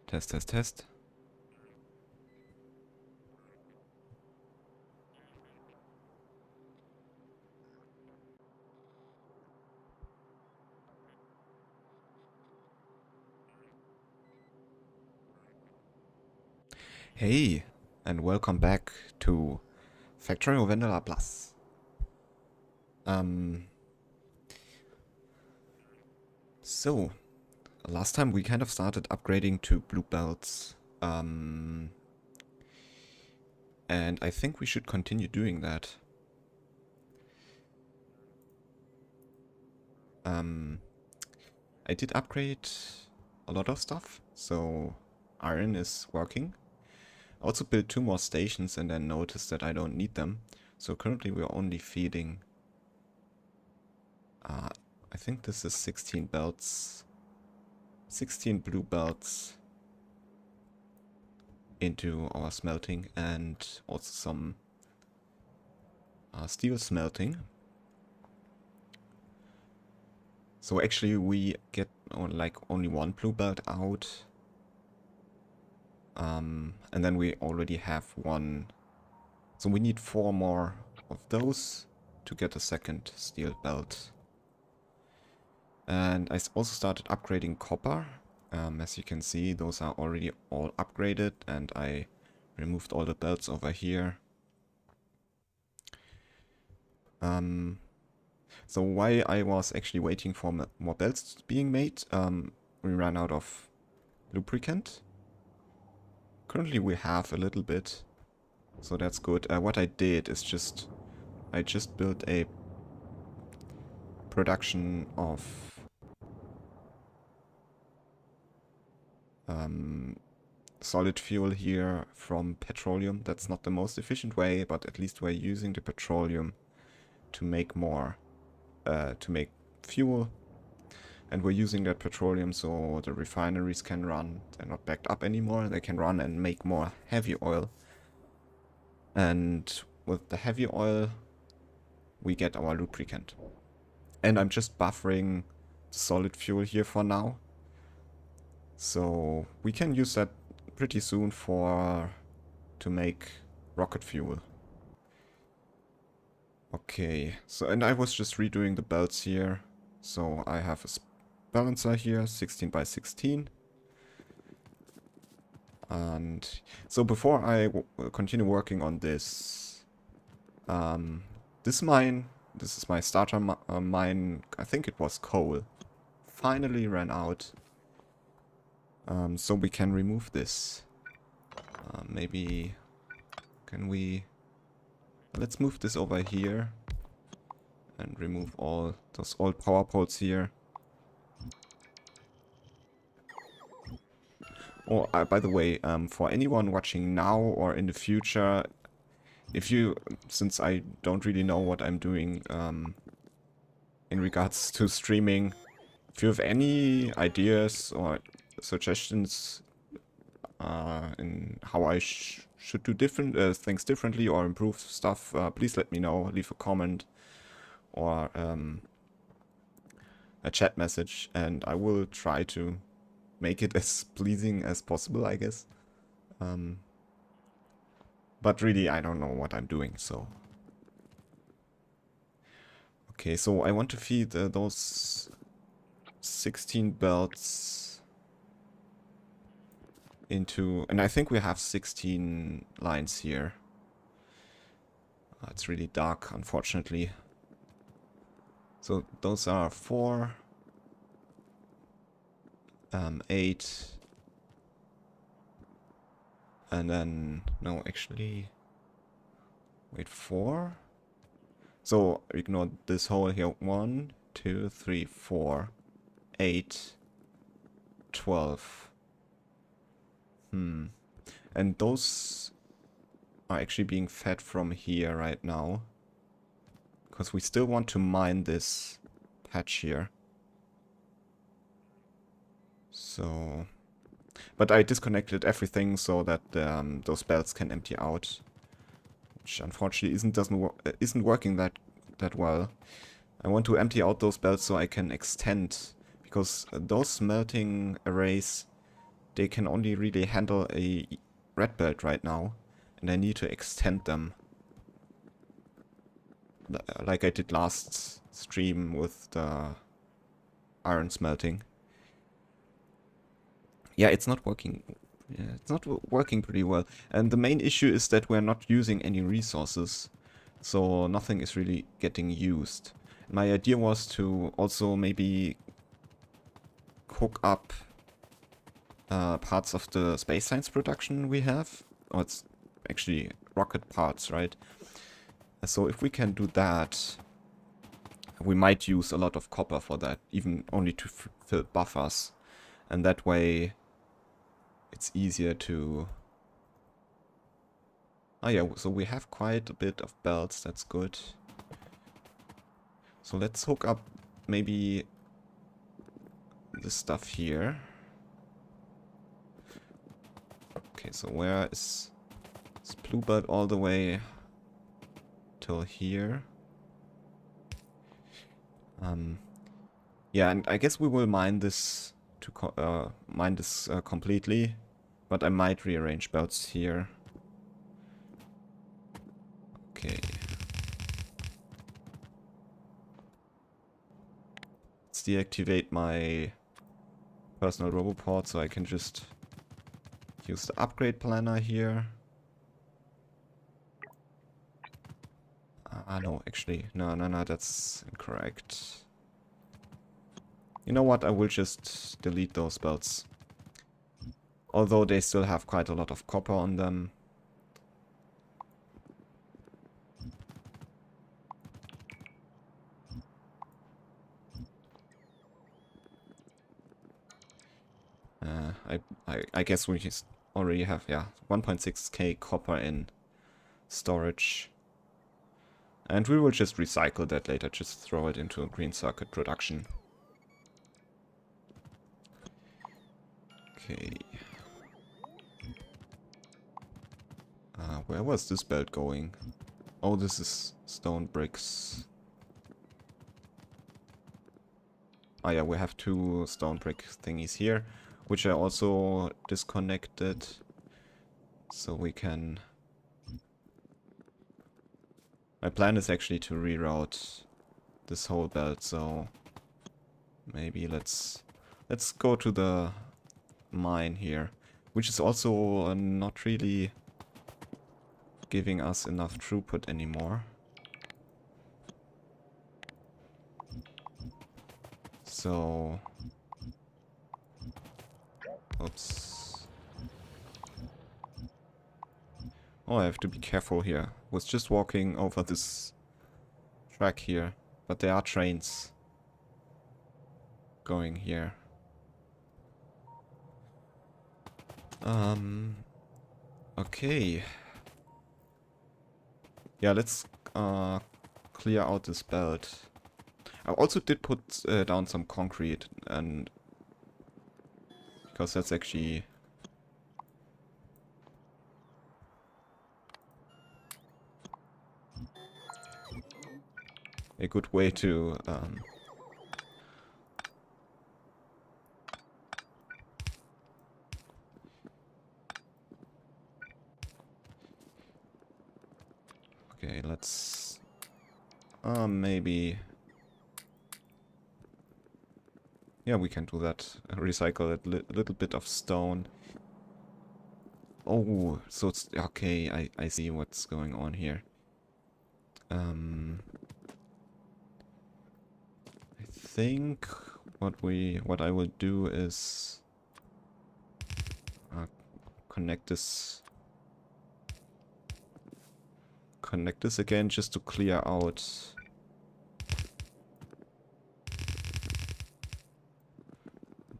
Test, test, test. Hey, and welcome back to Factorio-related Plus. So, last time we kind of started upgrading to blue belts. And I think we should continue doing that. I did upgrade a lot of stuff, so iron is working. I also built 2 more stations and then noticed that I don't need them. So currently we're only feeding... I think this is 16 belts. 16 blue belts into our smelting and also some steel smelting. So actually we get like only 1 blue belt out. And then we already have 1. So we need 4 more of those to get a second steel belt. And I also started upgrading copper. As you can see, those are already all upgraded, and I removed all the belts over here. So while I was actually waiting for more belts being made, we ran out of lubricant. Currently we have a little bit, so that's good. What I did is I just built a production of solid fuel here from petroleum. That's not the most efficient way, but at least we're using the petroleum to make more, to make fuel. And we're using that petroleum so the refineries can run. They're not backed up anymore. They can run and make more heavy oil. And with the heavy oil, we get our lubricant. And I'm just buffering the solid fuel here for now. So we can use that pretty soon to make rocket fuel. Okay, so and I was just redoing the belts here. So I have a balancer here, 16 by 16. And so before I continue working on this, this mine, this is my starter mine, I think it was coal, finally ran out. So we can remove this. Maybe can we... Let's move this over here and remove all those old power poles here. Oh, by the way, for anyone watching now or in the future, since I don't really know what I'm doing in regards to streaming, if you have any ideas or suggestions in how I should do different things differently or improve stuff, please let me know. Leave a comment or a chat message, and I will try to make it as pleasing as possible, I guess. But really, I don't know what I'm doing, so... Okay, so I want to feed those 16 belts into... And I think we have 16 lines here. It's really dark, unfortunately. So those are 4, 8, and then... No, actually... Wait, 4? So ignore this hole here. 1, 2, 3, 4, 8, 12. And those are actually being fed from here right now. Because we still want to mine this patch here. So... But I disconnected everything so that those belts can empty out. Which unfortunately isn't working that well. I want to empty out those belts so I can extend. Because those smelting arrays they can only really handle a red belt right now, and I need to extend them. Like I did last stream with the iron smelting. Yeah, it's not working. Yeah, it's not working pretty well. And the main issue is that we're not using any resources, so nothing is really getting used. My idea was to also maybe hook up parts of the space science production we have. Oh, it's actually rocket parts, right? So if we can do that, we might use a lot of copper for that, even only to fill buffers. And that way it's easier to... Oh yeah, so we have quite a bit of belts, that's good. So let's hook up maybe this stuff here. Okay, so where is this blue belt all the way till here? Yeah, and I guess we will mine this to completely, but I might rearrange belts here. Okay. Let's deactivate my personal roboport so I can just use the upgrade planner here. No, actually, no, that's incorrect. You know what, I will just delete those belts. Although they still have quite a lot of copper on them. I guess we just already have, yeah, 1.6k copper in storage. And we will just recycle that later, just throw it into a green circuit production. Okay. Where was this belt going? Oh, this is stone bricks. Oh yeah, we have two stone brick thingies here, which I also disconnected. So we can... My plan is actually to reroute this whole belt, so maybe let's go to the mine here, which is also not really giving us enough throughput anymore. So, oops. Oh, I have to be careful here. Was just walking over this track here, but there are trains going here. Okay. Yeah, let's clear out this belt. I also did put down some concrete, and because that's actually a good way to okay, let's maybe, yeah, we can do that. Recycle a little bit of stone. Oh, so it's okay. I see what's going on here. I think what I will do is connect this again just to clear out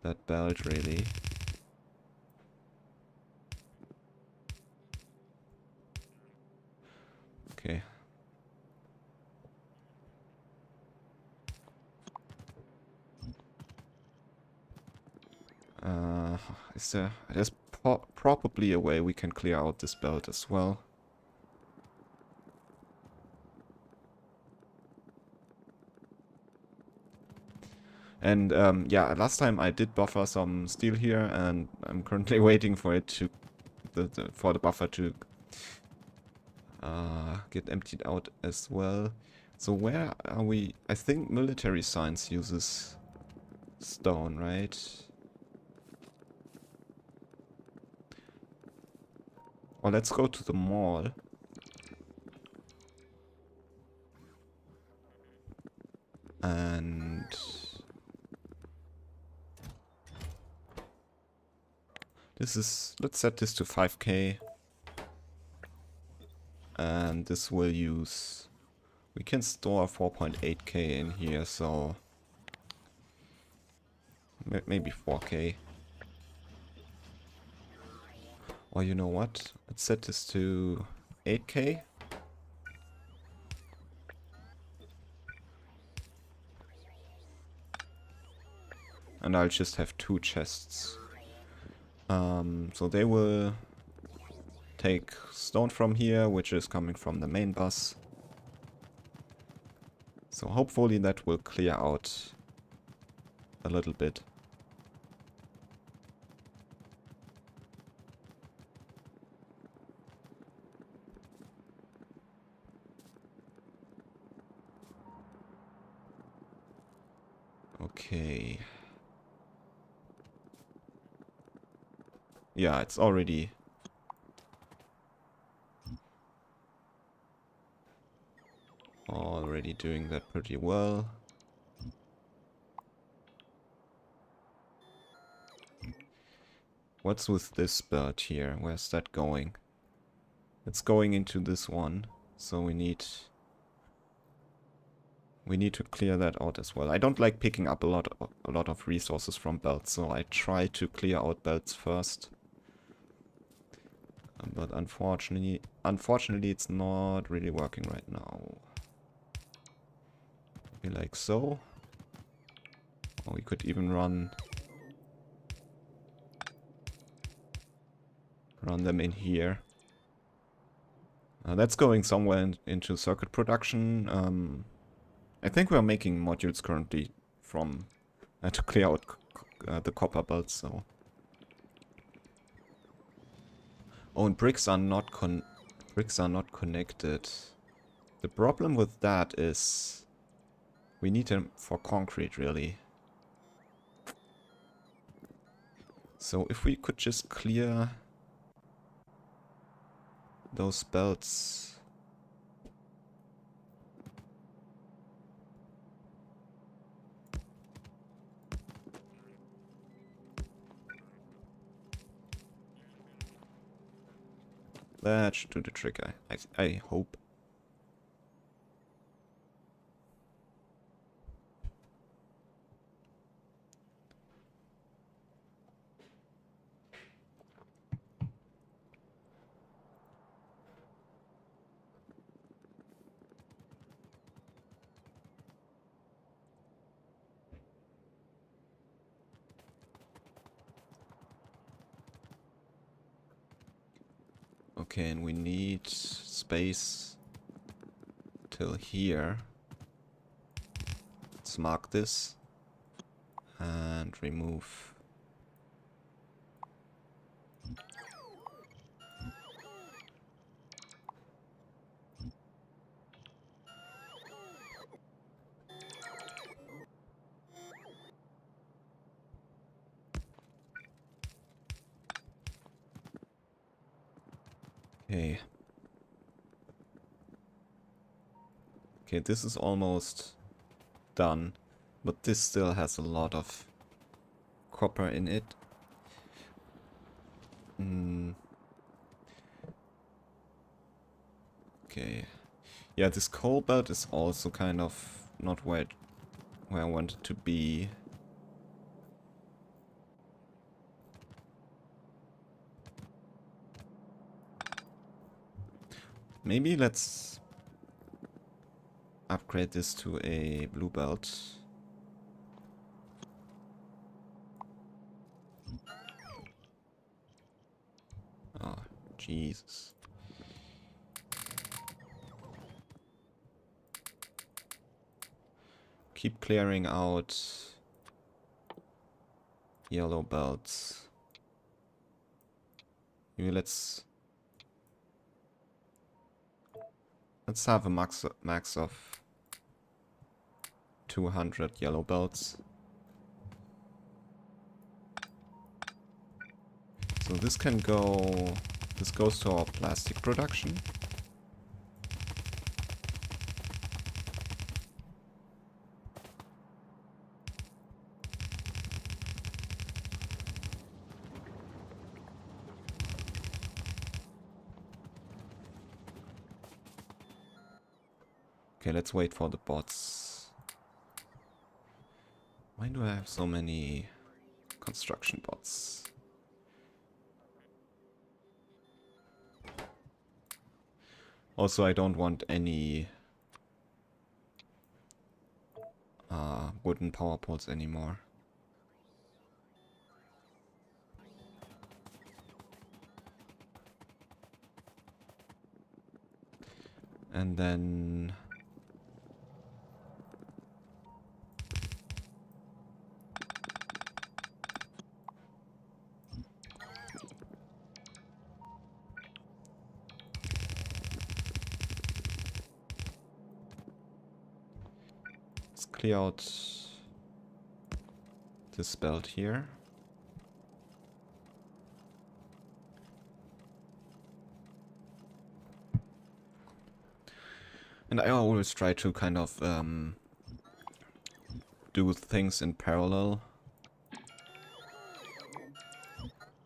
that belt, really. Okay. There's probably a way we can clear out this belt as well. And yeah, last time I did buffer some steel here, and I'm currently waiting for it to for the buffer to get emptied out as well. So where are we? I think military science uses stone, right? Or let's go to the mall. And this is, let's set this to 5k. And this will use, we can store 4.8k in here, so maybe 4k. Or you know what? Let's set this to 8k. And I'll just have 2 chests. So they will take stone from here, which is coming from the main bus. So hopefully that will clear out a little bit. Okay. Yeah, it's already doing that pretty well. What's with this bird here? Where's that going? It's going into this one, so we need to clear that out as well. I don't like picking up a lot of resources from belts, so I try to clear out belts first. But unfortunately it's not really working right now. Maybe like so. Or we could even run them in here. That's going somewhere into circuit production. I think we are making modules currently from to clear out the copper belts. So, oh, and bricks are not connected. The problem with that is we need them for concrete, really. So if we could just clear those belts. That should do the trick, I hope. Okay, and we need space till here. Let's mark this and remove. Okay. Okay, this is almost done, but this still has a lot of copper in it. Okay. Yeah, this coal belt is also kind of not where I want it to be. Maybe let's upgrade this to a blue belt. Oh, Jesus. Keep clearing out yellow belts. Maybe let's have a max of 200 yellow belts. So this can go. This goes to our plastic production. Okay, let's wait for the bots. Why do I have so many construction bots? Also, I don't want any wooden power poles anymore. And then let's clear out this belt here. And I always try to kind of do things in parallel.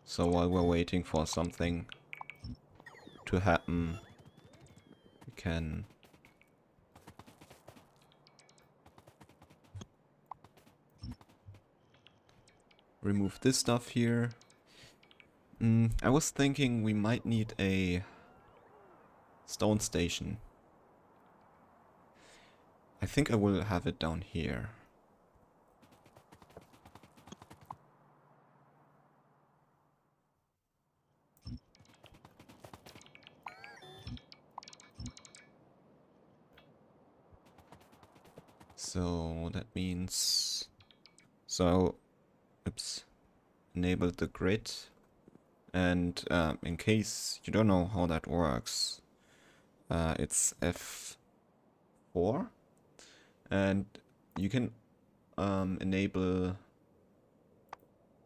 So while we're waiting for something to happen, we can remove this stuff here. I was thinking we might need a stone station. I think I will have it down here. So that means... So, oops, enable the grid. And in case you don't know how that works, it's F4. And you can enable...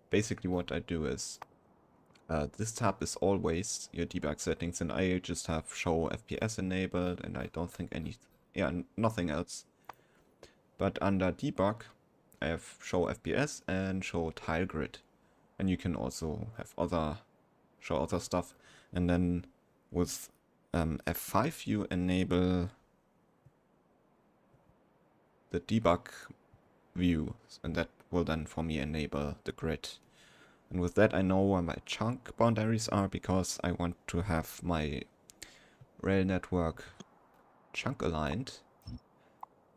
Basically what I do is, this tab is always your debug settings, and I just have show FPS enabled, and I don't think nothing else. But under debug, I have show FPS and show tile grid, and you can also have show other stuff. And then with F5 you enable the debug view, and that will then for me enable the grid. And with that I know where my chunk boundaries are, because I want to have my rail network chunk aligned.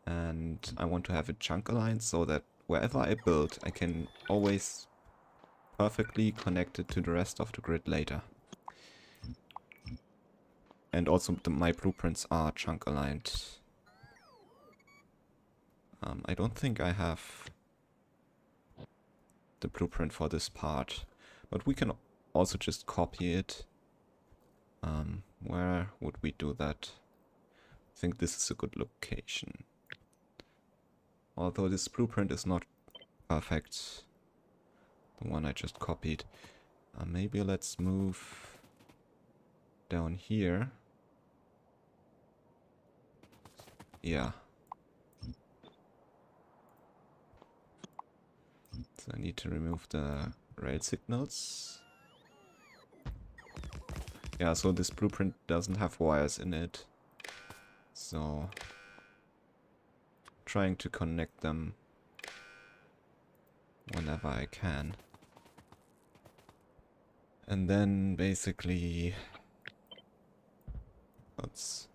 And I want to have it chunk aligned so that wherever I build, I can always perfectly connect it to the rest of the grid later. And also my blueprints are chunk aligned. I don't think I have the blueprint for this part, but we can also just copy it. Where would we do that? I think this is a good location. Although this blueprint is not perfect, the one I just copied. Maybe let's move down here. Yeah. So I need to remove the rail signals. Yeah, so this blueprint doesn't have wires in it. So trying to connect them whenever I can. And then basically let's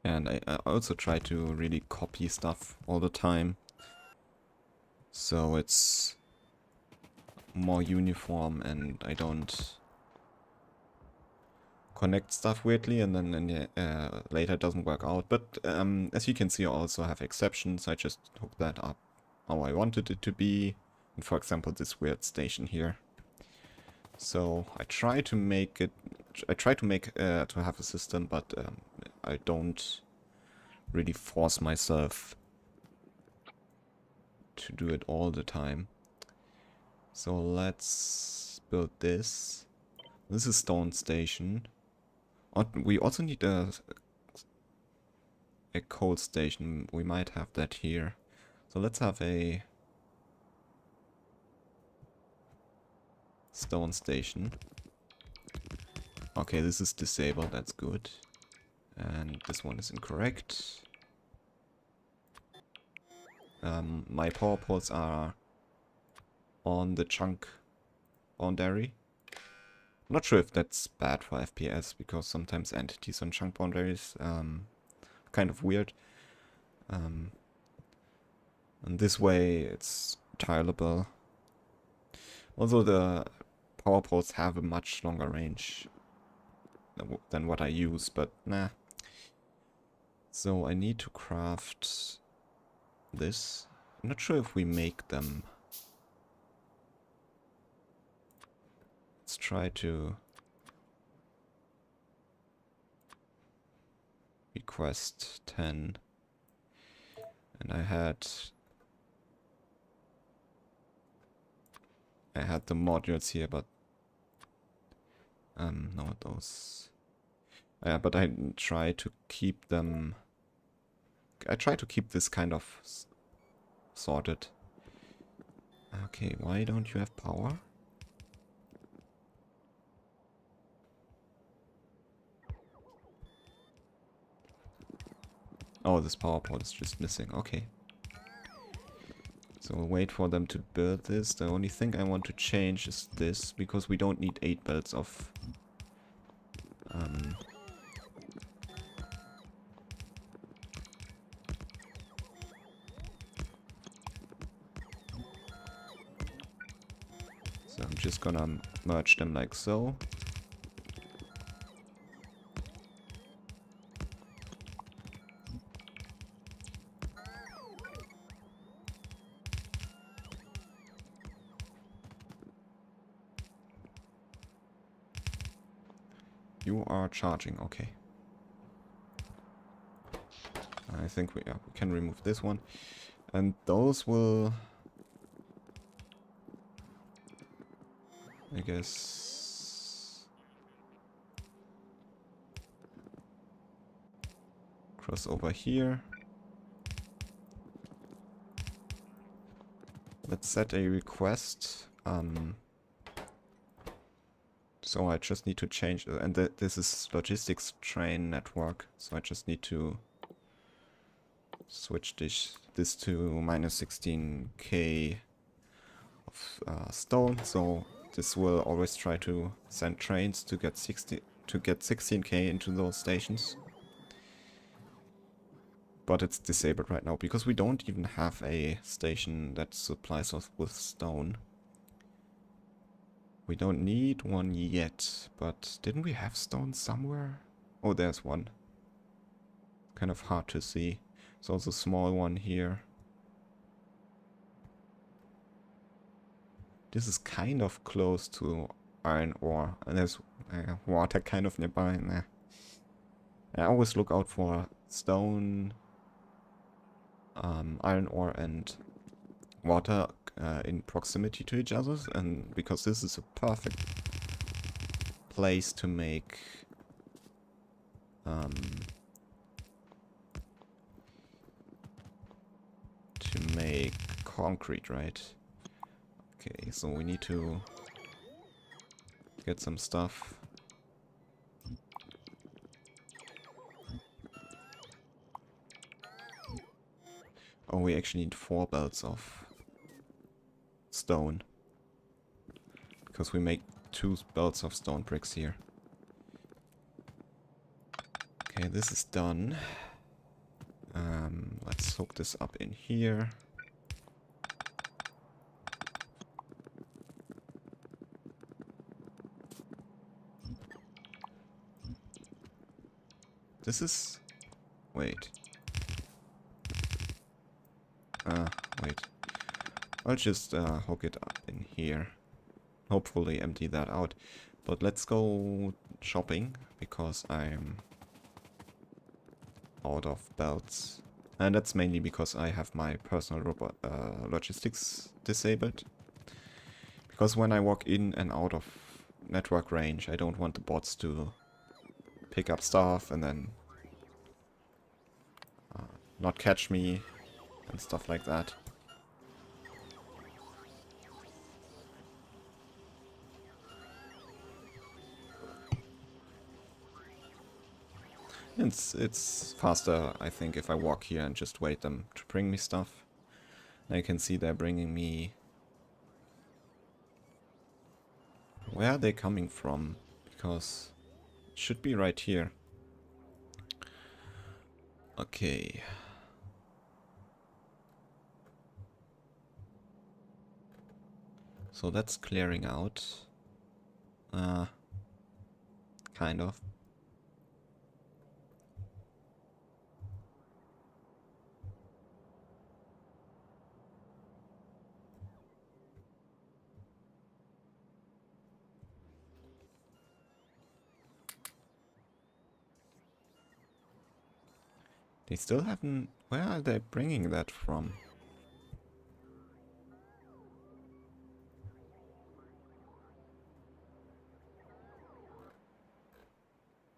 and I also try to really copy stuff all the time, so it's more uniform and I don't connect stuff weirdly, and then later it doesn't work out. But as you can see, I also have exceptions. I just hook that up how I wanted it to be. And for example, this weird station here. So I try to make it. I try to make to have a system, but I don't really force myself to do it all the time. So let's build this. This is stone station. We also need a coal station. We might have that here. So let's have a stone station. Okay, this is disabled. That's good. And this one is incorrect. My power poles are on the chunk boundary. I'm not sure if that's bad for FPS, because sometimes entities on chunk boundaries kind of weird. And this way it's tileable. Also, the power poles have a much longer range than what I use, but nah. So I need to craft this. I'm not sure if we make them. Let's try to request 10. And I had the modules here, but no, those. Yeah, but I try to keep them. I try to keep this kind of sorted. Okay, why don't you have power? Oh, this power pole is just missing. Okay. So we'll wait for them to build this. The only thing I want to change is this, because we don't need 8 belts of so I'm just gonna merge them like so. You are charging, okay. I think we can remove this one. And those will, I guess, cross over here. Let's set a request. So I just need to change, and this is logistics train network, so I just need to switch this to minus 16k of stone. So this will always try to send trains to get 16k into those stations. But it's disabled right now because we don't even have a station that supplies us with stone. We don't need one yet, but didn't we have stone somewhere? Oh, there's one. Kind of hard to see. There's also a small one here. This is kind of close to iron ore, and there's water kind of nearby. Nah. I always look out for stone, iron ore, and water in proximity to each other, and because this is a perfect place to make concrete, right? Okay, so we need to get some stuff. Oh, we actually need 4 belts of stone, because we make 2 belts of stone bricks here. Okay, this is done. Let's hook this up in here. This is... Wait. Wait. I'll just hook it up in here. Hopefully empty that out. But let's go shopping, because I'm out of belts. And that's mainly because I have my personal robot, logistics disabled. Because when I walk in and out of network range, I don't want the bots to pick up stuff and then not catch me and stuff like that. It's faster, I think, if I walk here and just wait them to bring me stuff. I can see they're bringing me... Where are they coming from? Because it should be right here. Okay. So that's clearing out. Kind of. They still haven't... Where are they bringing that from?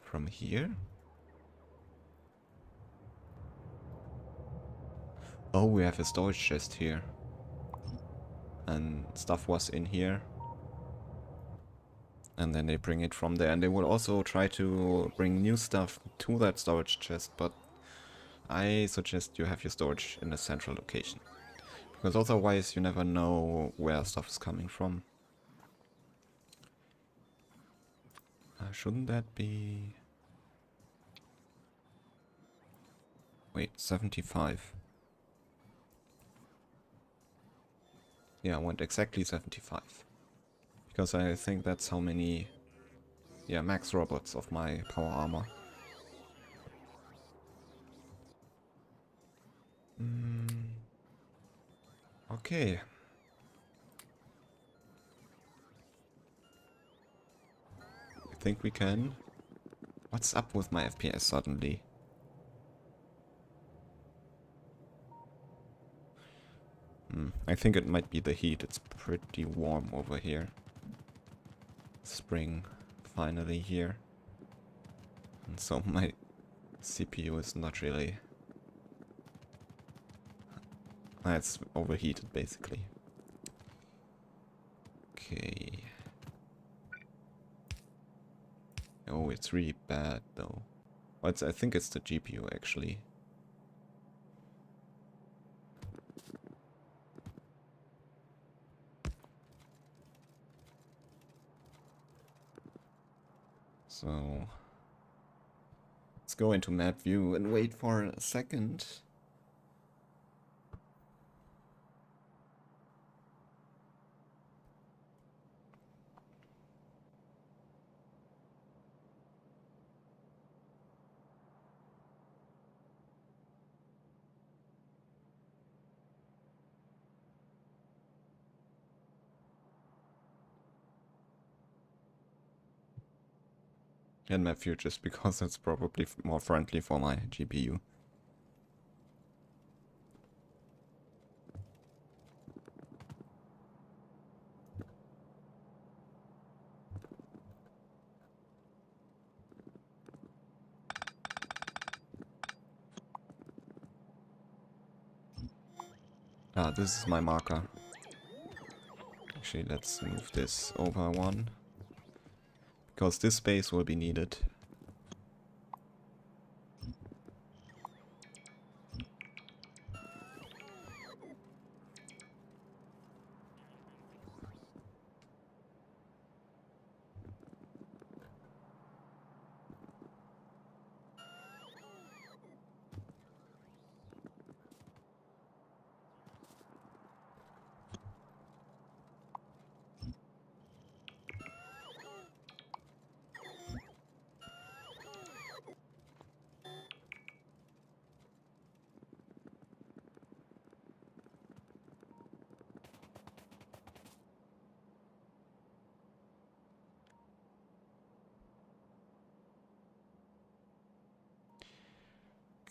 From here? Oh, we have a storage chest here. And stuff was in here. And then they bring it from there. And they will also try to bring new stuff to that storage chest. But I suggest you have your storage in a central location. Because otherwise you never know where stuff is coming from. Shouldn't that be... Wait, 75. Yeah, I want exactly 75. Because I think that's how many... Yeah, max robots of my power armor. Okay. I think we can. What's up with my FPS suddenly? I think it might be the heat. It's pretty warm over here. Spring finally here. And so my CPU is not really... It's overheated basically. Okay. Oh, it's really bad though. Well, I think it's the GPU actually. So let's go into map view and wait for a second. And map view just because it's probably more friendly for my GPU. Ah, this is my marker. Actually, let's move this over one. Because this space will be needed.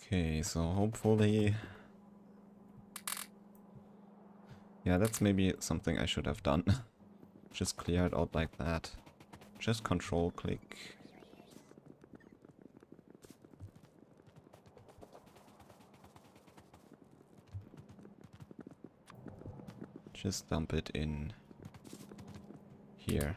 Okay, so hopefully... Yeah, that's maybe something I should have done. Just clear it out like that. Just control click. Just dump it in here.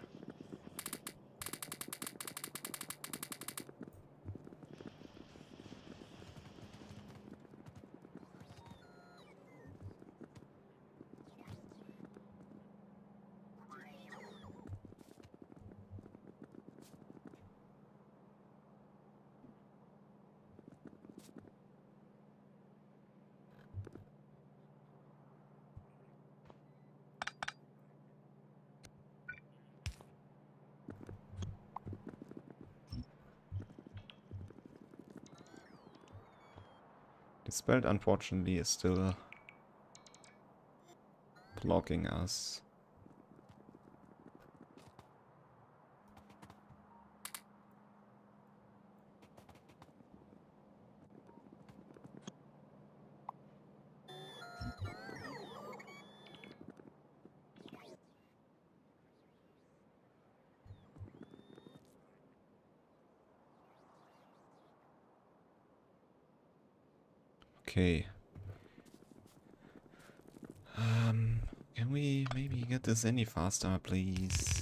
This belt unfortunately is still blocking us. Okay. Can we maybe get this any faster, please?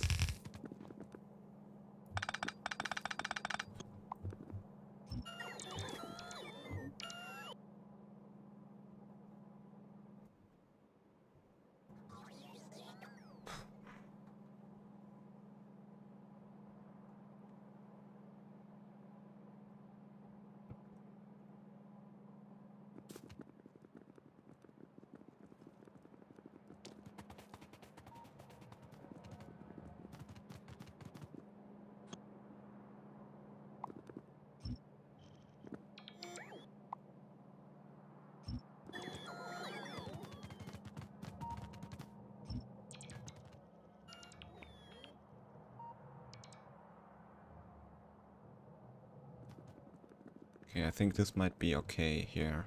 Okay, I think this might be okay here.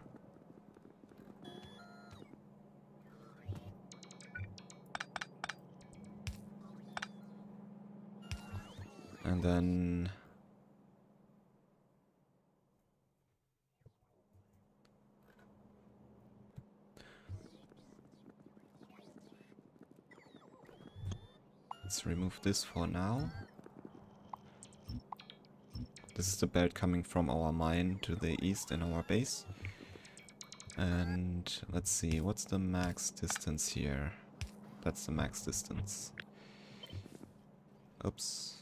And then... let's remove this for now. This is the belt coming from our mine to the east in our base. And let's see, what's the max distance here? That's the max distance. Oops.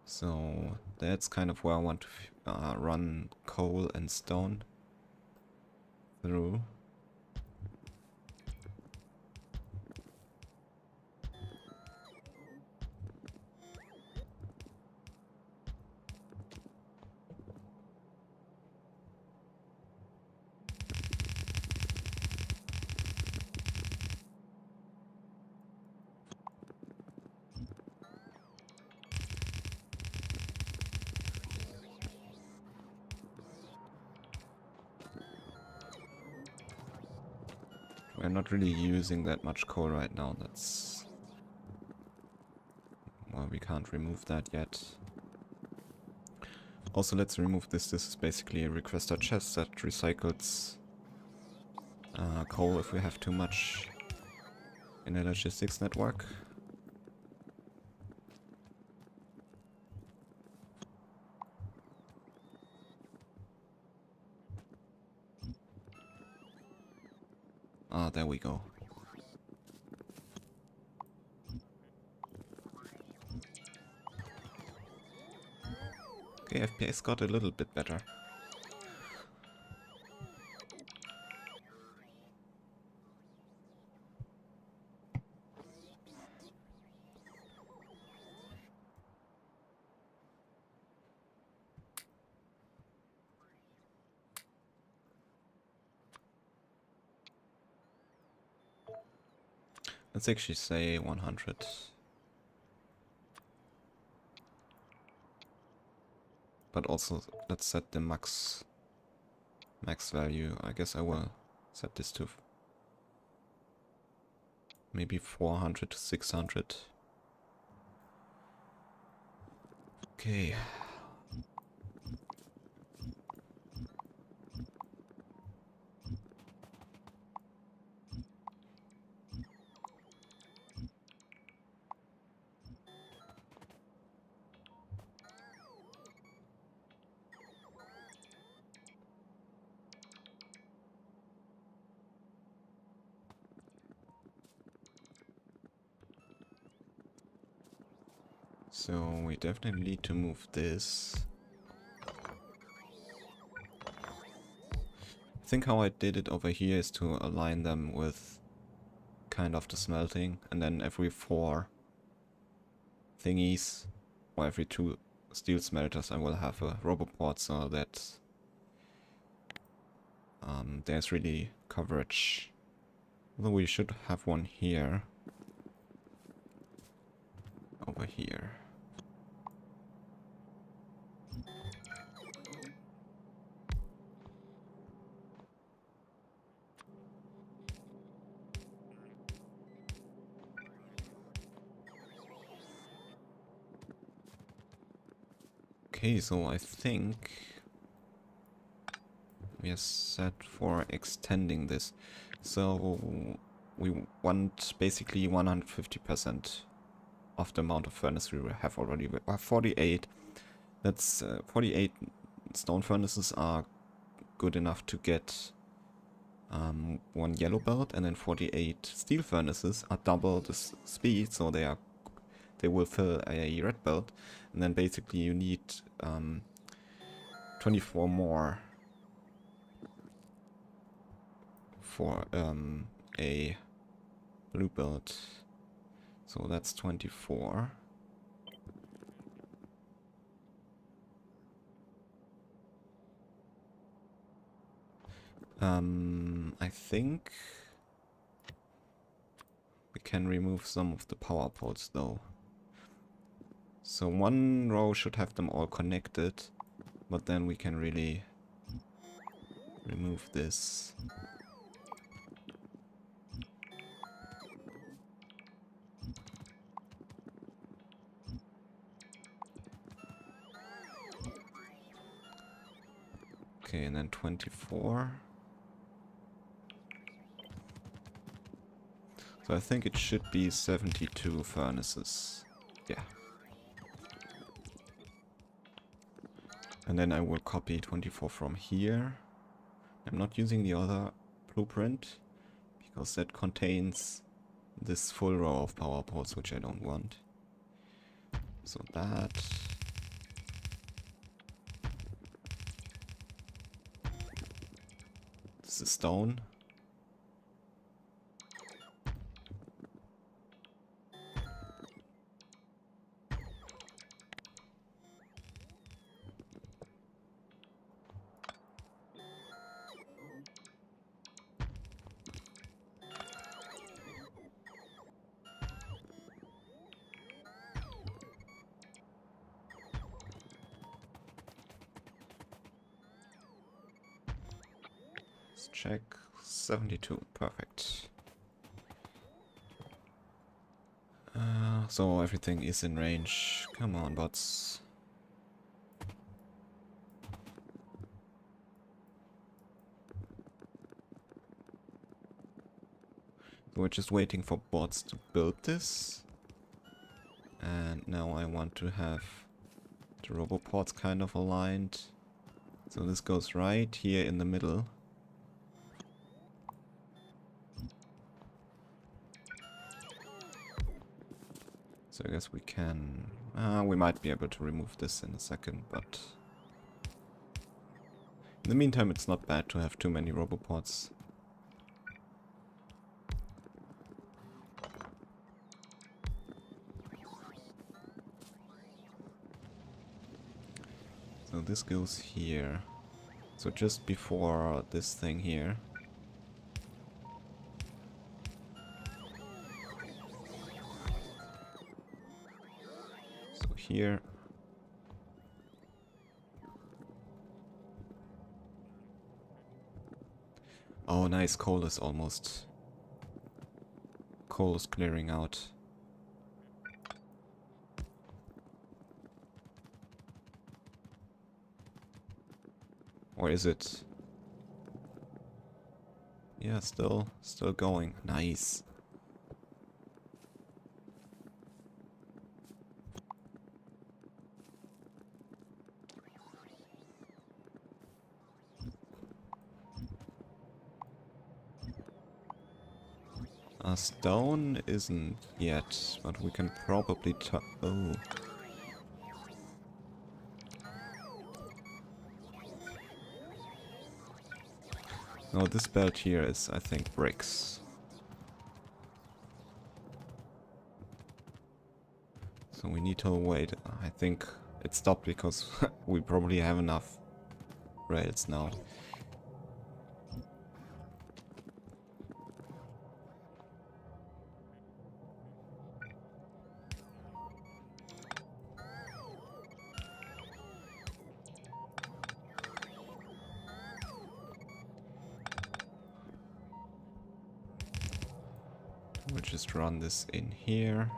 So that's kind of where I want to run coal and stone through. We're not really using that much coal right now, that's... well, we can't remove that yet. Also, let's remove this. This is basically a requester chest that recycles coal if we have too much in a logistics network. Ah, there we go. Okay, FPS got a little bit better. Let's actually say 100. but also let's set the max value. I guess I will set this to maybe 400 to 600. Okay. So we definitely need to move this. I think how I did it over here is to align them with kind of the smelting, and then every 4 thingies or every 2 steel smelters I will have a roboport, so that there's really coverage. Although we should have one here. Over here. Okay, so I think we are set for extending this. So we want basically 150% of the amount of furnace we have already. We have 48. That's 48 stone furnaces are good enough to get 1 yellow belt, and then 48 steel furnaces are double the speed, so they will fill a red belt, and then basically you need 24 more for a blue belt. So that's 24. I think we can remove some of the power poles though. So 1 row should have them all connected, but then we can really remove this. Okay, and then 24. So I think it should be 72 furnaces. Yeah. And then I will copy 24 from here. I'm not using the other blueprint because that contains this full row of power poles, which I don't want. So that. This is stone. Let's check. 72. Perfect. So everything is in range. Come on, bots. So we're just waiting for bots to build this. And now I want to have the roboports kind of aligned. So this goes right here in the middle. So I guess we can... we might be able to remove this in a second, but... in the meantime, it's not bad to have too many roboports. So this goes here. So just before this thing here. So here. Oh, nice. Coal is almost... Coal is clearing out. Or is it? Yeah, still going. Nice. Stone isn't yet, but we can probably oh. No, this belt here is, I think, bricks. So we need to wait. I think it stopped because we probably have enough rails now. We'll just run this in here.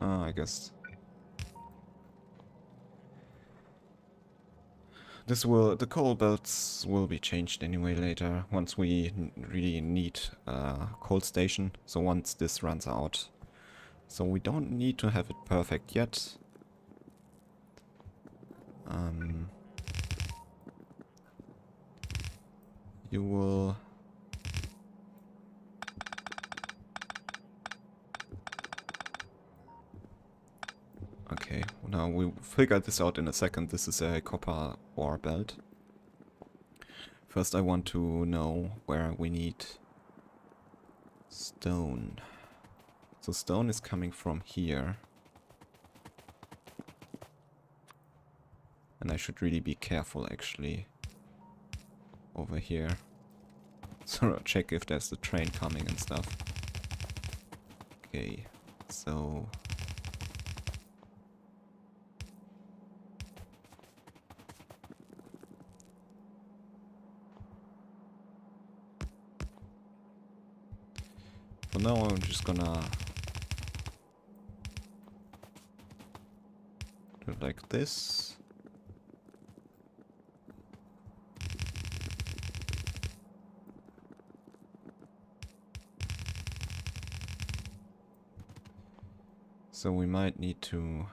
I guess the coal belts will be changed anyway later once we really need a coal station. So once this runs out. So we don't need to have it perfect yet. You will... Okay, now we'll figure this out in a second. This is a copper ore belt. First I want to know where we need stone. So stone is coming from here. And I should really be careful actually. Over here. So check if there's the train coming and stuff. Okay, so... For now I'm just gonna... do it like this. So we might need to...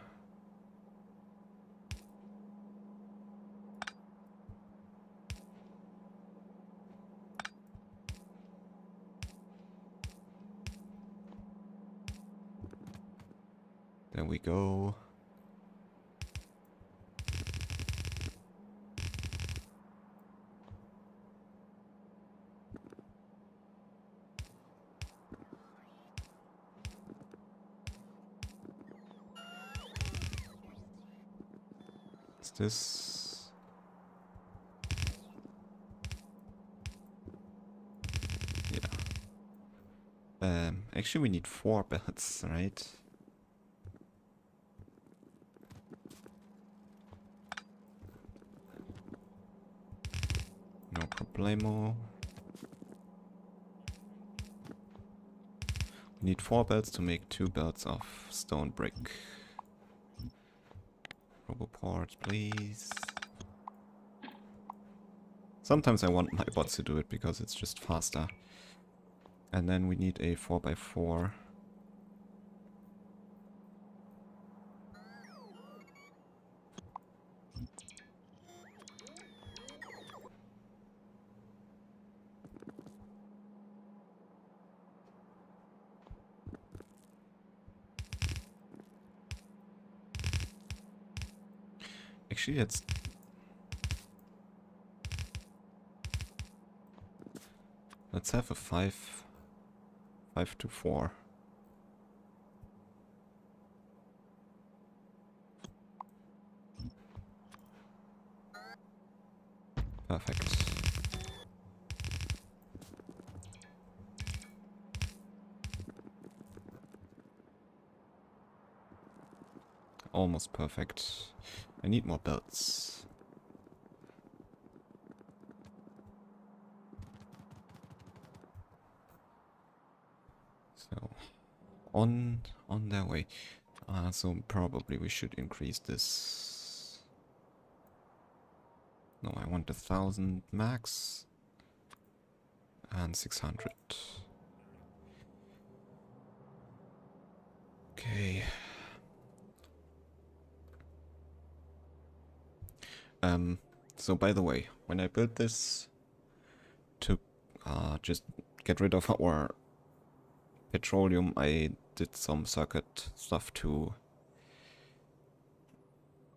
There we go. Is this... Yeah. Actually we need 4 belts, right? No problemo. We need 4 belts to make 2 belts of stone brick. Roboport, please. Sometimes I want my bots to do it because it's just faster. And then we need a 4x4. Actually, let's have a 5 to 4. Perfect. almost perfect. I need more belts. So, on their way. So probably we should increase this. No, I want 1,000 max. And 600. Okay. So by the way, when I built this to just get rid of our petroleum, I did some circuit stuff to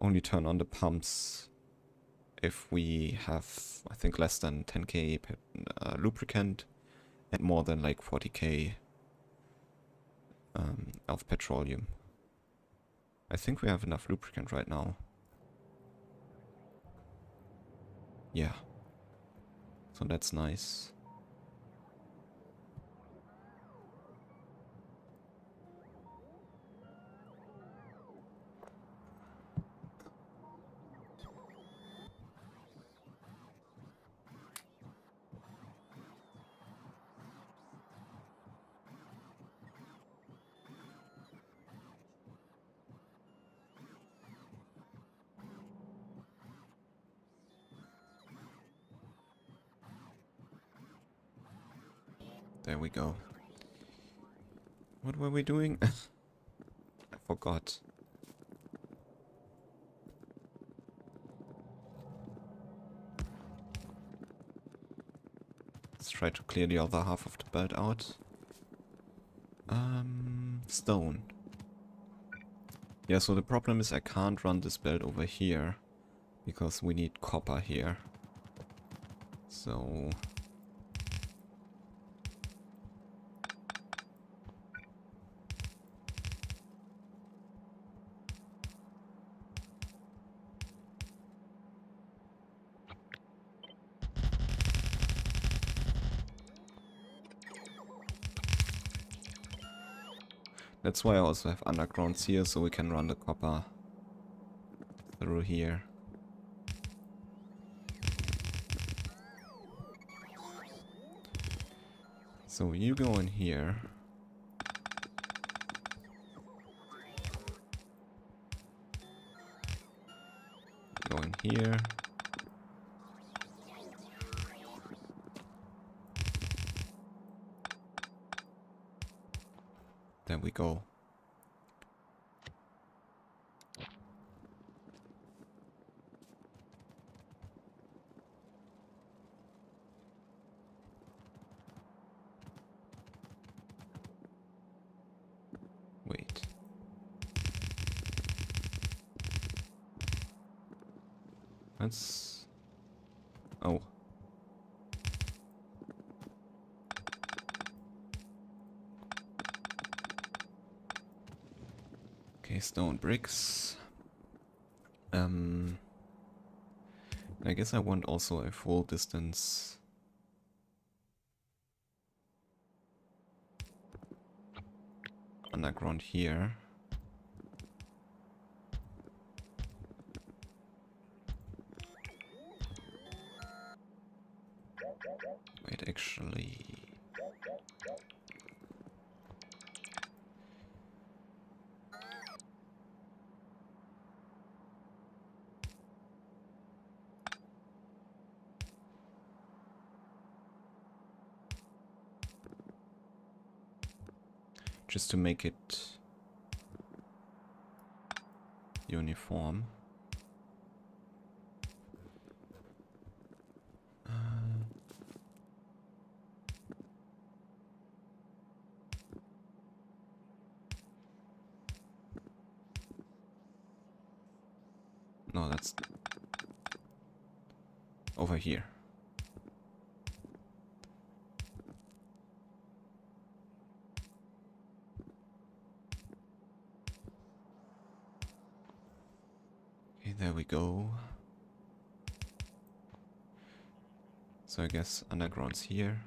only turn on the pumps if we have, I think, less than 10k lubricant and more than like 40k of petroleum. I think we have enough lubricant right now. Yeah. So that's nice. There we go. What were we doing? I forgot. Let's try to clear the other half of the belt out. Stone. Yeah, so the problem is I can't run this belt over here because we need copper here. So that's why I also have undergrounds here, so we can run the copper through here. So you go in here. Go in here. There we go. Wait. That's... Oh. Okay, stone bricks. I guess I want also a full distance underground here. Wait, actually... just to make it uniform. No, that's over here. Okay, there we go. So I guess underground's here.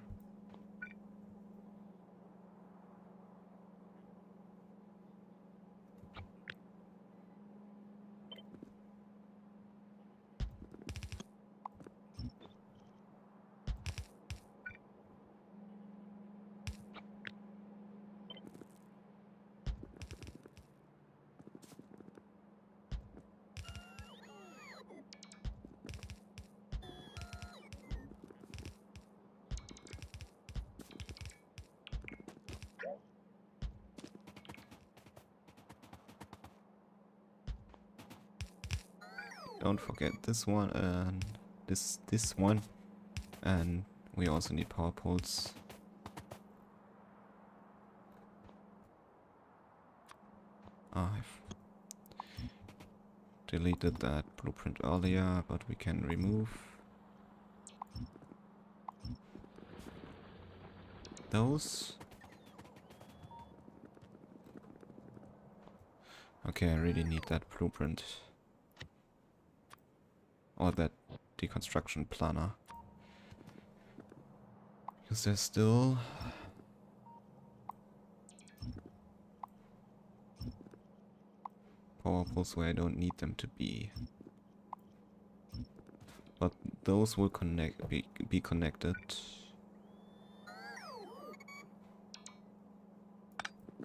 don't forget this one and this one. And we also need power poles. I've deleted that blueprint earlier, but we can remove those. Okay, I really need that blueprint. Or that deconstruction planner. Because there's still power poles where I don't need them to be. But those will be connected.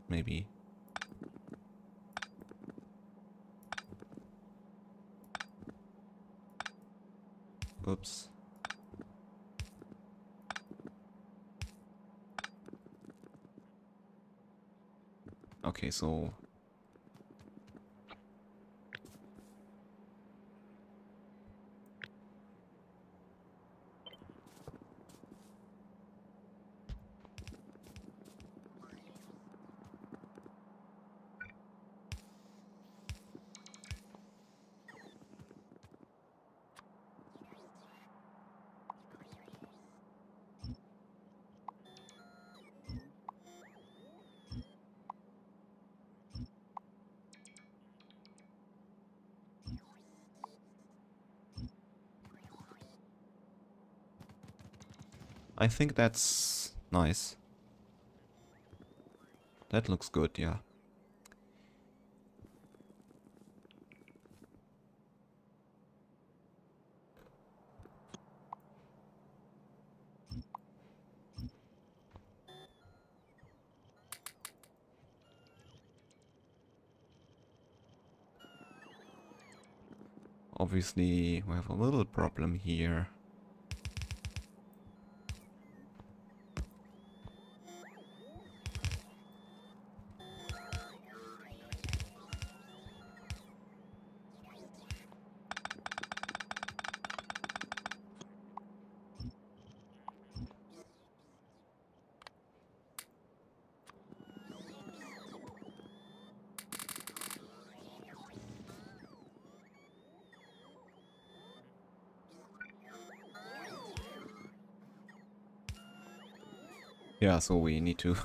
Maybe. Oops. Okay, so I think that's nice. That looks good, yeah. Obviously, we have a little problem here. Yeah, so we need to...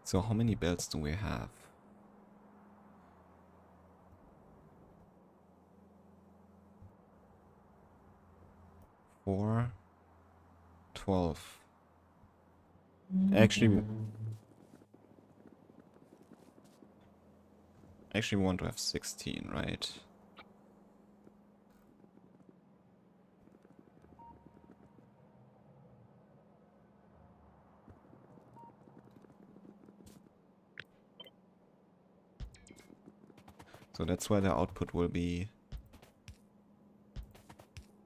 So how many belts do we have? 4, 12. Actually, we want to have 16, right? So that's where the output will be.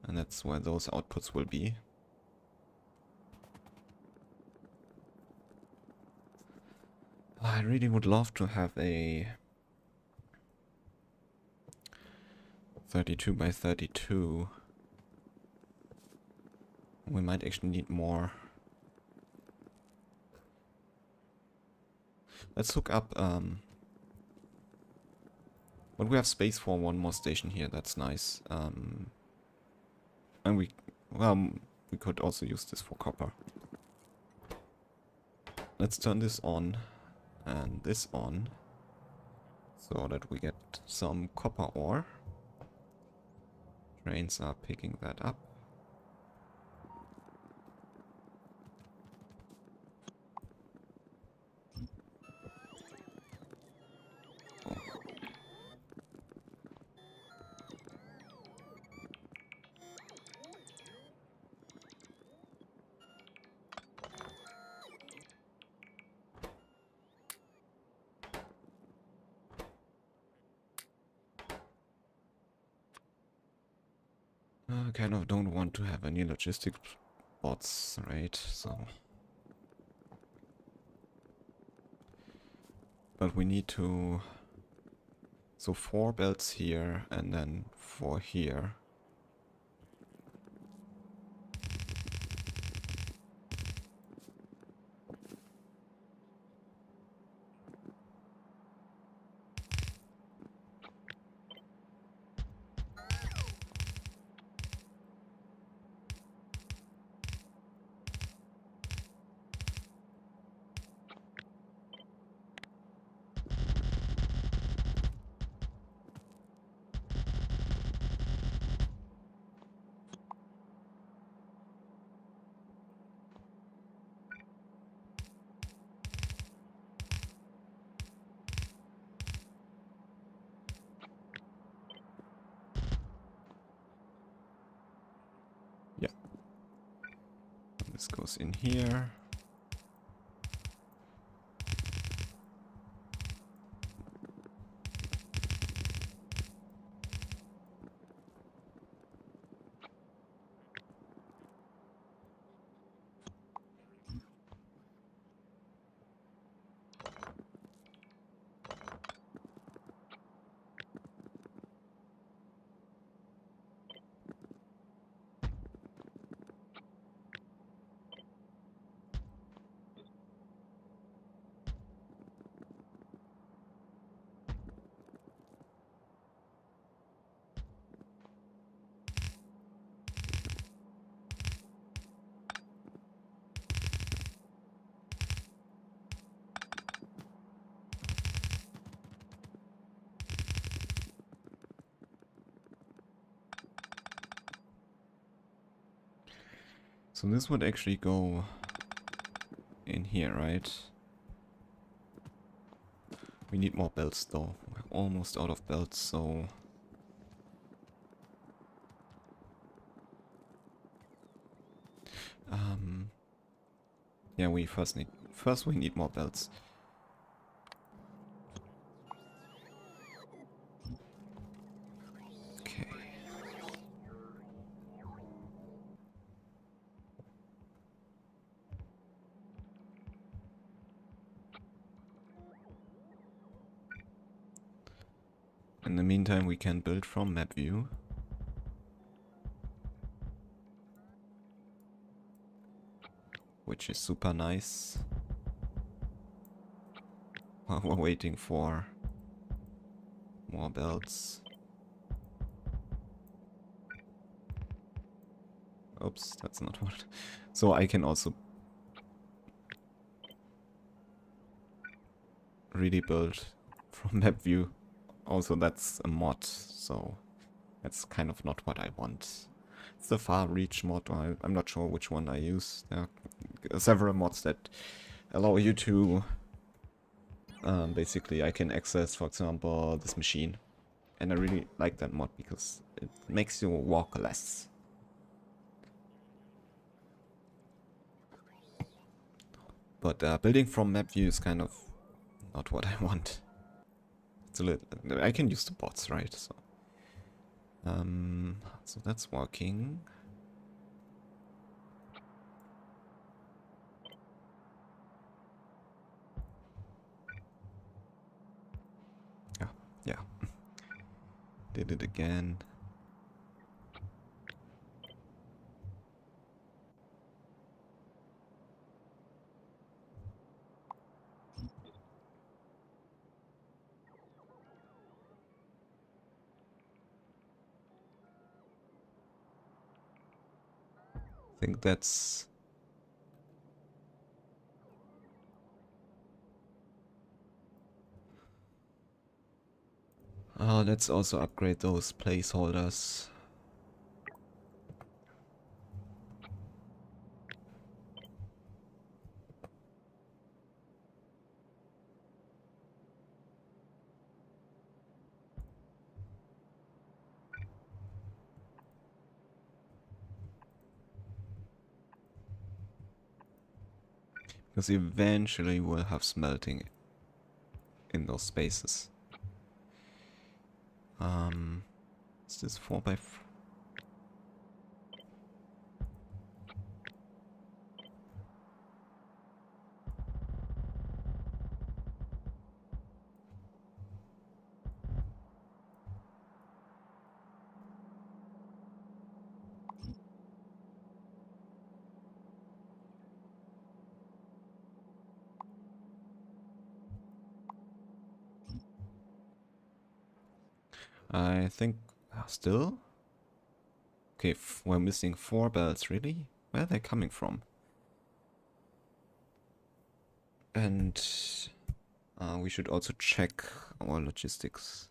And that's where those outputs will be. I really would love to have a 32 by 32. We might actually need more. Let's hook up, but we have space for one more station here, that's nice. And we could also use this for copper. Let's turn this on and this on so that we get some copper ore. Trains are picking that up. I kind of don't want to have any logistic bots, right? So, but we need to So 4 belts here and then 4 here. Yeah. This goes in here. So this would actually go in here, right? We need more belts though. We're almost out of belts, so... yeah, we first we need more belts. Okay. In the meantime, we can build from map view. Which is super nice. While we're waiting for more belts. Oops, that's not what... So I can also really build from map view. Also, that's a mod, so that's kind of not what I want. It's the far reach mod. I'm not sure which one I use. There are several mods that allow you to basically I can access, for example, this machine. And I really like that mod because it makes you walk less. But building from map view is kind of not what I want. It's a little, I can use the bots, right? So that's working. Yeah. Did it again. I think that's... Oh, let's also upgrade those placeholders. Because eventually we'll have smelting in those spaces. Is this 4x4? I think still? Okay, we're missing 4 belts, really? Where are they coming from? And we should also check our logistics.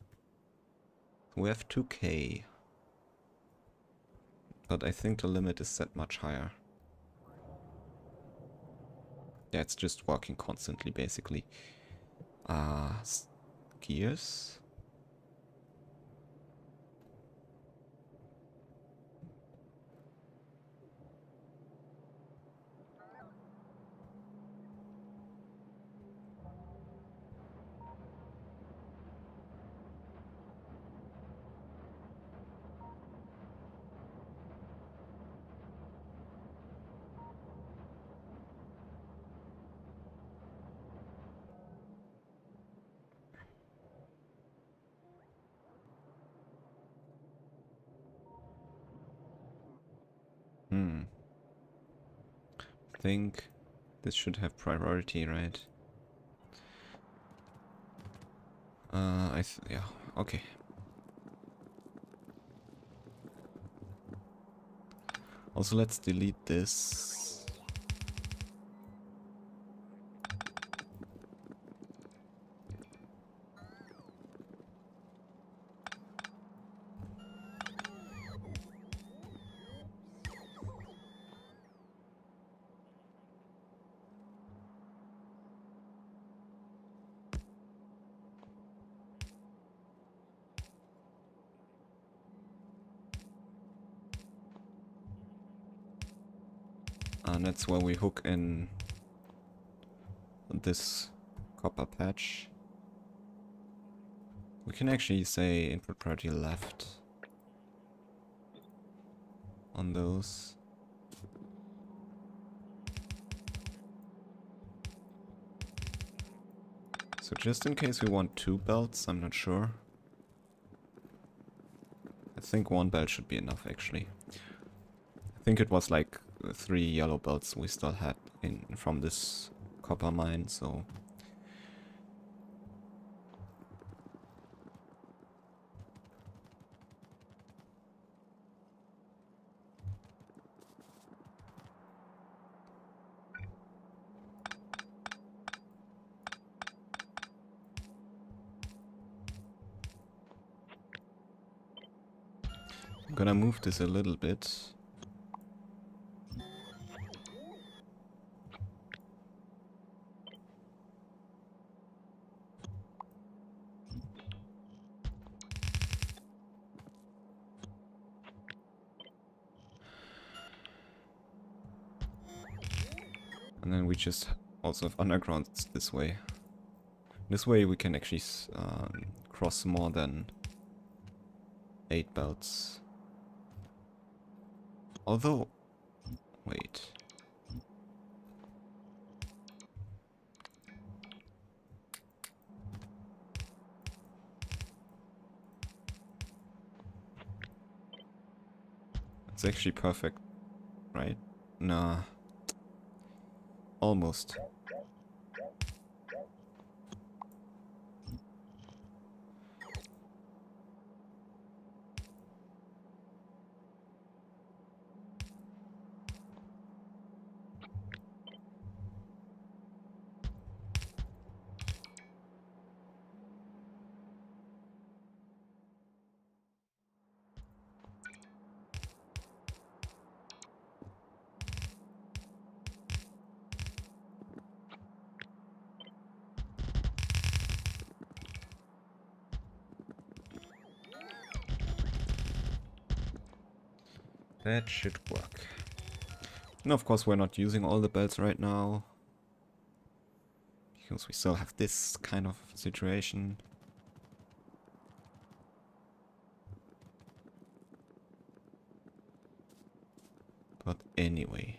We have 2k, but I think the limit is set much higher. Yeah, it's just working constantly, basically. Gears? I think this should have priority, right? Yeah, okay. Also, let's delete this. And that's where we hook in this copper patch. We can actually say input priority left on those. So just in case we want 2 belts, I'm not sure. I think 1 belt should be enough, actually. I think it was like 3 yellow belts we still had in from this copper mine, so... I'm gonna move this a little bit. And then we just also have undergrounds this way. This way we can actually cross more than 8 belts. Although, wait. It's actually perfect, right? Nah. Almost. That should work. And of course we're not using all the belts right now. Because we still have this kind of situation. But anyway.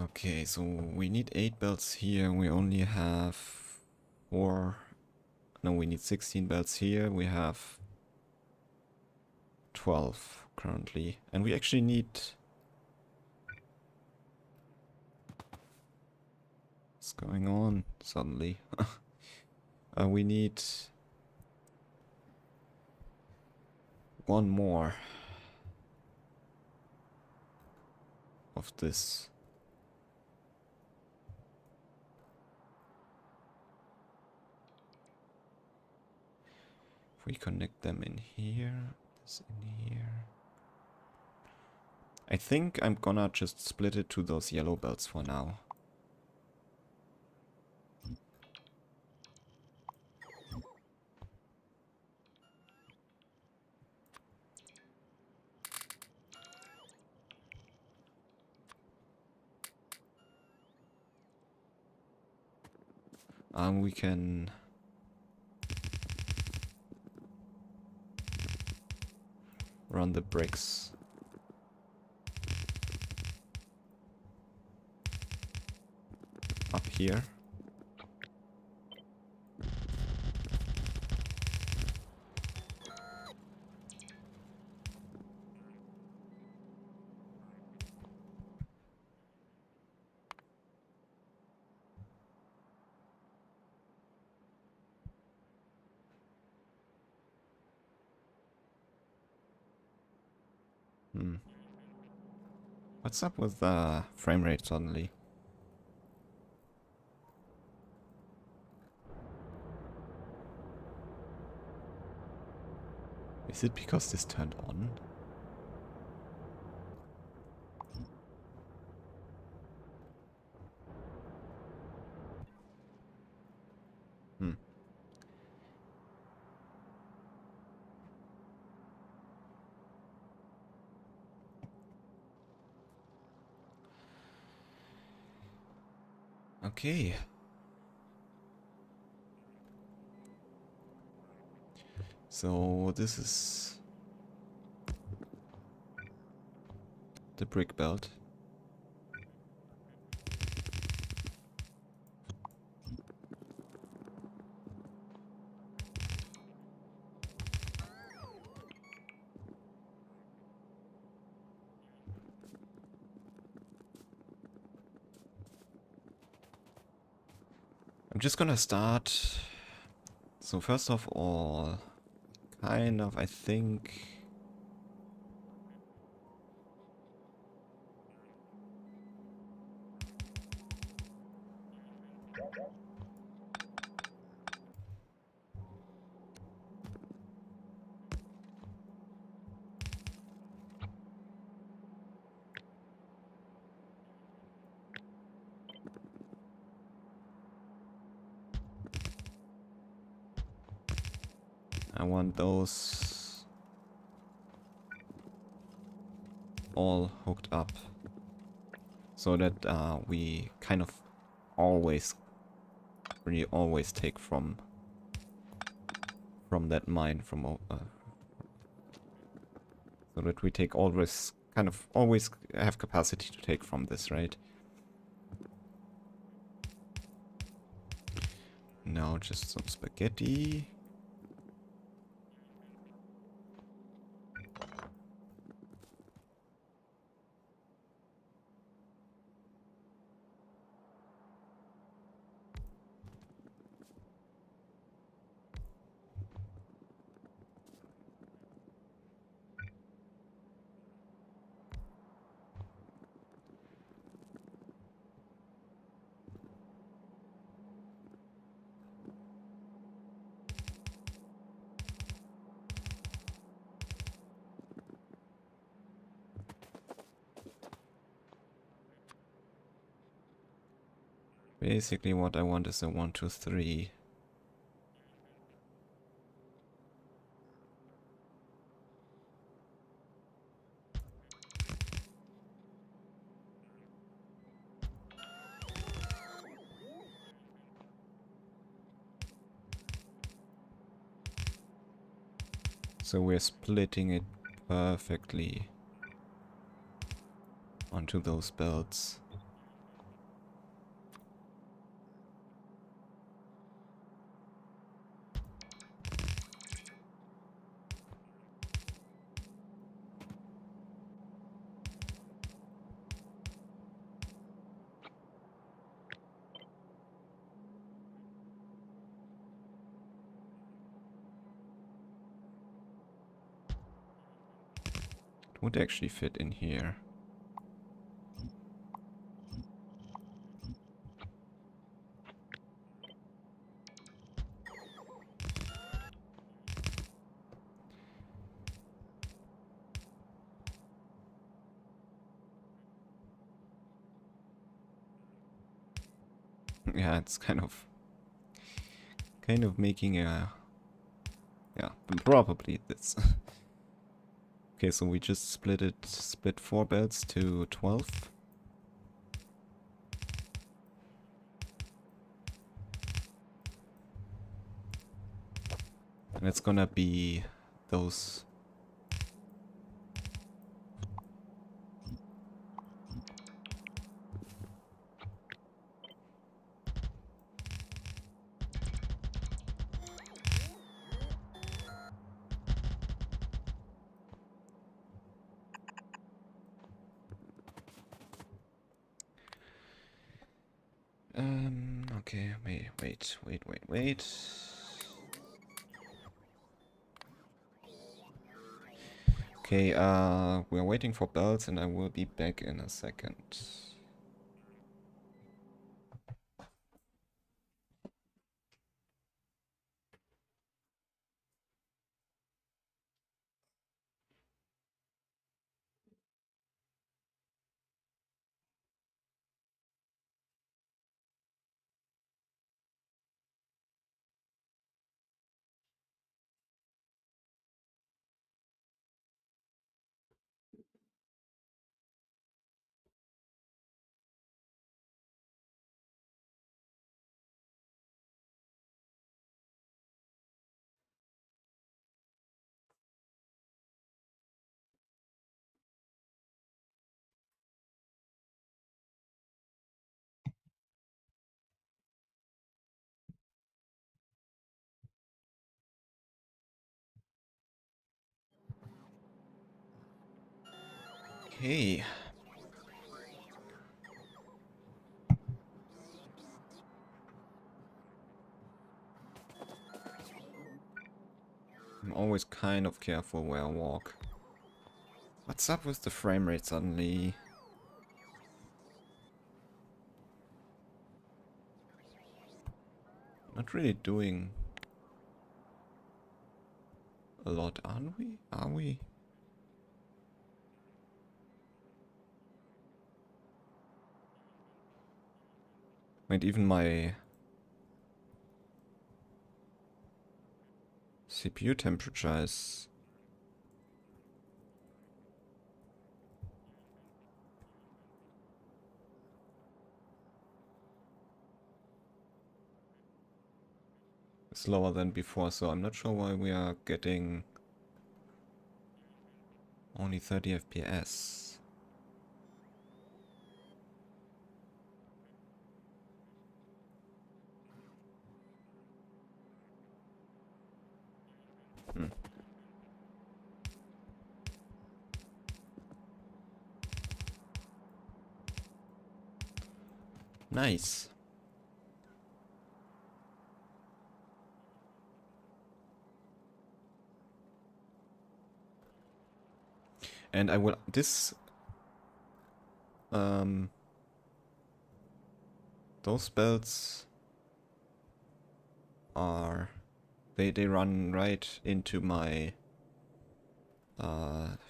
Okay, so we need 8 belts here. We only have 4. No, we need 16 belts here. We have 12 currently. And we actually need What's going on suddenly? We need one more of this. If we connect them in here, this in here. I think I'm gonna just split it to those yellow belts for now. We can run the bricks up here. What's up with the frame rate suddenly? Is it because this turned on? Okay. So this is the brick belt. I'm just gonna start. So first of all, kind of, I think I want those all hooked up so that we kind of always, really always take from that mine, from so that we take always, kind of always have capacity to take from this, right? Now just some spaghetti. Basically what I want is a 1, 2, 3. So we're splitting it perfectly onto those belts. would actually fit in here. Yeah, it's kind of making a, yeah, probably this. Okay, so we just split 4 belts to 12. And it's gonna be those. Okay, wait. Okay, we're waiting for belts and I will be back in a second. Okay. I'm always kind of careful where I walk. What's up with the frame rate suddenly? Not really doing a lot, aren't we? Are we? Wait, even my CPU temperature is... is lower than before, so I'm not sure why we are getting only 30 FPS. Hmm. Nice. And I will... This... Those belts are... They run right into my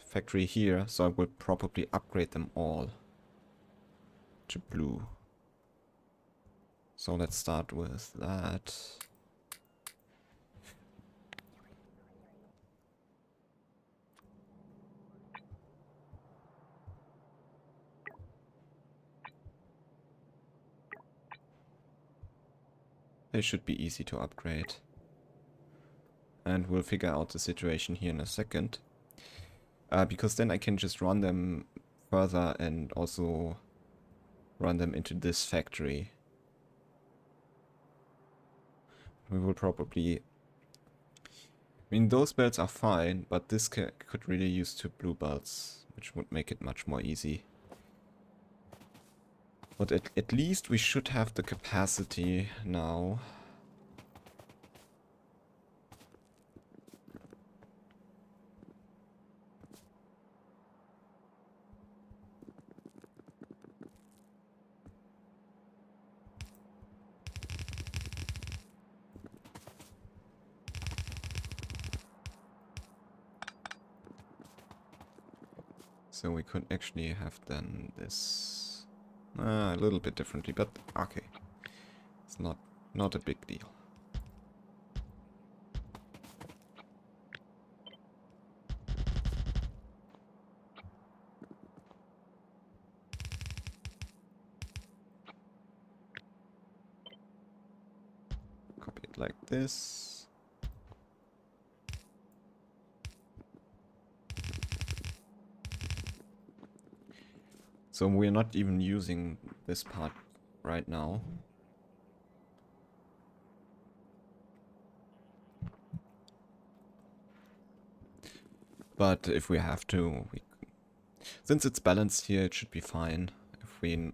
factory here, so I will probably upgrade them all to blue. So let's start with that. They should be easy to upgrade. And we'll figure out the situation here in a second. Because then I can just run them further and also run them into this factory. We will probably... I mean, those belts are fine, but this could really use 2 blue belts, which would make it much more easy. But at least we should have the capacity now. So we could actually have then this a little bit differently, but okay. It's not a big deal. Copy it like this. So we're not even using this part right now. But if we have to, since it's balanced here, it should be fine if we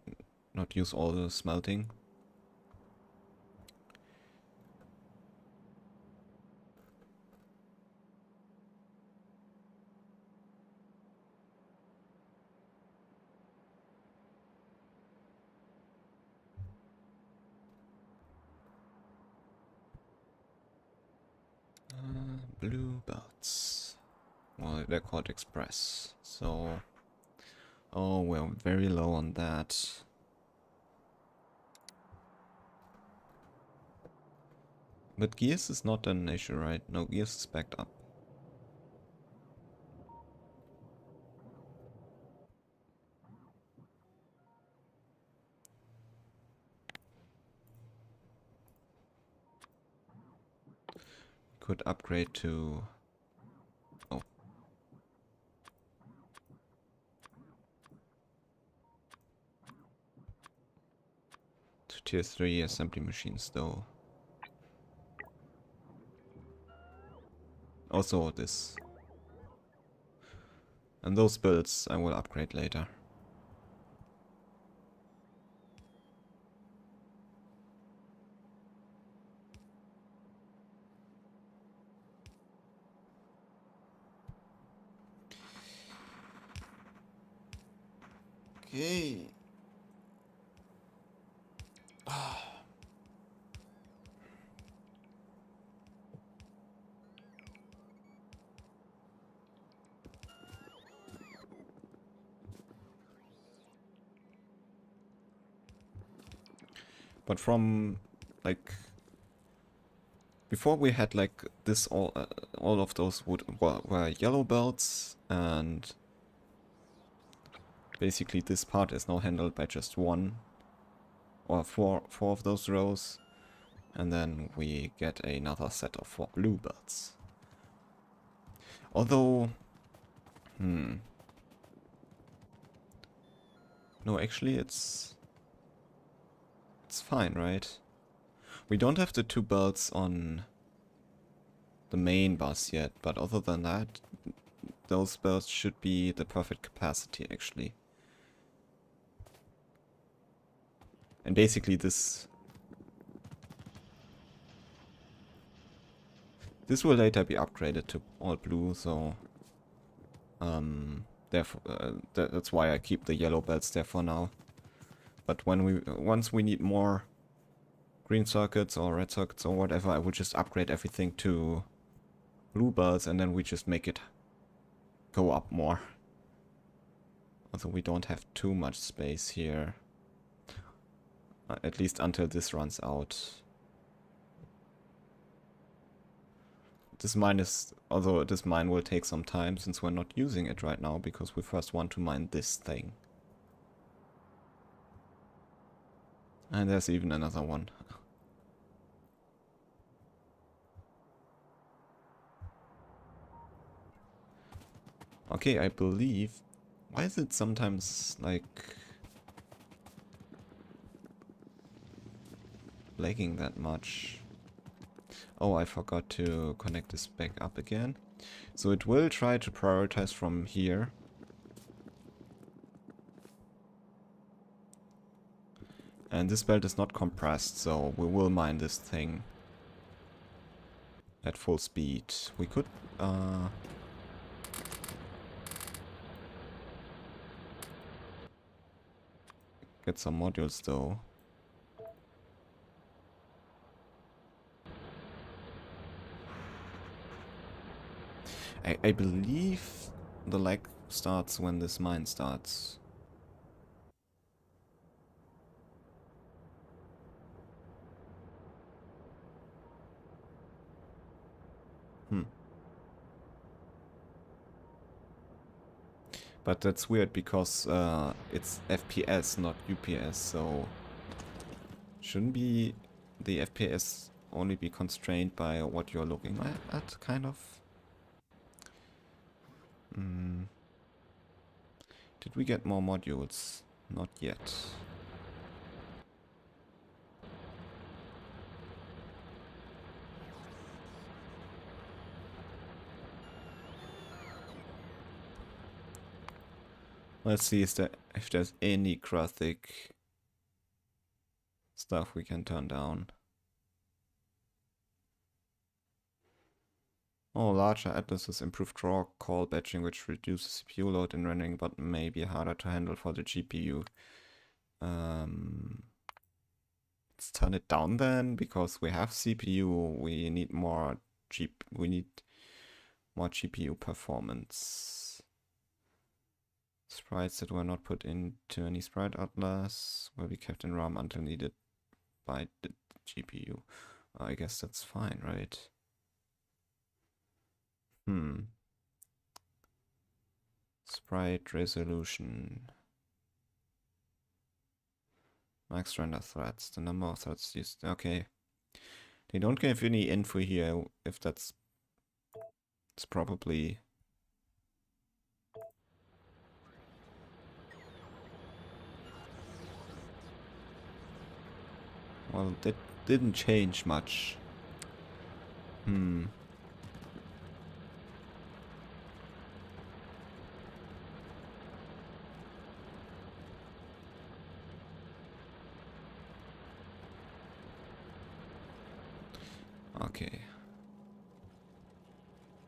not use all the smelting. Blue belts. Well, they're called express. So, oh, we're very low on that. But gears is not an issue, right? No, gears is backed up. Could upgrade to... oh. To tier 3 assembly machines though. Also this. And those builds I will upgrade later. Okay. But from like before we had like this all of those were yellow belts, and basically this part is now handled by just one or four of those rows, and then we get another set of 4 blue belts. Although, no, actually it's fine, right? We don't have the 2 belts on the main bus yet, but other than that, those belts should be the perfect capacity actually. And basically this will later be upgraded to all blue, so therefore that's why I keep the yellow belts there for now. But when once we need more green circuits or red circuits or whatever, I would just upgrade everything to blue belts, and then we just make it go up more. Also, we don't have too much space here. At least until this runs out. This mine is, although this mine will take some time since we're not using it right now, because we first want to mine this thing. And there's even another one. Okay, I believe... why is it sometimes, like... lagging that much? Oh, I forgot to connect this back up again. So it will try to prioritize from here. And this belt is not compressed, so we will mine this thing at full speed. We could... get some modules though. I believe the lag starts when this mine starts. But that's weird because it's FPS, not UPS, so shouldn't be the FPS only be constrained by what you're looking at, kind of? Did we get more modules? Not yet. Let's see if there's any graphic stuff we can turn down. Oh, larger atlases improve draw call batching, which reduces CPU load in rendering, but may be harder to handle for the GPU. Let's turn it down then, because we have CPU. We need more GPU performance. Sprites that were not put into any sprite atlas will be kept in RAM until needed by the GPU. I guess that's fine, right? Sprite resolution. Max render threads. The number of threads used. Okay. They don't give any info here if that's... It's probably... Well, that didn't change much. Okay.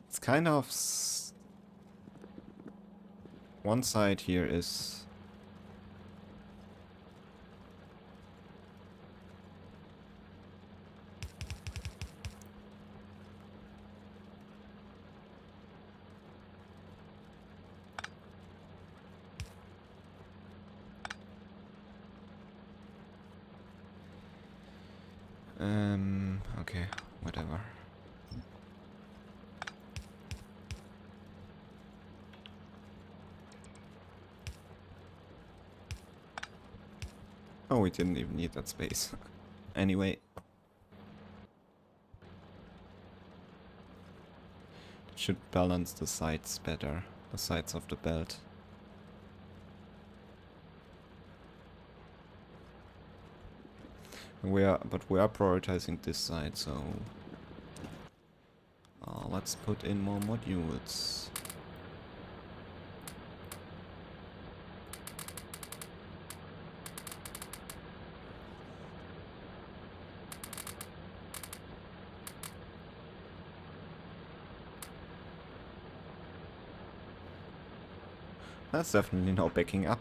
It's kind of... One side here is... Okay, whatever. Oh, we didn't even need that space. Anyway. It should balance the sides better. The sides of the belt. But we are prioritizing this side, so let's put in more modules. That's definitely no backing up.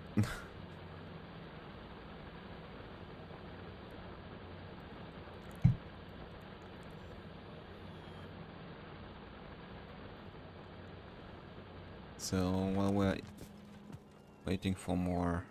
So while we're waiting for more...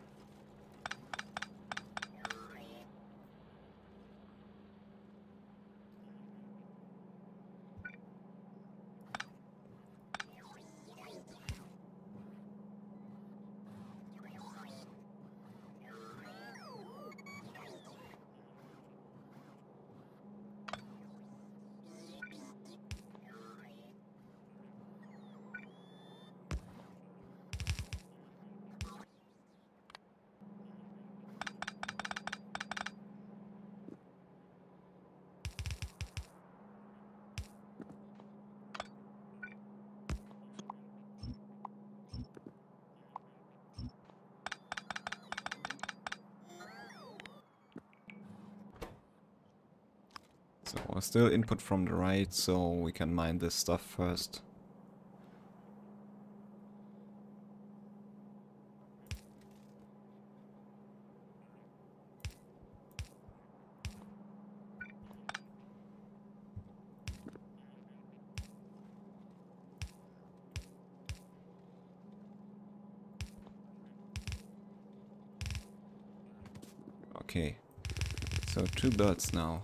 So still input from the right, so we can mine this stuff first. Okay. So 2 birds now.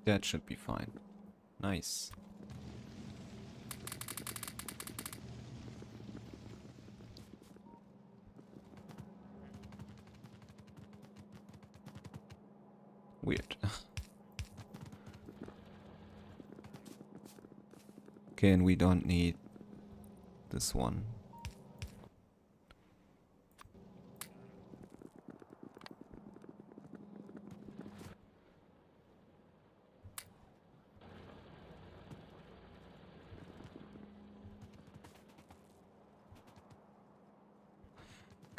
That should be fine. Nice. Weird. Okay, and we don't need this one.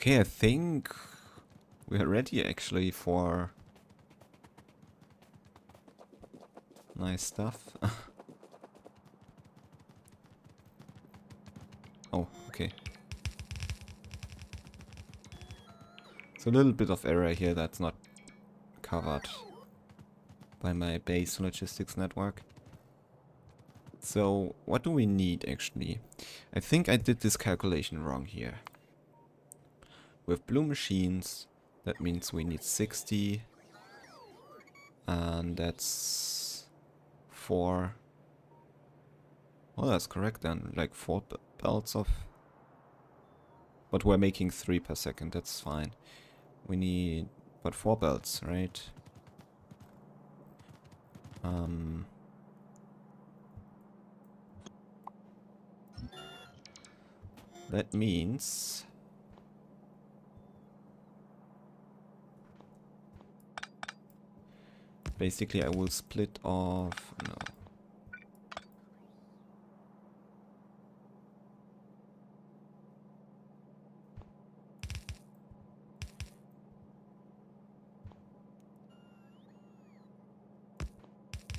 Okay, I think we're ready actually for nice stuff. Oh, okay. So a little bit of error here that's not covered by my base logistics network. So what do we need actually? I think I did this calculation wrong here. With blue machines, that means we need 60. And that's 4. Well, that's correct then. Like 4 belts of... But we're making 3 per second, that's fine. We need... but 4 belts, right? That means... basically I will split off... no.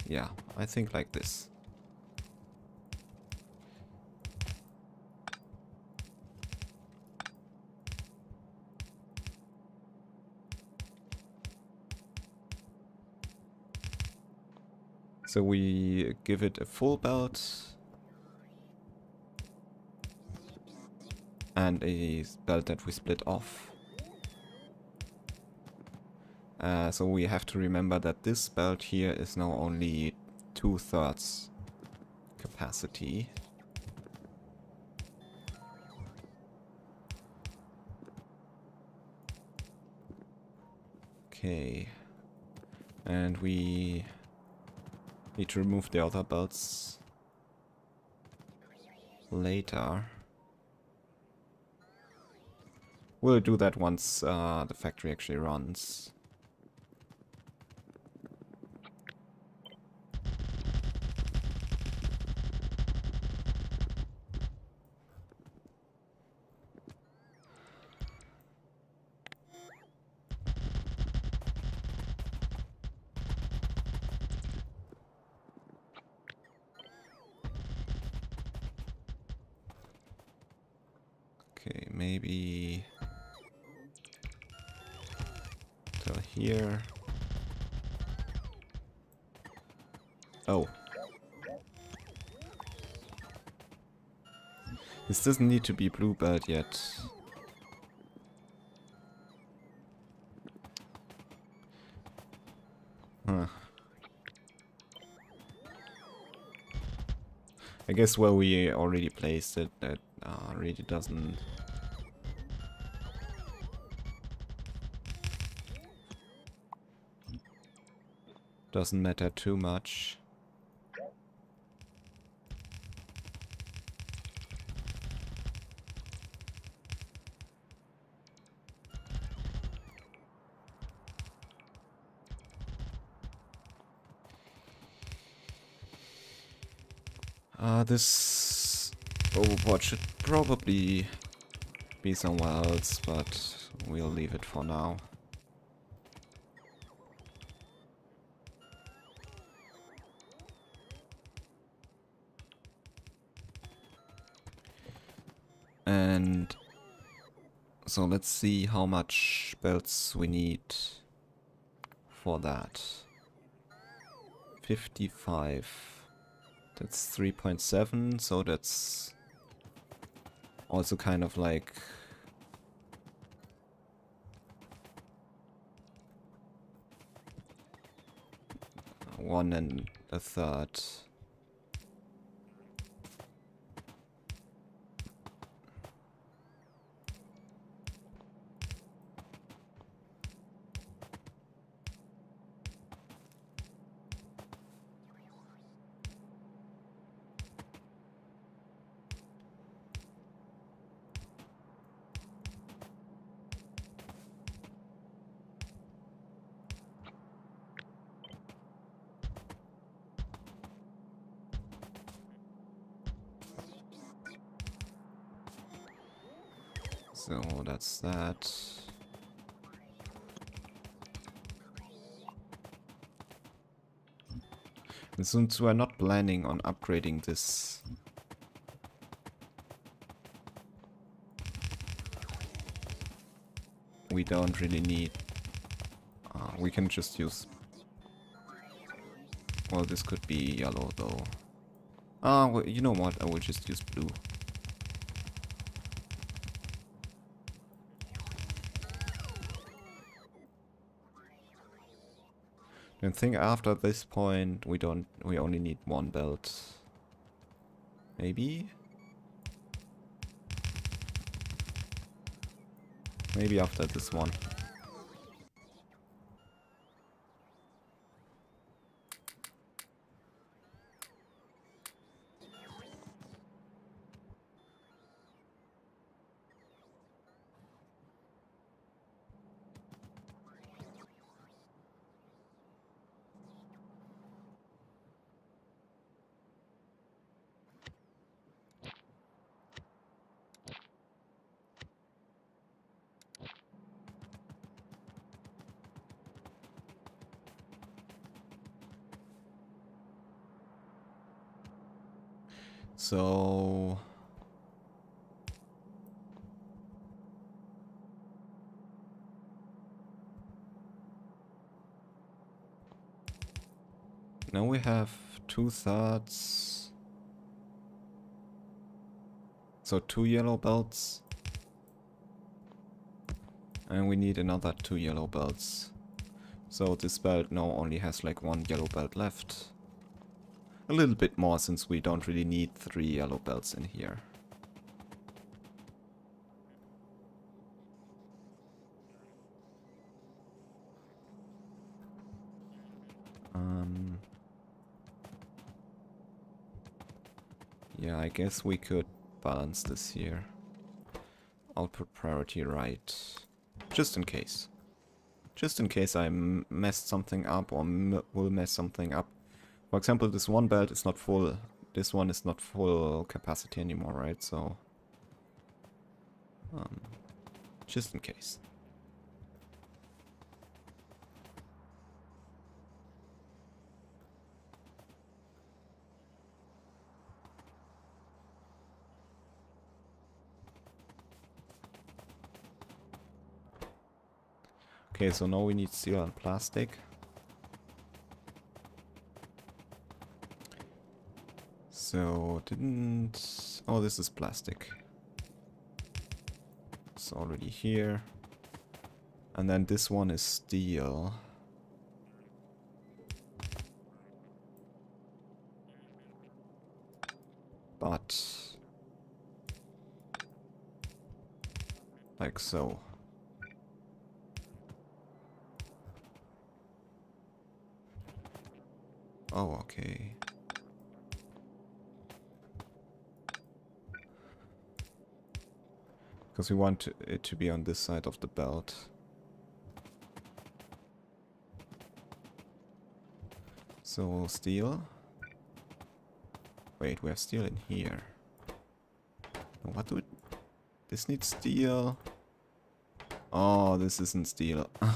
Yeah, I think like this. So we give it a full belt and a belt that we split off. So we have to remember that this belt here is now only 2/3 capacity. Okay. And we need to remove the other belts later. We'll do that once the factory actually runs. Okay, maybe till here. Oh. This doesn't need to be bluebird yet. Huh. I guess where we already placed it, that really doesn't matter too much. This overboard should probably be somewhere else, but we'll leave it for now. And so let's see how much belts we need for that. 55. That's 3.7, so that's also kind of like 1 1/3. So that's that. And since we're not planning on upgrading this, we don't really need... we can just use... Well, this could be yellow though. Well, you know what? I will just use blue. I think after this point we only need 1 belt. Maybe? Maybe after this one. So... now we have 2/3. So 2 yellow belts. And we need another 2 yellow belts. So this belt now only has like 1 yellow belt left. A little bit more since we don't really need 3 yellow belts in here. Yeah, I guess we could balance this here. Output priority right. Just in case. Just in case I messed something up or will mess something up. For example, this one belt is not full. This one is not full capacity anymore, right? So... just in case. Okay, so now we need steel and plastic. So, didn't... oh, this is plastic. It's already here. And then this one is steel. But... like so. Oh, okay. Because we want it to be on this side of the belt. So, steel. Wait, we have steel in here. What do it... This needs steel. Oh, this isn't steel. I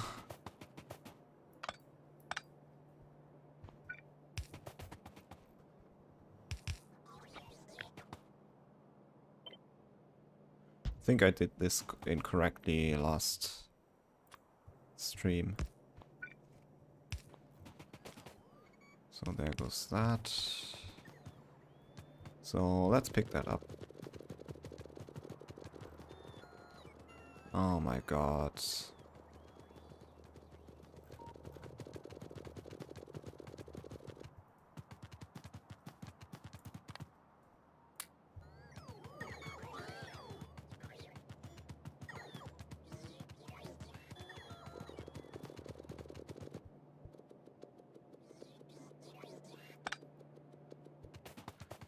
think I did this incorrectly last stream. So there goes that. So let's pick that up. Oh my god.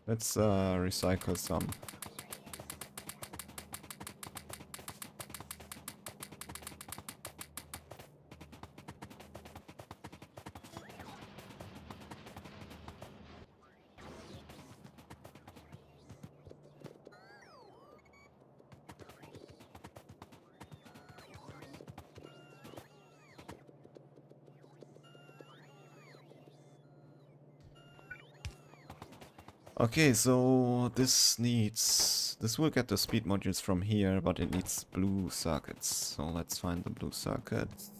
Let's recycle some. Okay, so this will get the speed modules from here, but it needs blue circuits. So let's find the blue circuits.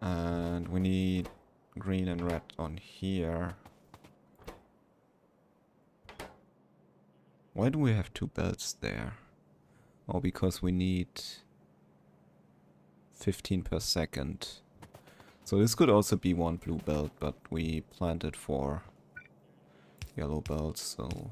And we need green and red on here. Why do we have two belts there? Oh, because we need 15 per second. So this could also be one blue belt, but we planned it for yellow belts, so...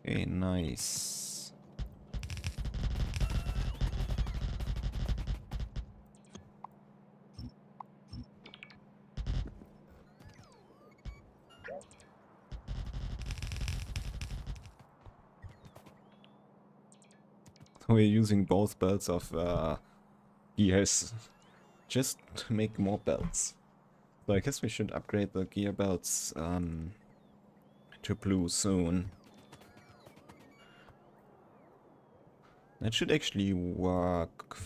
Okay, nice. We're using both belts of gears just to make more belts. So I guess we should upgrade the gear belts to blue soon. That should actually work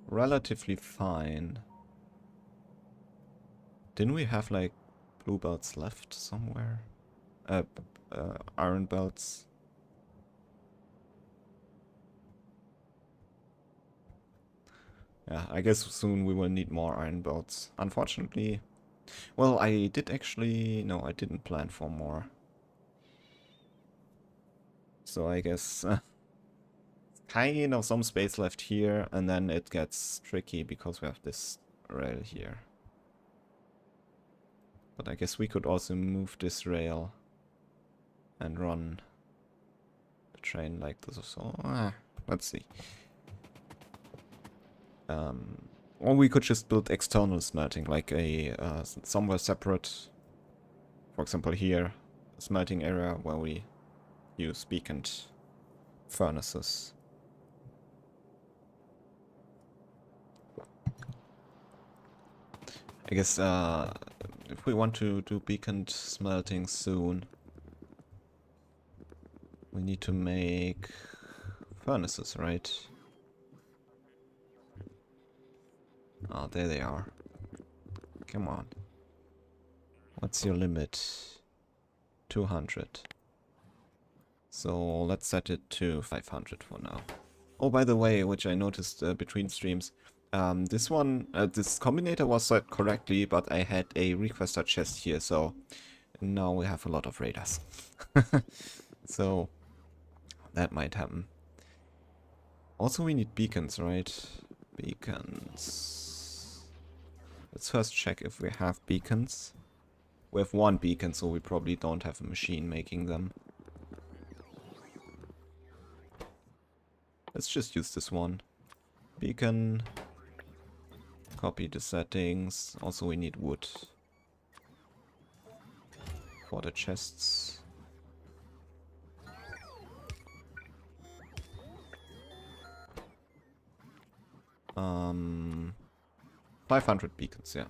relatively fine. Didn't we have like blue belts left somewhere? Iron belts. Yeah, I guess soon we will need more iron belts. Unfortunately, well, I did actually... No, I didn't plan for more. So I guess kind of some space left here, and then it gets tricky because we have this rail here. But I guess we could also move this rail and run the train like this or so. Let's see. Or we could just build external smelting, like a somewhere separate, for example here, a smelting area where we use beaconed furnaces. I guess if we want to do beaconed smelting soon, we need to make furnaces, right? Ah, there they are. Come on. What's your limit? 200. So let's set it to 500 for now. Oh, by the way, which I noticed between streams, this combinator was set correctly, but I had a requester chest here, so now we have a lot of radars. So that might happen. Also, we need beacons, right? Beacons. Let's first check if we have beacons. We have one beacon, so we probably don't have a machine making them. Let's just use this one. Beacon. Copy the settings. Also, we need wood for the chests. 500 beacons, yeah.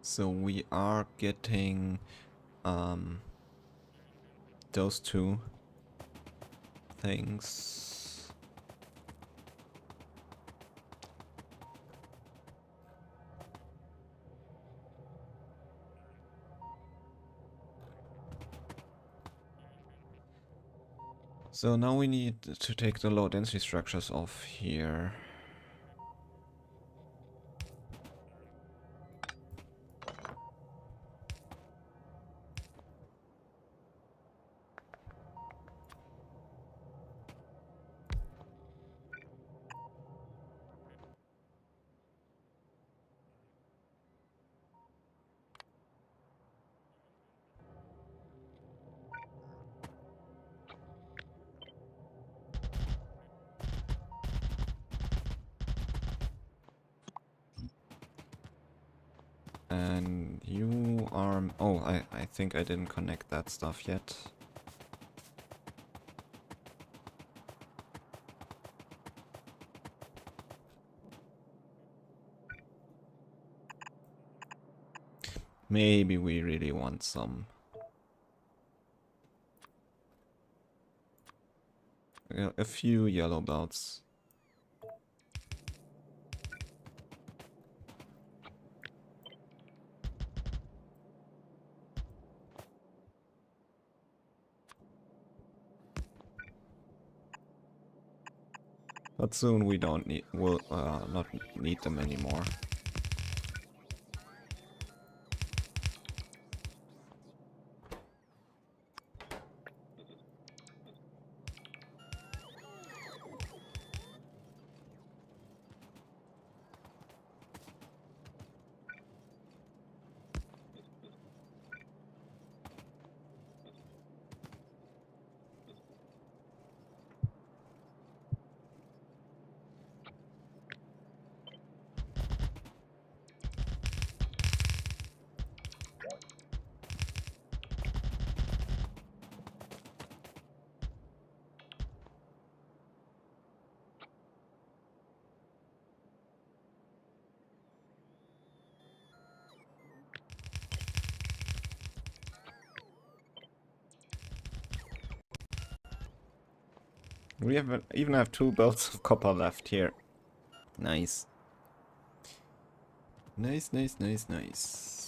So we are getting those two things. So now we need to take the low density structures off here. And you are... Oh, I think I didn't connect that stuff yet. Maybe we really want some... a few yellow belts. But soon we don't need... will not need them anymore. We even have 2 belts of copper left here. Nice. Nice, nice, nice, nice.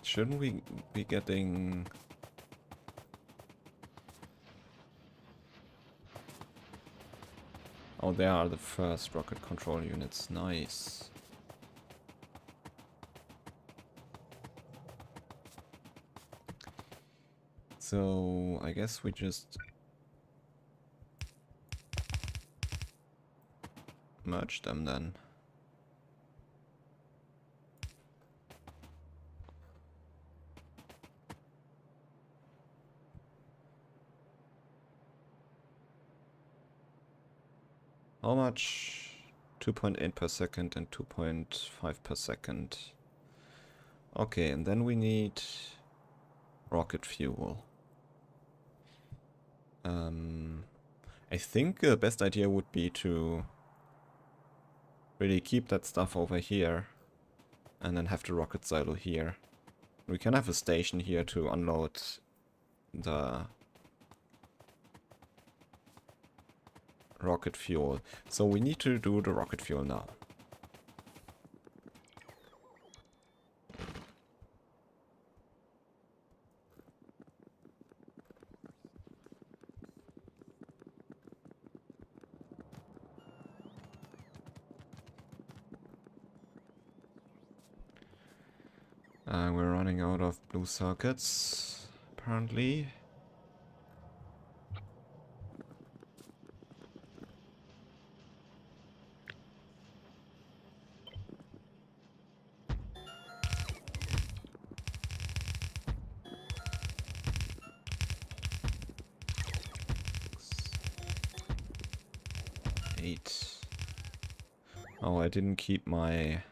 Shouldn't we be getting... Oh, there are the first rocket control units. Nice. So, I guess we just... merge them then. How much? 2.8 per second and 2.5 per second. Okay, and then we need rocket fuel. I think the best idea would be to really keep that stuff over here and then have the rocket silo here. We can have a station here to unload the rocket fuel. So we need to do the rocket fuel now. We're running out of blue circuits, apparently. Eight. Oh, I didn't keep my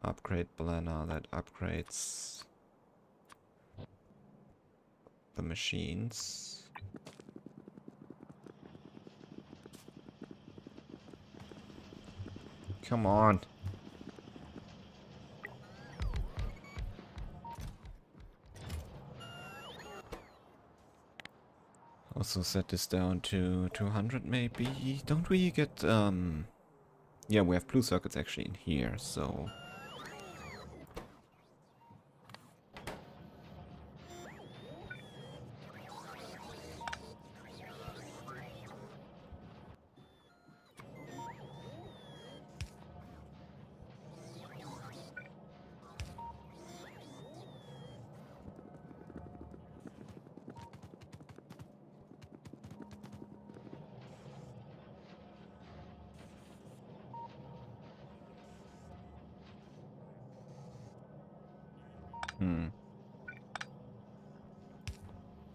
upgrade planner that upgrades the machines. Come on. Also set this down to 200 maybe. Don't we get, yeah, we have blue circuits actually in here, so...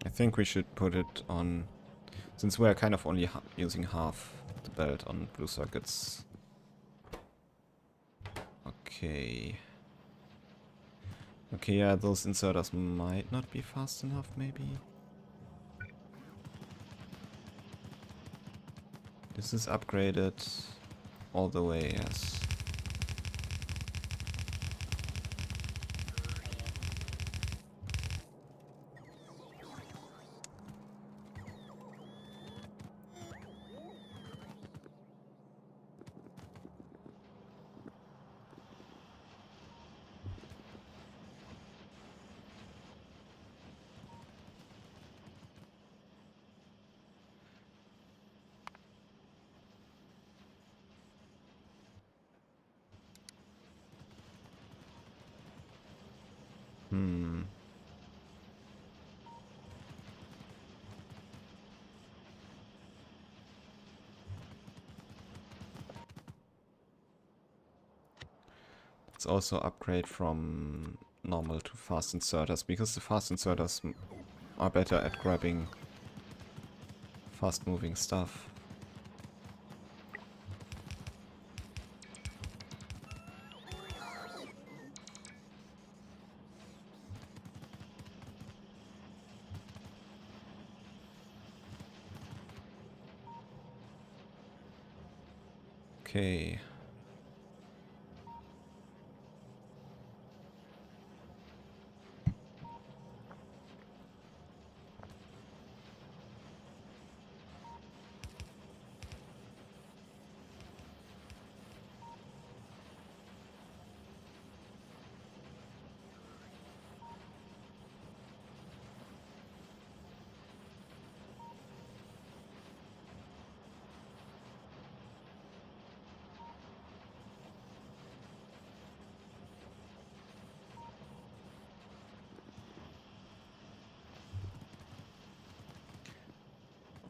I think we should put it on, since we're kind of only using half the belt on blue circuits. Okay. Okay, yeah, those inserters might not be fast enough, maybe. This is upgraded all the way, yes. Let's also upgrade from normal to fast inserters, because the fast inserters are better at grabbing fast moving stuff. Okay.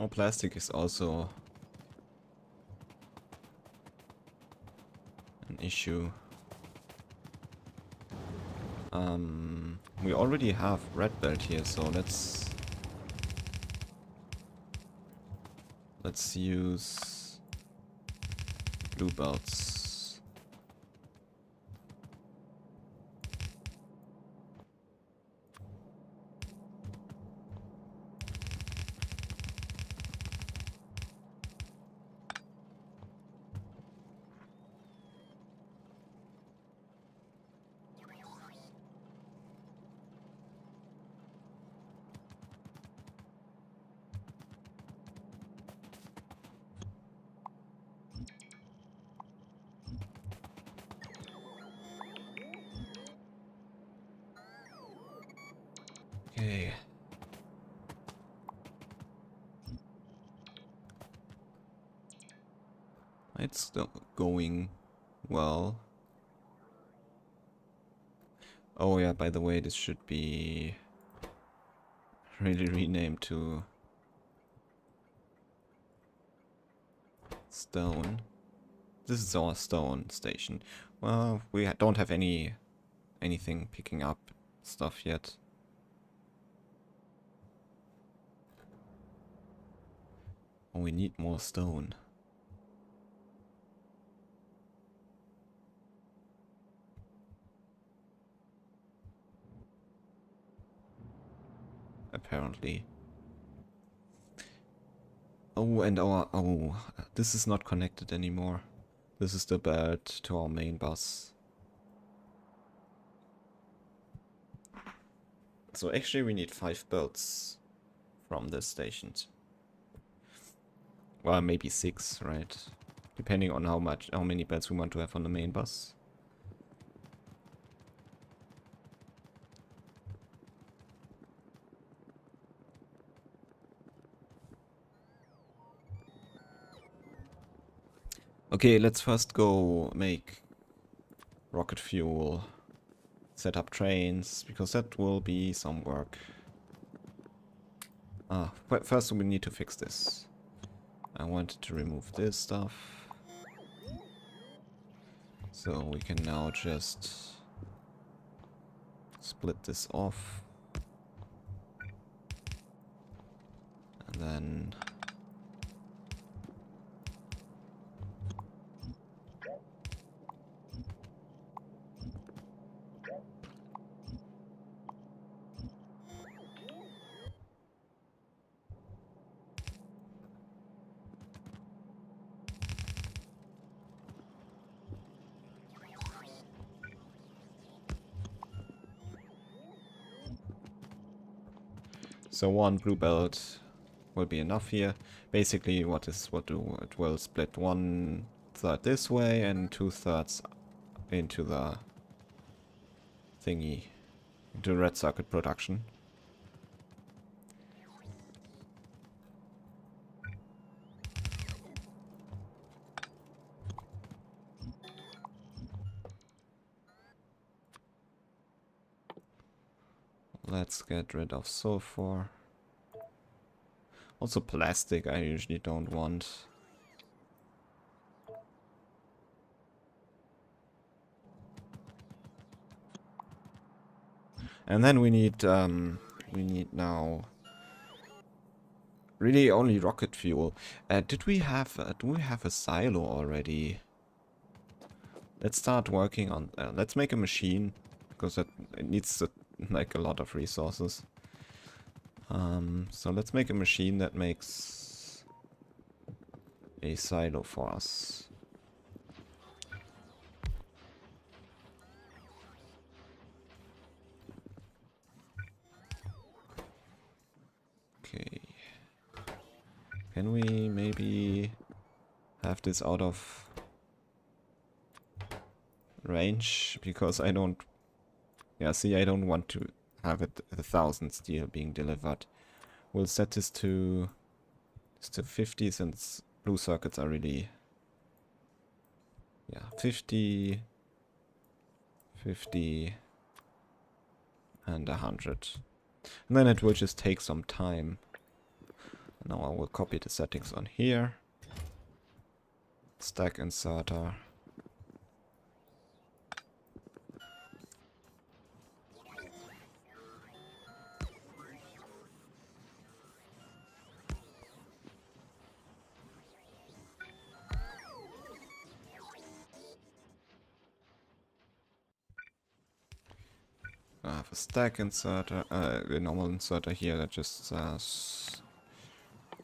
Oh, plastic is also an issue. We already have red belt here, so let's Let's use blue belts. Okay. It's still going well. Oh yeah, by the way, this should be really renamed to stone. This is our stone station. Well, we don't have anything picking up stuff yet. Oh, we need more stone. Apparently. Oh, and this is not connected anymore. This is the belt to our main bus. So actually we need 5 belts from this station. Well, maybe 6, right? Depending on how many belts we want to have on the main bus. Okay, let's first go make rocket fuel, set up trains, because that will be some work. But first we need to fix this. I wanted to remove this stuff. So we can now just split this off. And then so one blue belt will be enough here. Basically, it will split 1/3 this way and 2/3 into the thingy, into red circuit production. Let's get rid of sulfur. Also plastic I usually don't want. And then we need now really only rocket fuel. Do we have a silo already? Let's start working on. Let's make a machine because it needs like a lot of resources. So let's make a machine that makes a silo for us. Okay. Can we maybe have this out of range? Because I don't... Yeah, see, I don't want to have it 1,000 steel being delivered. We'll set this to 50 since blue circuits are really... Yeah, 50, 50, and 100. And then it will just take some time. Now I will copy the settings on here. Stack inserter. have a stack inserter, a normal inserter here that just says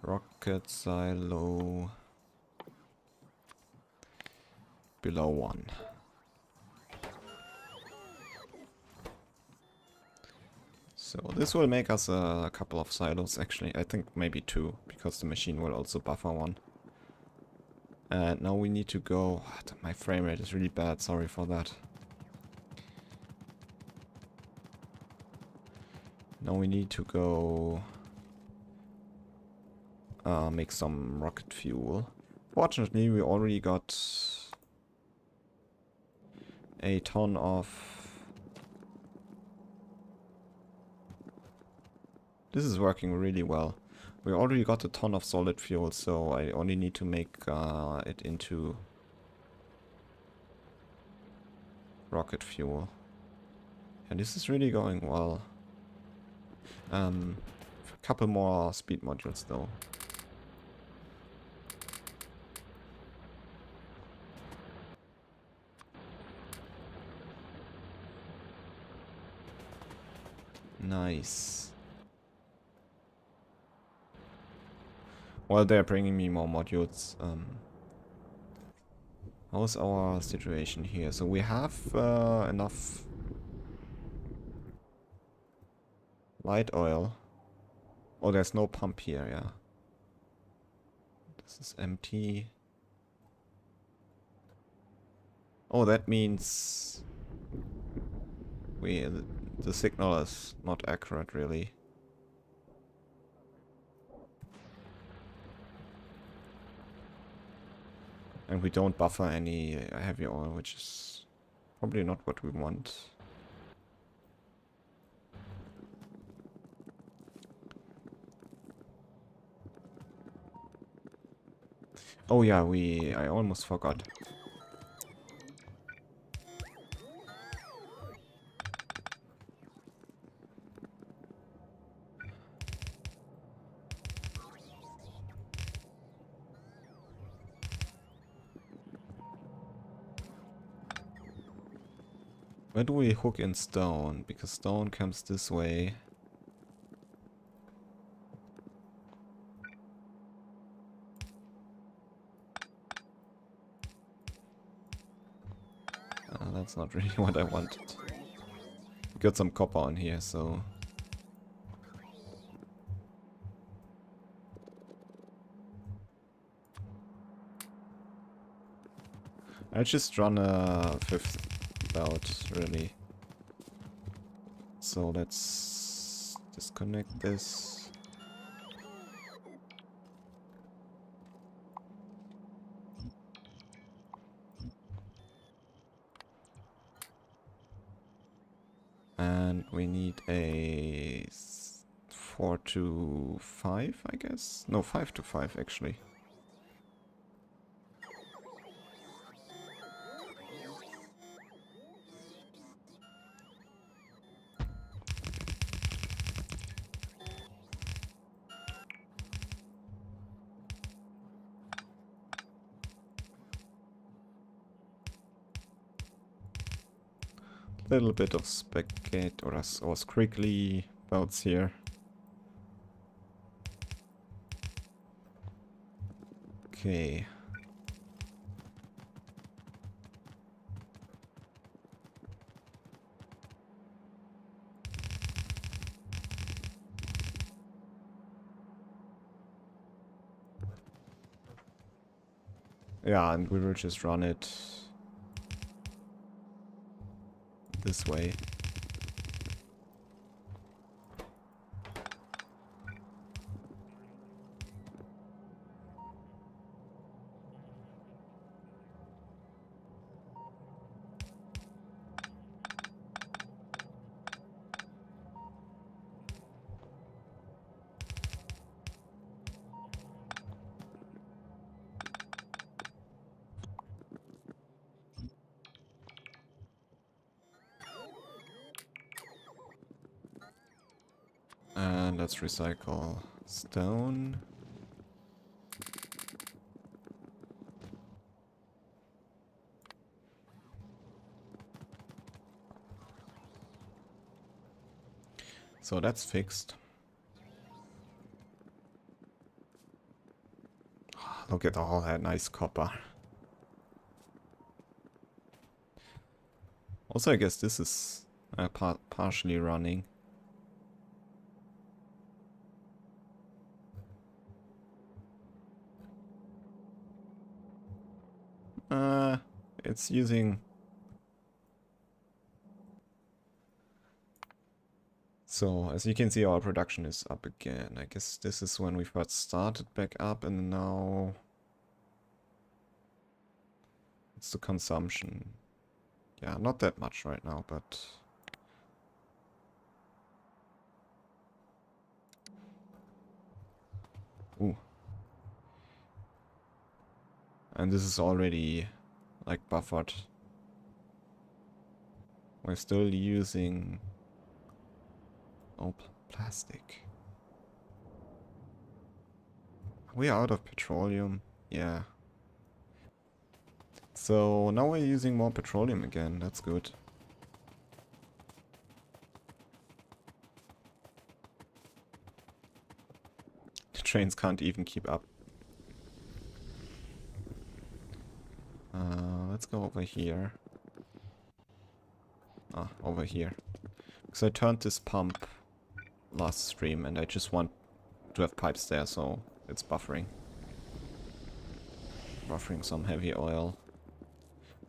rocket silo below 1. So this will make us a couple of silos actually. I think maybe 2, because the machine will also buffer 1. And now we need to go... My frame rate is really bad, sorry for that. Now we need to go make some rocket fuel. Fortunately, we already got a ton of... This is working really well. We already got a ton of solid fuel, so I only need to make it into rocket fuel. And this is really going well. A couple more speed modules though. Nice. Well, they're bringing me more modules. How's our situation here? So we have enough light oil. Oh, there's no pump here, yeah. This is empty. Oh, that means the signal is not accurate, really. And we don't buffer any heavy oil, which is probably not what we want. Oh yeah, I almost forgot. Where do we hook in stone? Because stone comes this way. That's not really what I wanted. We got some copper on here, so... I just run a 5th belt, really. So let's disconnect this. And we need a 4 to 5, I guess? No, 5 to 5, actually. Little bit of spaghetti or squiggly belts here. Okay. Yeah, and we will just run it this way. And let's recycle stone. So that's fixed. Look at all that nice copper. Also, I guess this is partially running. It's using... So, as you can see, our production is up again. I guess this is when we first started back up, and now... it's the consumption. Yeah, not that much right now, but... ooh. And this is already, like, buffered. We're still using... oh, plastic. Are we out of petroleum? Yeah. So now we're using more petroleum again. That's good. The trains can't even keep up. Let's go over here. Ah, over here. Because I turned this pump last stream and I just want to have pipes there, so it's buffering. Buffering some heavy oil.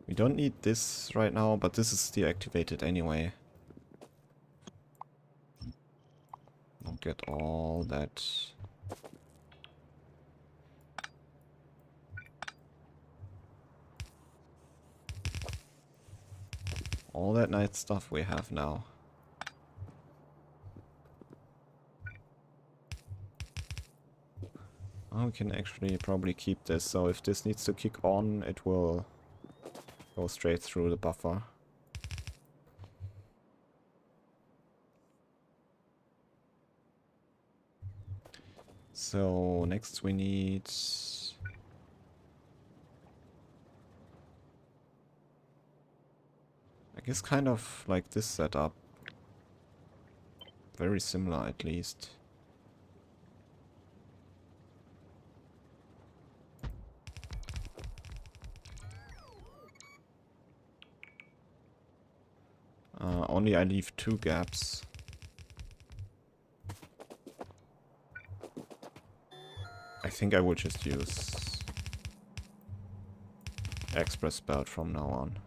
We don't need this right now, but this is deactivated anyway. Don't get all that. All that nice stuff we have now. Oh, we can actually probably keep this, so if this needs to kick on, it will go straight through the buffer. So next we need... I guess kind of like this setup. Very similar at least. Only I leave 2 gaps. I think I will just use express belt from now on.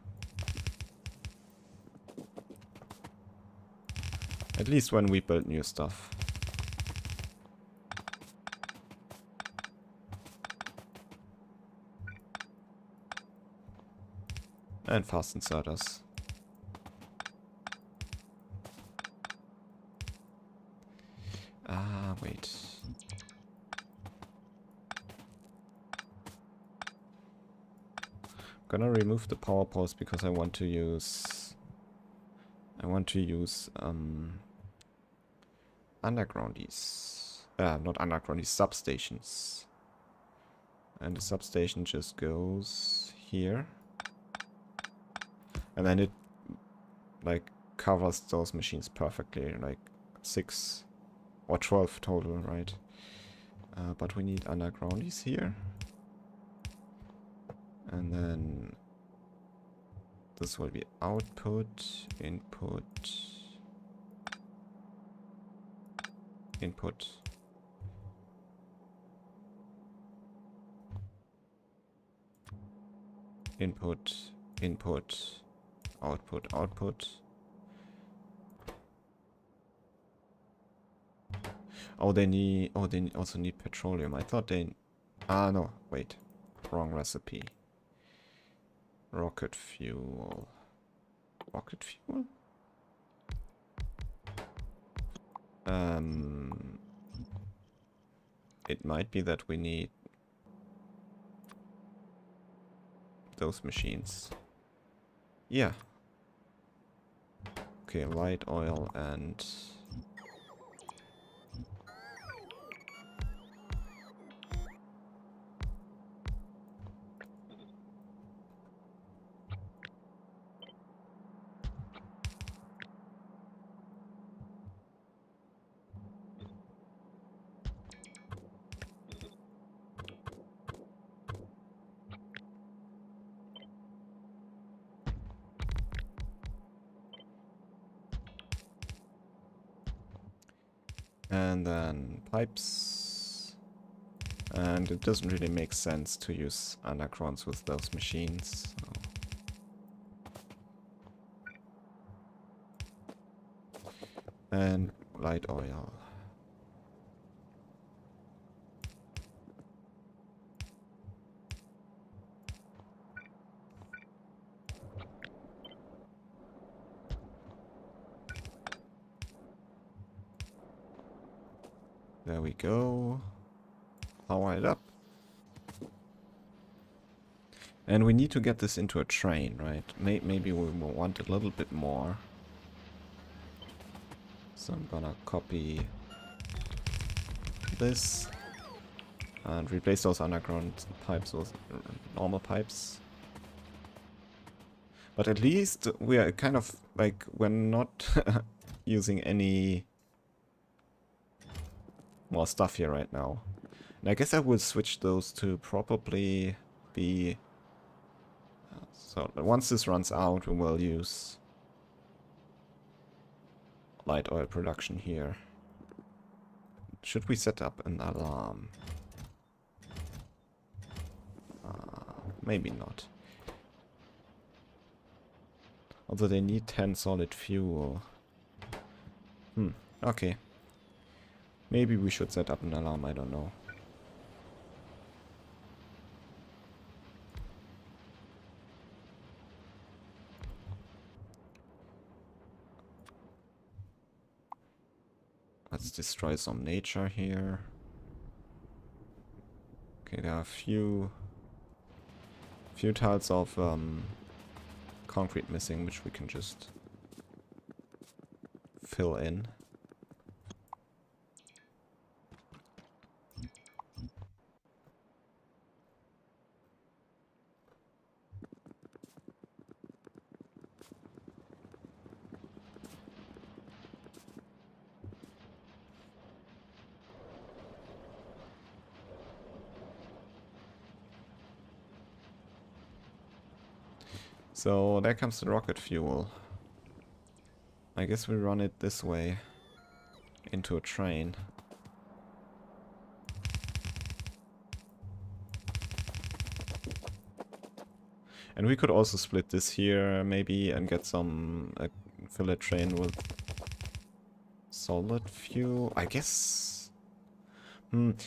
At least when we build new stuff. And fast inserters. Ah, wait. I'm gonna remove the power poles because I want to use undergroundies. Not undergroundies, substations. And the substation just goes here. And then it like covers those machines perfectly, like 6 or 12 total, right? But we need undergroundies here. And then this will be output, input, input. Input, input, output, output. Oh, they also need petroleum. I thought they... ah, no, wait. Wrong recipe. Rocket fuel. Rocket fuel? It might be that we need those machines. Yeah. Okay, light oil and... And then pipes. And it doesn't really make sense to use undergrounds with those machines. So. And light oil. There we go. Power it up. And we need to get this into a train, right? Maybe we will want a little bit more. So I'm gonna copy this and replace those underground pipes with normal pipes. But at least we are kind of like, we're not using any more stuff here right now. And I guess I will switch those to probably be... So once this runs out, we will use light oil production here. Should we set up an alarm? Maybe not. Although they need 10 solid fuel. Okay. Maybe we should set up an alarm, I don't know. Let's destroy some nature here. Okay, there are a few tiles of concrete missing, which we can just fill in. So there comes the rocket fuel. I guess we run it this way into a train. And we could also split this here maybe and get some fill a train with solid fuel. I guess I'm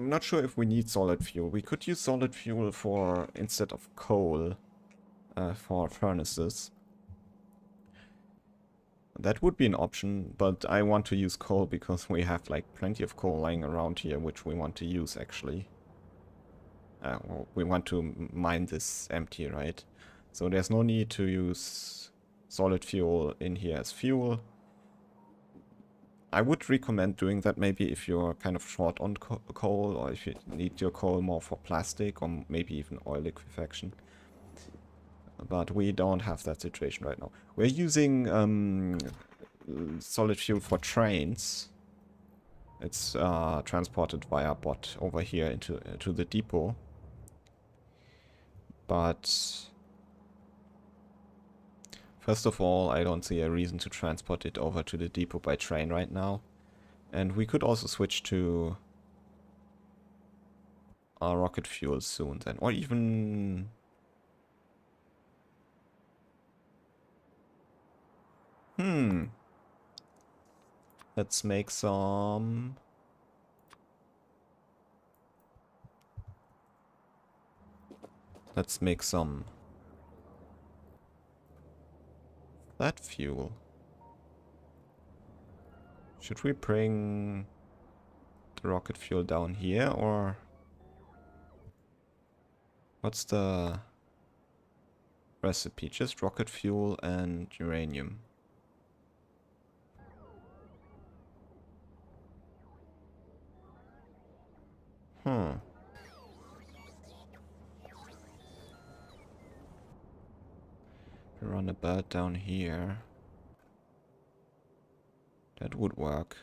not sure if we need solid fuel. We could use solid fuel for instead of coal. For furnaces. That would be an option, but I want to use coal because we have like plenty of coal lying around here which we want to use actually. We want to mine this empty, right? So there's no need to use solid fuel in here as fuel. I would recommend doing that maybe if you're kind of short on coal, or if you need your coal more for plastic or maybe even oil liquefaction. But we don't have that situation right now. We're using solid fuel for trains. It's transported via bot over here into to the depot. But first of all, I don't see a reason to transport it over to the depot by train right now. And we could also switch to our rocket fuel soon then, or even... Let's make some... Let's make some... that fuel. Should we bring the rocket fuel down here, or... What's the recipe? Just rocket fuel and uranium. Run a bird down here. That would work.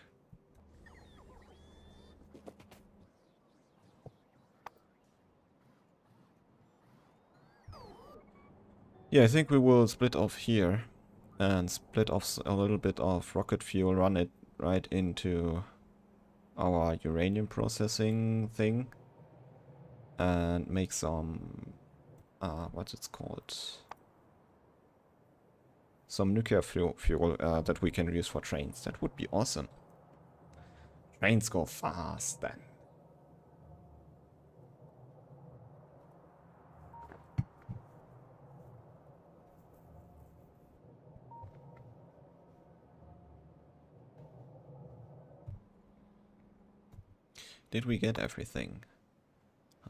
Yeah, I think we will split off here and split off a little bit of rocket fuel, run it right into our uranium processing thing and make some, what's it called? Some nuclear fuel that we can use for trains. That would be awesome. Trains go fast then. Did we get everything?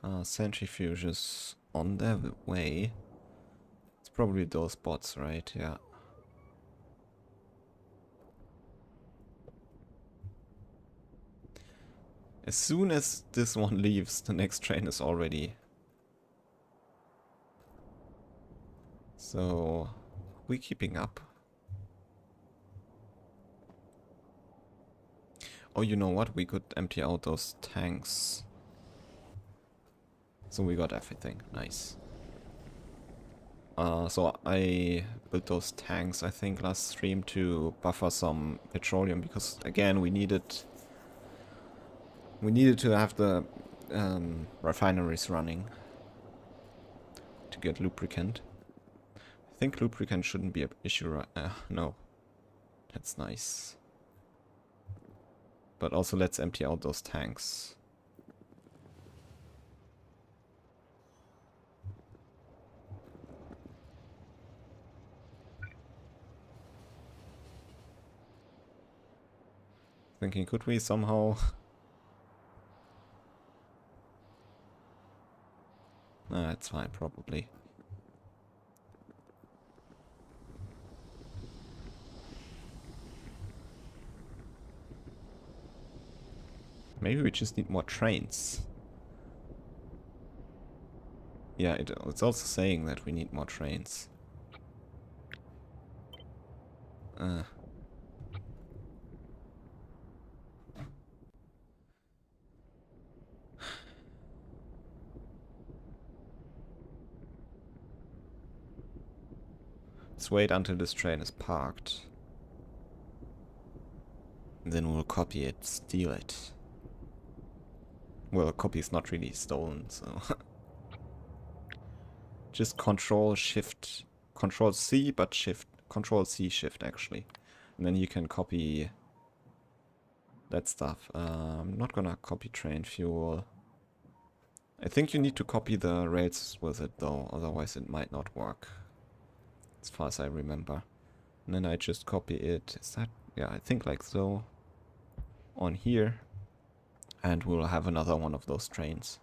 Centrifuges on their way. It's probably those bots, right? Yeah. As soon as this one leaves, the next train is already. So, we keeping up? Oh, you know what? We could empty out those tanks. So we got everything. Nice. So I built those tanks, I think, last stream to buffer some petroleum because, again, we needed to have the refineries running to get lubricant. I think lubricant shouldn't be an issue, right? No, that's nice. But also, let's empty out those tanks. Thinking, could we somehow? Nah, it's fine, probably. Maybe we just need more trains. Yeah, it's also saying that we need more trains. Let's wait until this train is parked. Then we'll copy it, steal it. Well, a copy is not really stolen, so... Just Control Shift, Control C, but Shift, Control C Shift actually, and then you can copy that stuff. I'm not gonna copy train fuel. I think you need to copy the rails with it though, otherwise it might not work, as far as I remember. And then I just copy it. Is that? Yeah, I think like so. On here, and we'll have another one of those trains.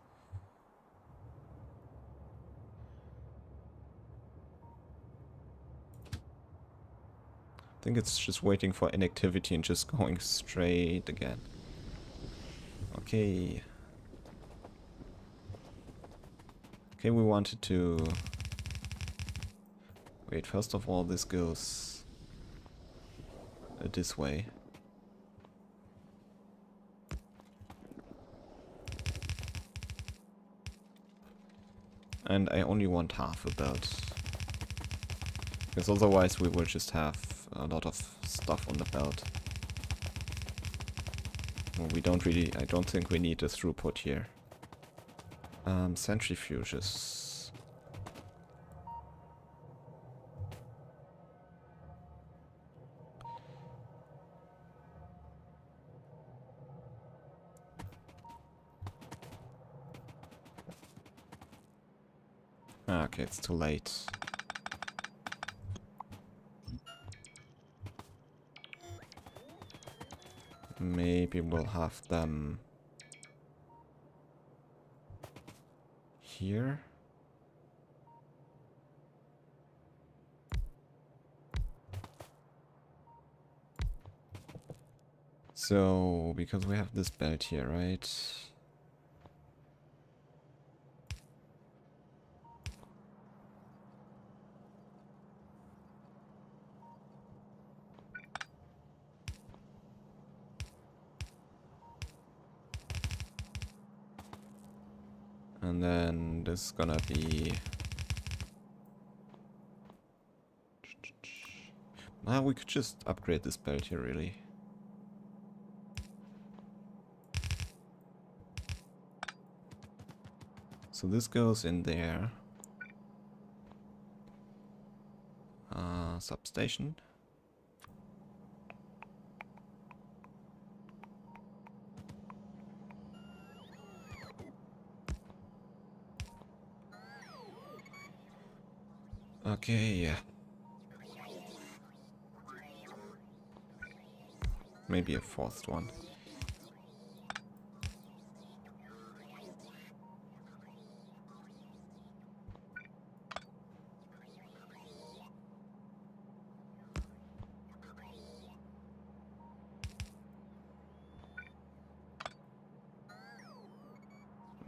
I think it's just waiting for inactivity and just going straight again. Okay. Okay, we wanted to... Wait, first of all, this goes this way. And I only want half a belt. Because otherwise we will just have a lot of stuff on the belt. Well, we don't really... I don't think we need a throughput here. Centrifuges. Ah, okay, it's too late. Maybe we'll have them here. So, because we have this belt here, right? And then this is gonna be... we could just upgrade this belt here, really. So this goes in there. Substation. Okay, yeah. Maybe a fourth one.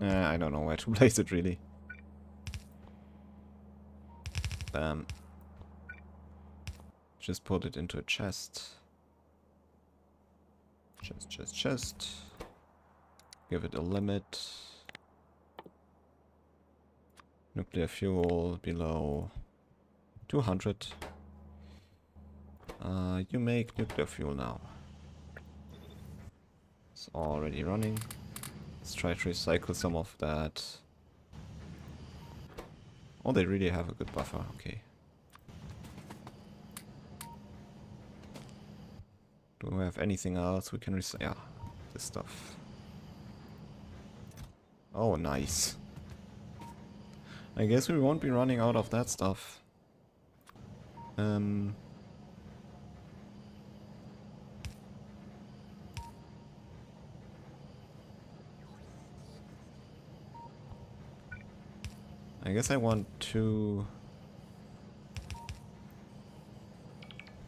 I don't know where to place it really. Just put it into a chest. Chest. Give it a limit. Nuclear fuel below 200. You make nuclear fuel now. It's already running. Let's try to recycle some of that. Oh, they really have a good buffer. Okay. Do we have anything else we can recycle? Yeah, this stuff. Oh, nice. I guess we won't be running out of that stuff. I guess I want 2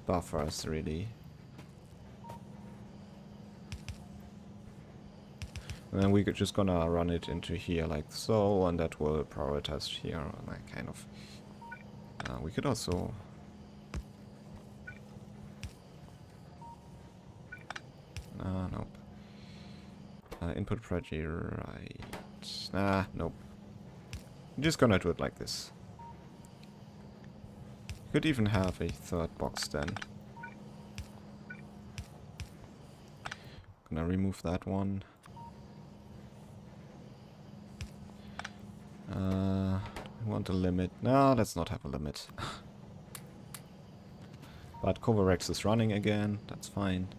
buffers, really. And then we're just gonna run it into here like so, and that will prioritize here, like kind of. We could also... nope. Input pressure, right. Nope. I'm just gonna do it like this. Could even have a third box then. Gonna remove that one. I want a limit. No, let's not have a limit. But Covarex is running again, that's fine.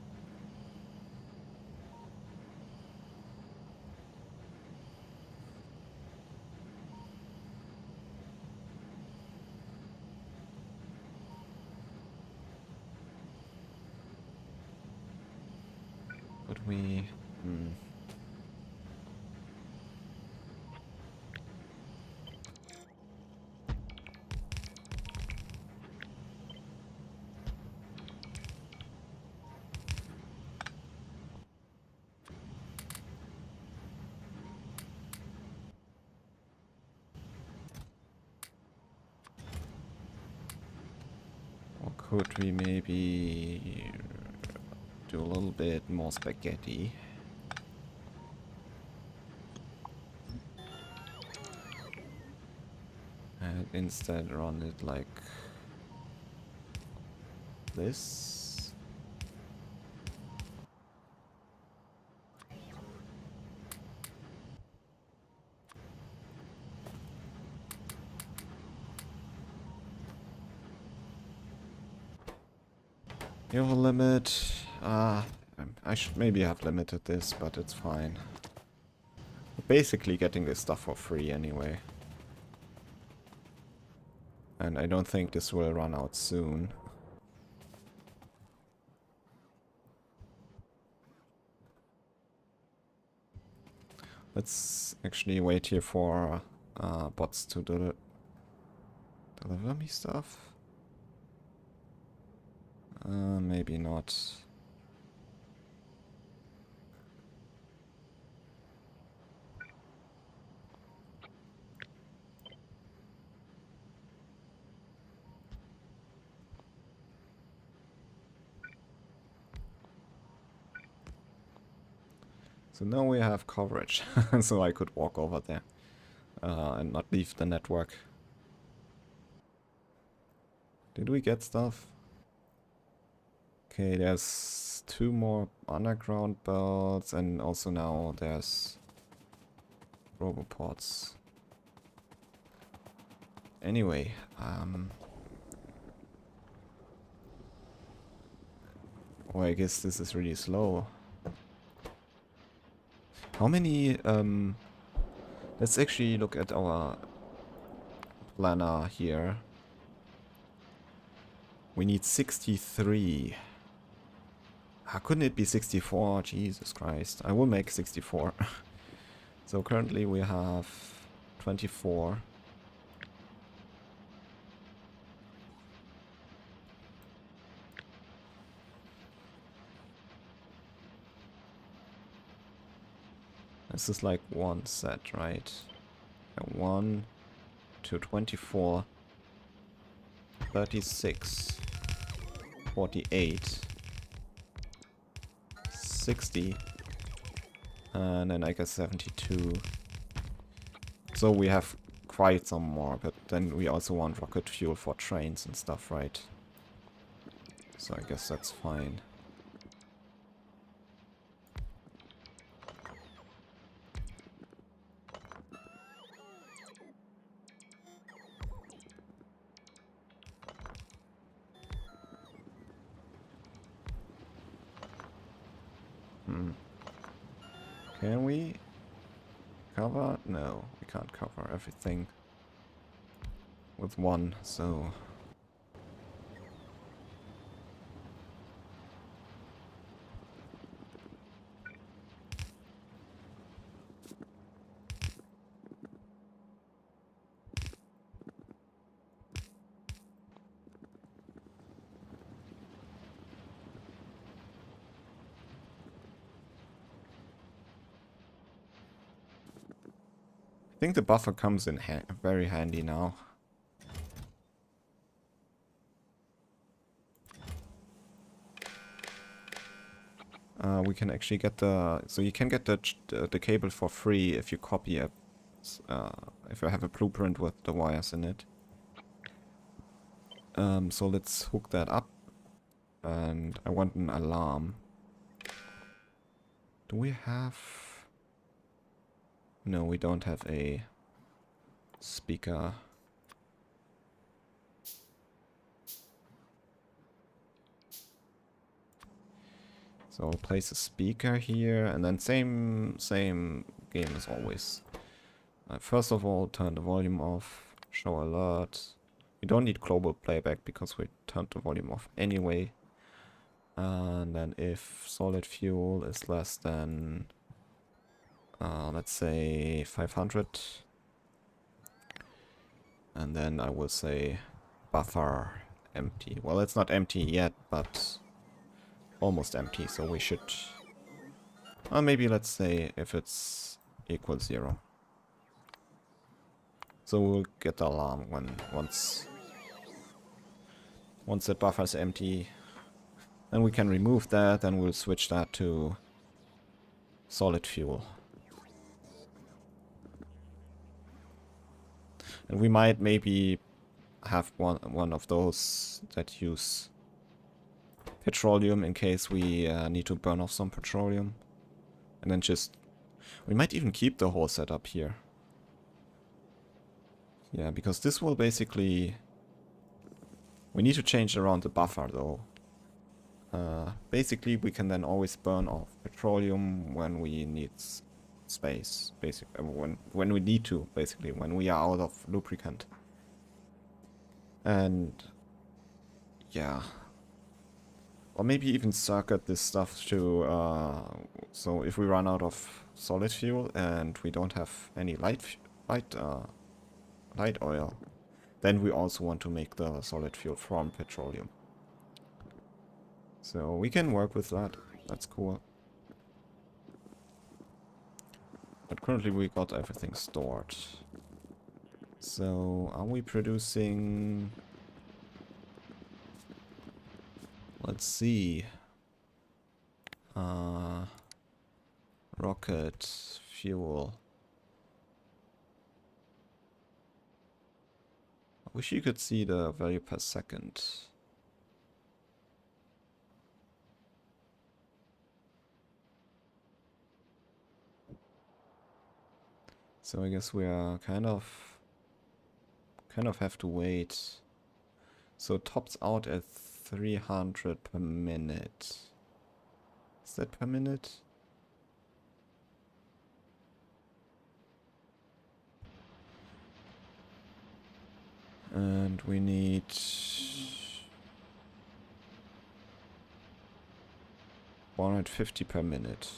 But we... Or could we maybe do a little bit more spaghetti? And instead run it like this. You have a limit. I should maybe have limited this, but it's fine. We're basically getting this stuff for free anyway. And I don't think this will run out soon. Let's actually wait here for bots to deliver me stuff. Maybe not. So now we have coverage, so I could walk over there and not leave the network. Did we get stuff? Okay, there's 2 more underground belts, and also now there's roboports. Anyway, oh, I guess this is really slow. How many, let's actually look at our planner here. We need 63. How couldn't it be 64? Jesus Christ. I will make 64. So currently we have 24. This is like one set, right? 1 to 24, 36, 48, 60, and then I guess 72. So we have quite some more, but then we also want rocket fuel for trains and stuff, right? So I guess that's fine. Can we cover? No, we can't cover everything with one, so... I think the buffer comes in very handy now. We can actually get the... So you can get the cable for free if you copy it. If you have a blueprint with the wires in it. So let's hook that up. And I want an alarm. Do we have... No, we don't have a speaker. So I'll place a speaker here, and then same game as always. First of all, turn the volume off, show alert. We don't need global playback because we turned the volume off anyway. And then if solid fuel is less than, let's say 500, and then I will say buffer empty. Well, it's not empty yet, but almost empty, so we should... maybe let's say if it's equals 0. So we'll get the alarm when once the buffer is empty. Then we can remove that, and we'll switch that to solid fuel. And we might maybe have one of those that use petroleum in case we need to burn off some petroleum. And then just... We might even keep the whole setup here. Yeah, because this will basically... We need to change around the buffer though. Basically we can then always burn off petroleum when we need space. Basically, when we need to, basically, when we are out of lubricant. And... yeah. Or maybe even circuit this stuff to... so if we run out of solid fuel and we don't have any light oil, then we also want to make the solid fuel from petroleum. So we can work with that. That's cool. But currently we got everything stored. So are we producing... Let's see. Rocket fuel. I wish you could see the value per second. So I guess we are kind of kind of have to wait. So it tops out at 300 per minute. Is that per minute? And we need 150 per minute.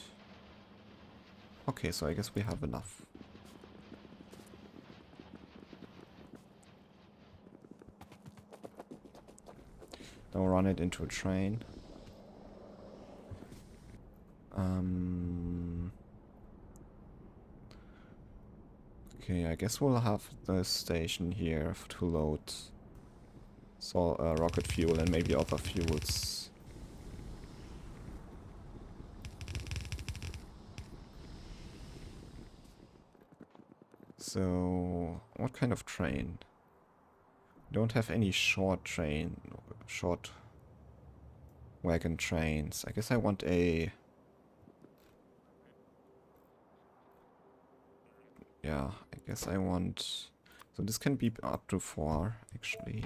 Okay, so I guess we have enough. Now run it into a train. Okay, I guess we'll have the station here to load rocket fuel and maybe other fuels. So, what kind of train? Don't have any short wagon trains. I guess I want a... Yeah, I guess I want... So this can be up to 4, actually.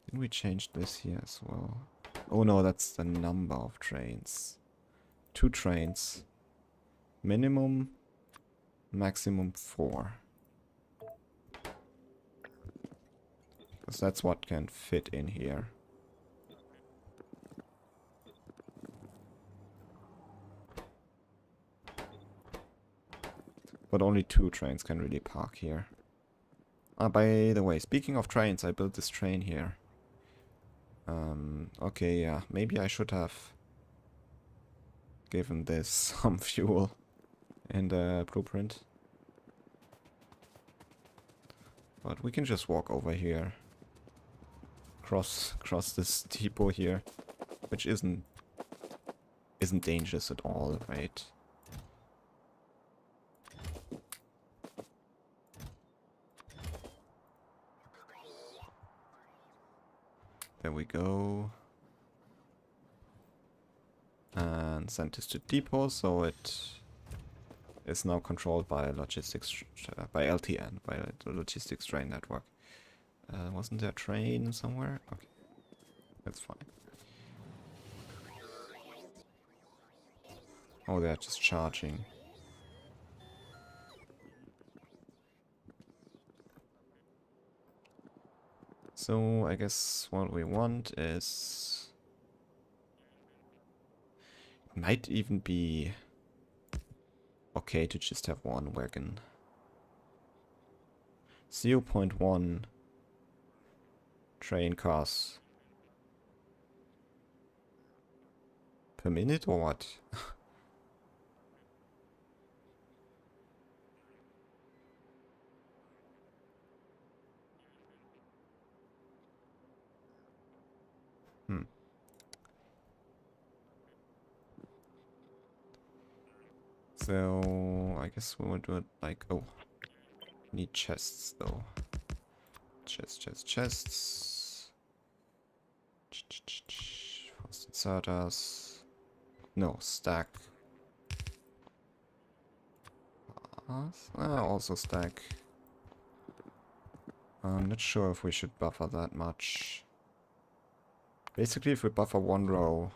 Didn't we change this here as well? Oh no, that's the number of trains. 2 trains. Minimum, maximum 4. Because that's what can fit in here. But only 2 trains can really park here. By the way, speaking of trains, I built this train here. Okay, yeah, maybe I should have given this some fuel in the blueprint. But we can just walk over here. Cross this depot here, which isn't dangerous at all, right? There we go. And send this to depot, so it is now controlled by logistics, by LTN, by the logistics train network. Wasn't there a train somewhere? Okay, that's fine. Oh, they're just charging. So I guess what we want is... It might even be okay to just have 1 wagon. 0.1 train cars per minute or what? So I guess we will do it like, oh, need chests though. Chests. Fast inserters. No, stack. Also stack. I'm not sure if we should buffer that much. Basically, if we buffer 1 row,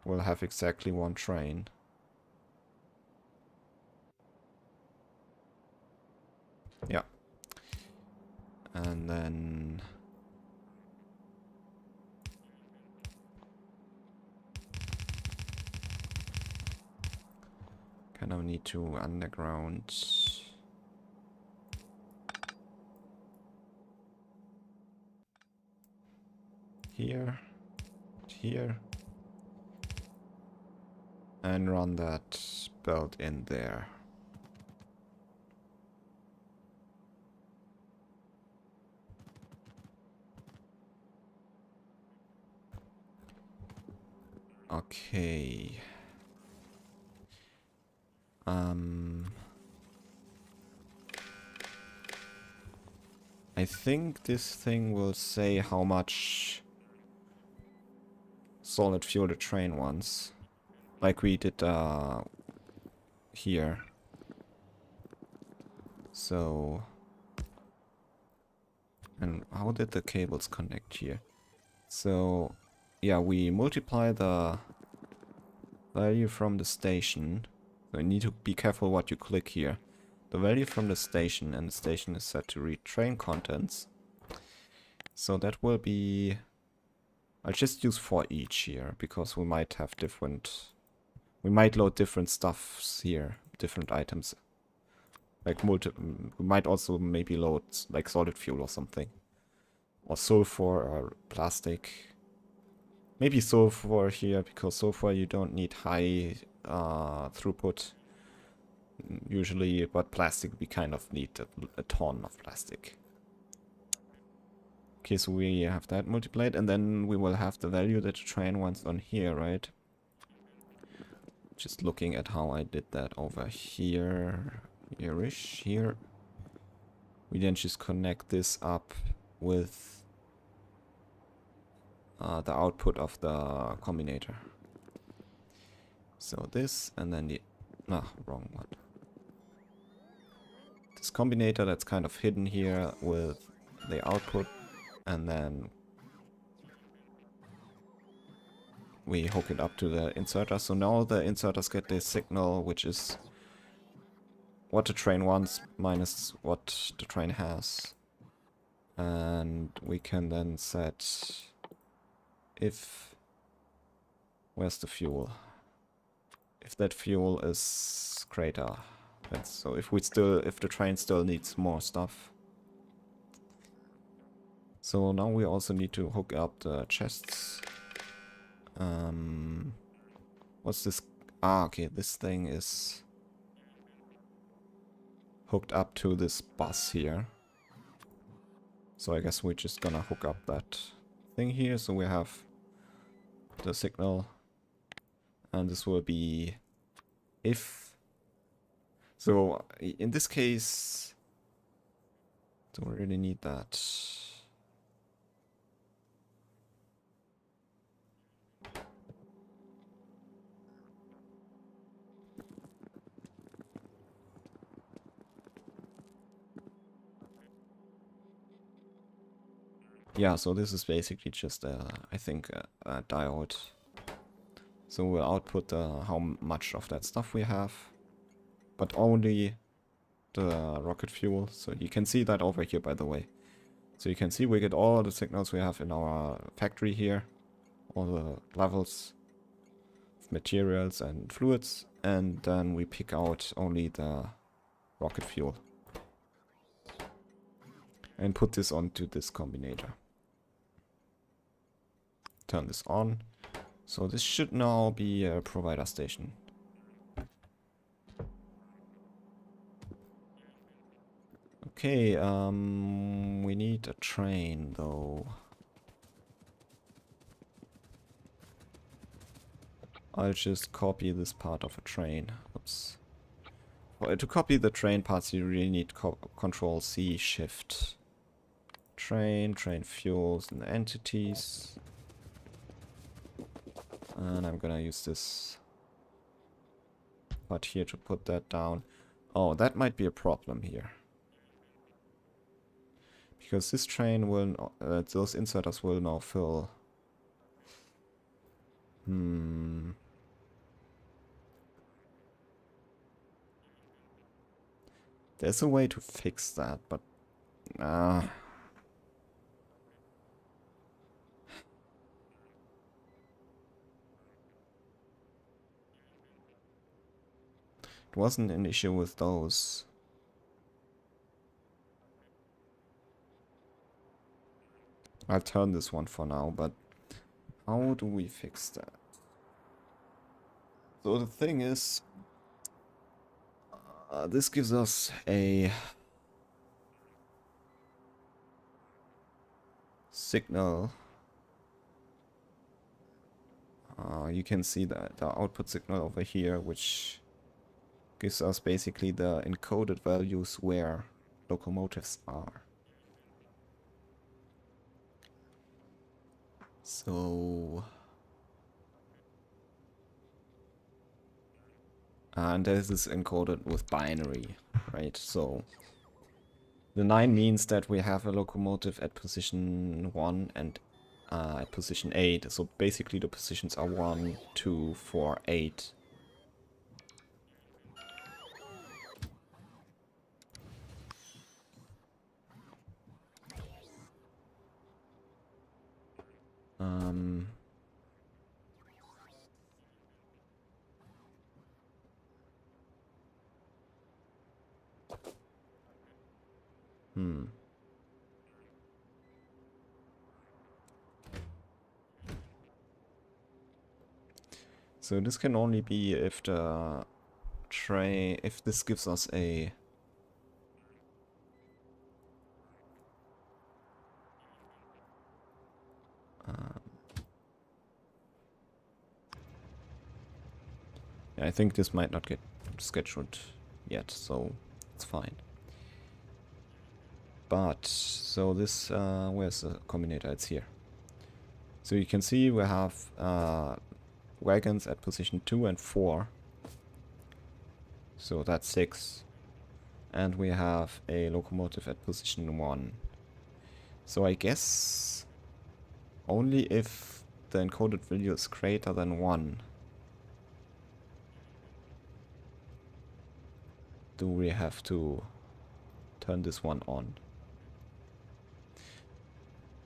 we'll have exactly 1 train. Yeah. And then... kind of need to underground... Here. Here. And run that belt in there. Okay. I think this thing will say how much solid fuel the train wants. Like we did here. So And how did the cables connect here? So, yeah, we multiply the value from the station. So you need to be careful what you click here. The value from the station, and the station is set to read train contents. So that will be... I'll just use for each here, because we might have different... We might load different stuffs here, different items. Like we might also maybe load like solid fuel or something. Or sulfur or plastic. Maybe sulfur here, because sulfur you don't need high throughput usually, but plastic we kind of need a ton of plastic. Okay, so we have that multiplied, and then we will have the value that the train wants on here, right? Just looking at how I did that over here, here-ish, here. We then just connect this up with the output of the combinator. So this, and then the... Ah, wrong one. This combinator that's kind of hidden here with the output, and then we hook it up to the inserter. So now the inserters get the signal, which is what the train wants minus what the train has. And we can then set if... Where's the fuel? If that fuel is greater. So if the train still needs more stuff. So now we also need to hook up the chests. What's this? Ah, okay, this thing is hooked up to this bus here. So I guess we're just gonna hook up that thing here, so we have the signal. And this will be if... So in this case, don't really need that. Yeah, so this is basically just, I think, a diode. So we'll output how much of that stuff we have, but only the rocket fuel. So you can see that over here, by the way. So you can see we get all the signals we have in our factory here, all the levels of materials and fluids, and then we pick out only the rocket fuel and put this onto this combinator. Turn this on. So this should now be a provider station. Okay, we need a train though. I'll just copy this part of a train. Oops. To copy the train parts you really need Control C Shift. Train fuels and entities. And I'm gonna use this part here to put that down. Oh, that might be a problem here. Because this train will, those inserters will now fill. There's a way to fix that, but... It wasn't an issue with those. I'll turn this one for now, but how do we fix that? So the thing is, this gives us a signal. You can see that the output signal over here, which gives us basically the encoded values where locomotives are. So... and this is encoded with binary, right? So The 9 means that we have a locomotive at position 1 and at position 8. So basically the positions are 1, 2, 4, 8. Um, hmm. So this can only be if the train, if this gives us a I think this might not get scheduled yet, so it's fine. But, so this, where's the combinator? It's here. So you can see we have wagons at position 2 and 4. So that's 6. And we have a locomotive at position 1. So I guess only if the encoded value is greater than 1 do we have to turn this one on.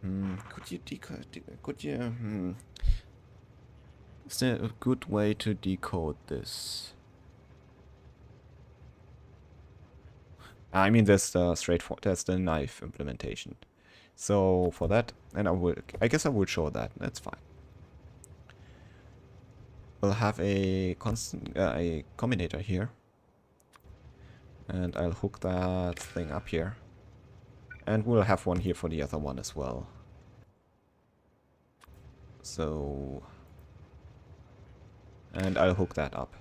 Could you decode? Could you? Is there a good way to decode this? I mean, there's the straightforward. There's the knife implementation. So for that, and I guess I will show that. That's fine. We'll have a constant, a combinator here, and I'll hook that thing up here, and we'll have one here for the other one as well. So, and I'll hook that up.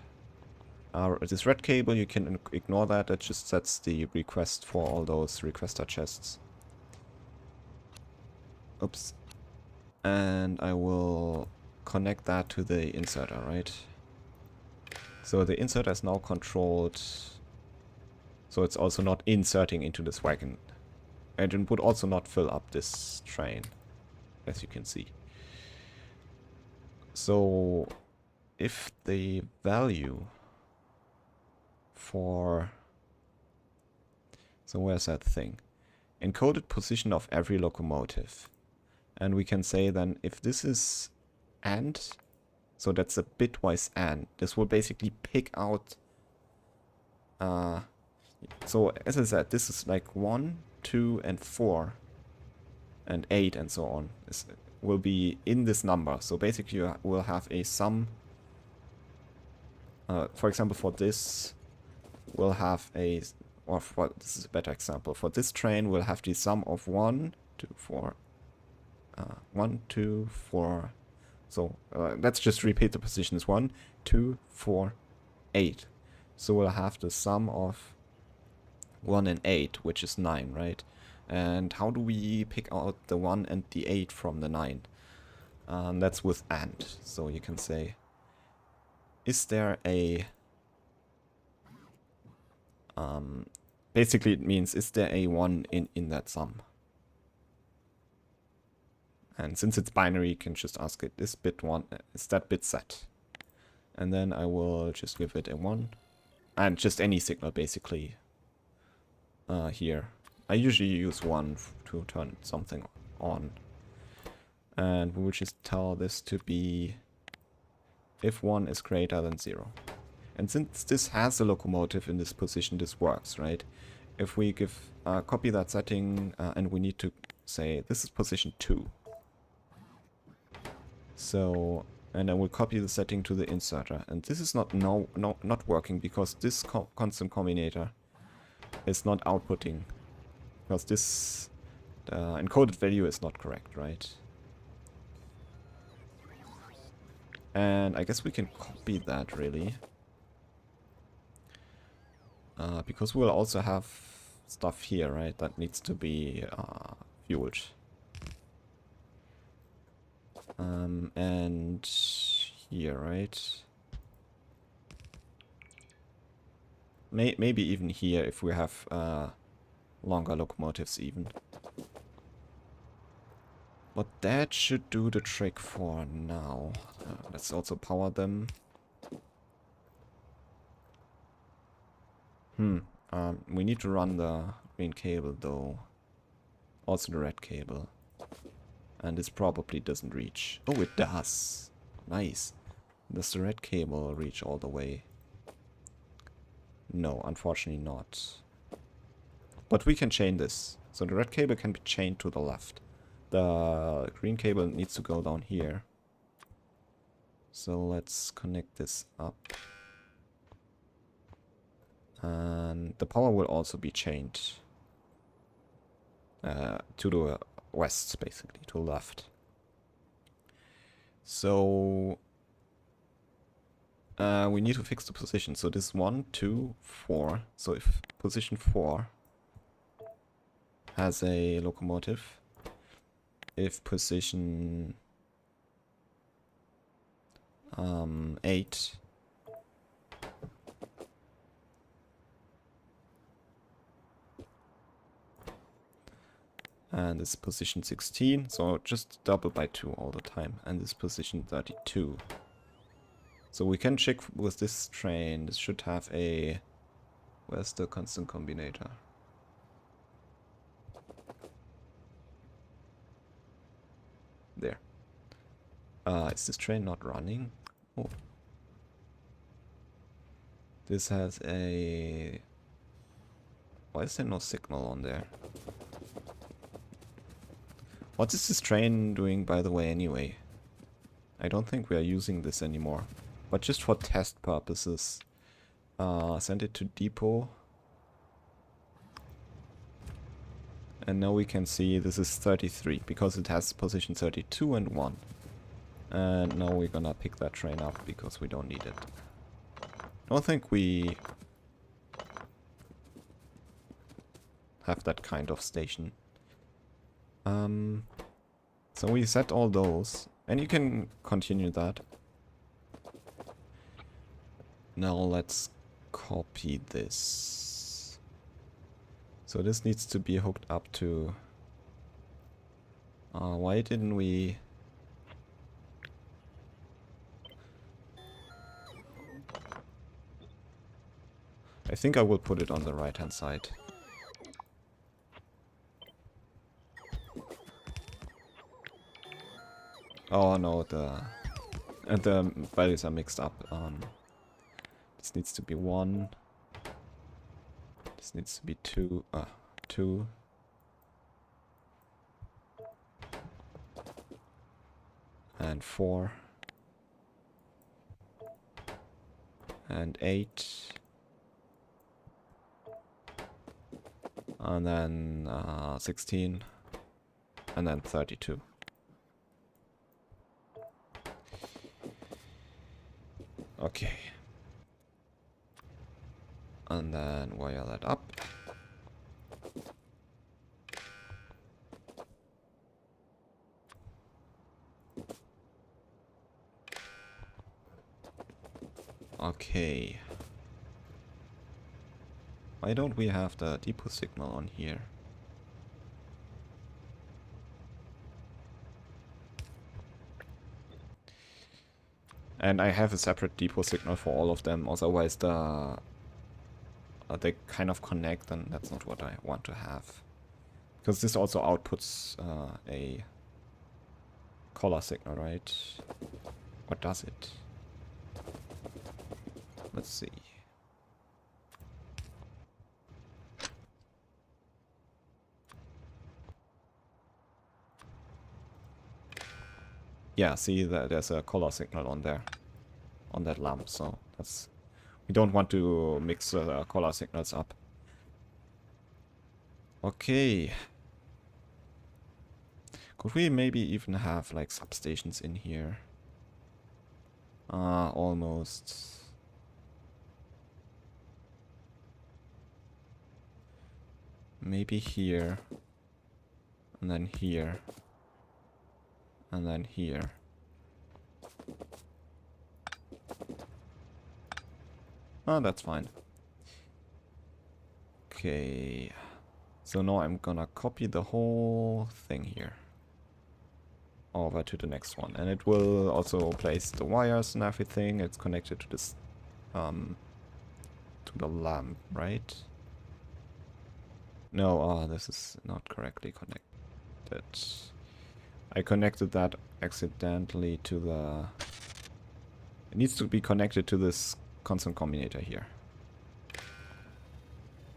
This red cable, you can ignore that. It just sets the request for all those requester chests. Oops. And I will connect that to the inserter, right? So the inserter is now controlled. So it's also not inserting into this wagon. And it would also not fill up this train, as you can see. So if the value for... So where's that thing? Encoded position of every locomotive. And we can say then if this is AND, so that's a bitwise AND, this will basically pick out... so as I said, this is like 1, 2, and 4, and 8, and so on. This will be in this number. So basically you will have a sum. For example, for this, we'll have a... Or for, this is a better example. For this train, we'll have the sum of 1, 2, 4... 1, 2, 4. So let's just repeat the positions. 1, 2, 4, 8. So we'll have the sum of 1 and 8, which is 9, right? And how do we pick out the 1 and the 8 from the 9? That's with AND. So you can say, is there a... basically it means, is there a 1 in that sum? And since it's binary, you can just ask it, is bit 1, is that bit set? And then I will just give it a 1. And just any signal, basically, here. I usually use 1 to turn something on. And we will just tell this to be if 1 is greater than 0. And since this has a locomotive in this position, this works, right? If we give copy that setting, and we need to say, this is position 2. So, and I will copy the setting to the inserter. And this is not working because this constant combinator is not outputting. Because this encoded value is not correct, right? And I guess we can copy that, really. Because we'll also have stuff here, right? That needs to be fueled. And here, right? Maybe even here if we have longer locomotives even. But that should do the trick for now. Let's also power them. We need to run the green cable though. Also the red cable. And this probably doesn't reach. Oh, it does. Nice. Does the red cable reach all the way? No, unfortunately not. But we can chain this. So the red cable can be chained to the left. The green cable needs to go down here. So let's connect this up. And the power will also be chained to the west, basically, to the left. So we need to fix the position. So this 1, 2, 4. So if position 4 has a locomotive, if position 8 and this position 16, so just double by 2 all the time, and this position 32. So we can check with this train. This should have a... Where's the constant combinator? There. Is this train not running? Oh. This has a... Why is there no signal on there? What is this train doing, by the way, anyway? I don't think we are using this anymore. But just for test purposes. Send it to depot. And now we can see this is 33, because it has position 32 and 1. And now we're gonna pick that train up, because we don't need it. I don't think we have that kind of station. So we set all those, and you can continue that. Now let's copy this. So this needs to be hooked up to... why didn't we... I think I will put it on the right hand side. Oh no, the values are mixed up. This needs to be 1. This needs to be 2. 2. And 4. And 8. And then 16. And then 32. Okay. And then wire that up. Okay. Why don't we have the depot signal on here? And I have a separate depot signal for all of them, otherwise they kind of connect, and that's not what I want to have. Because this also outputs a color signal, right? What does it? Let's see. Yeah, see that there's a color signal on there, on that lamp, so that's... We don't want to mix color signals up. Okay. Could we maybe even have like substations in here? Almost. Maybe here. And then here. And then here. Oh, that's fine. Okay. So now I'm gonna copy the whole thing here over to the next one, and it will also place the wires and everything. It's connected to this to the lamp, right? No, this is not correctly connected. I connected that accidentally to the... It needs to be connected to this constant combinator here.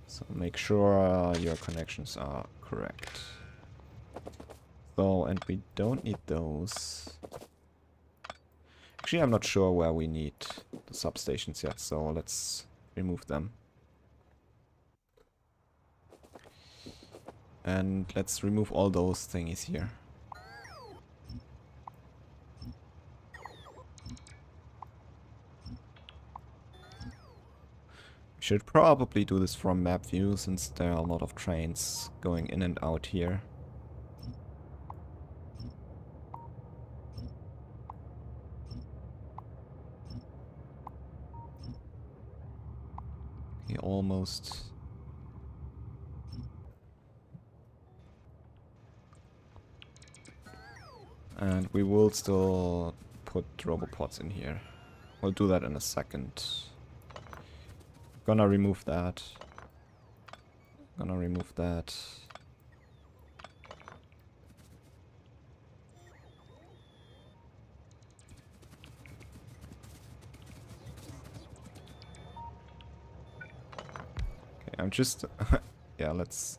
So make sure your connections are correct. So, and we don't need those. Actually, I'm not sure where we need the substations yet, so let's remove them. And let's remove all those thingies here. We should probably do this from map view, since there are a lot of trains going in and out here. Okay, almost. And we will still put robopods in here. We'll do that in a second. Gonna remove that. Gonna remove that. Okay, I'm just... yeah, let's...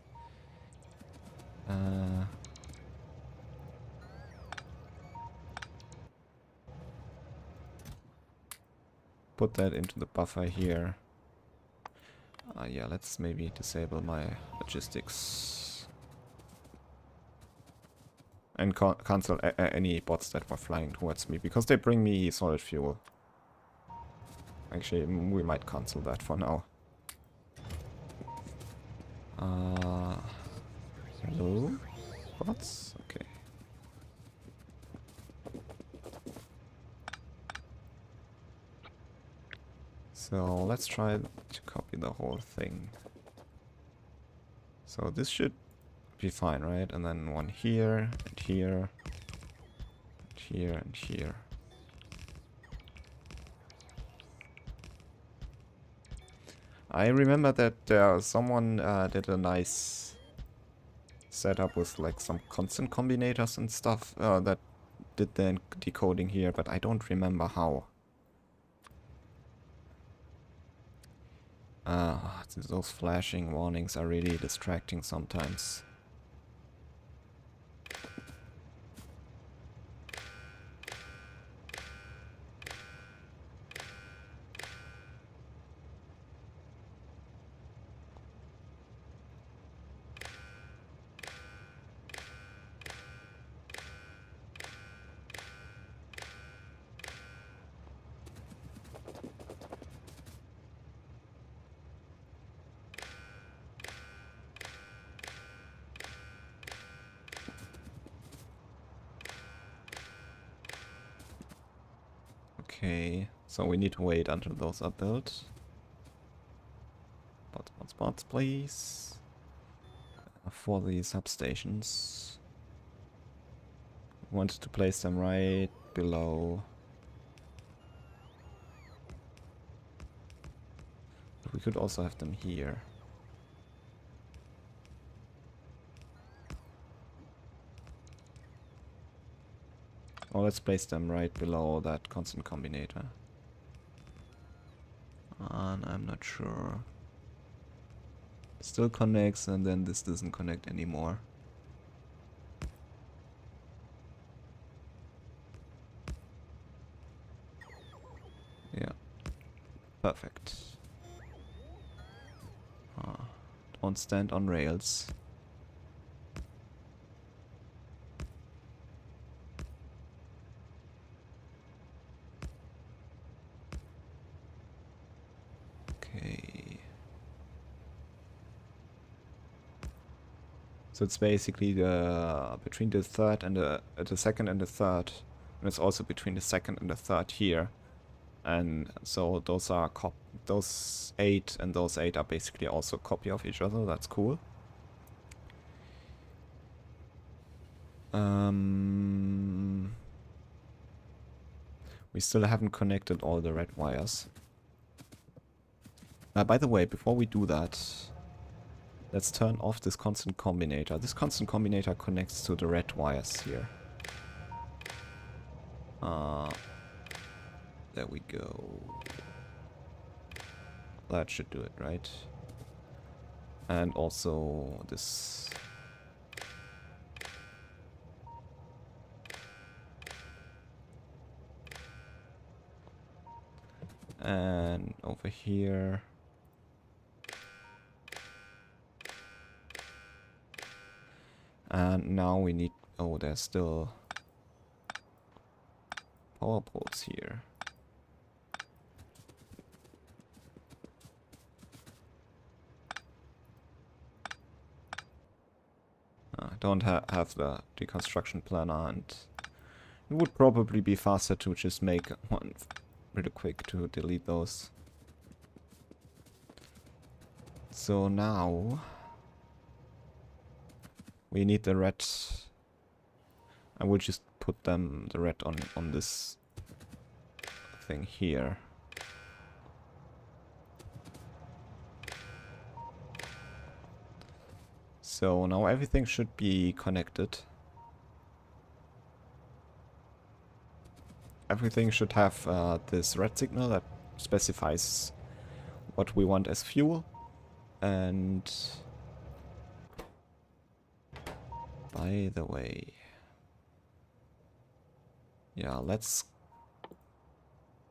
put that into the buffer here. Yeah, let's maybe disable my logistics. And cancel any bots that were flying towards me, because they bring me solid fuel. Actually, we might cancel that for now. Hello? Bots? Okay. So let's try to copy the whole thing. So this should be fine, right? And then one here, and here, and here, and here. I remember that someone did a nice setup with like some constant combinators and stuff that did the decoding here, but I don't remember how. Those flashing warnings are really distracting sometimes. Okay, so we need to wait until those are built. Spots, please. For the substations. Wanted to place them right below. But we could also have them here. Or let's place them right below that constant combinator. And I'm not sure. Still connects, and then this doesn't connect anymore. Yeah. Perfect. Don't stand on rails. Okay. So it's basically the between the third and the second and the third, and it's also between the second and the third here. And so those are those 8 and those 8 are basically also a copy of each other. That's cool. We still haven't connected all the red wires. By the way, before we do that, let's turn off this constant combinator. This constant combinator connects to the red wires here. There we go. That should do it, right? And also this. And over here. And now we need, oh, there's still power poles here. I don't have the deconstruction planner, and it would probably be faster to just make one really quick to delete those. So now we need the red. I will just put the red on this thing here. So now everything should be connected. Everything should have this red signal that specifies what we want as fuel. And by the way, yeah, let's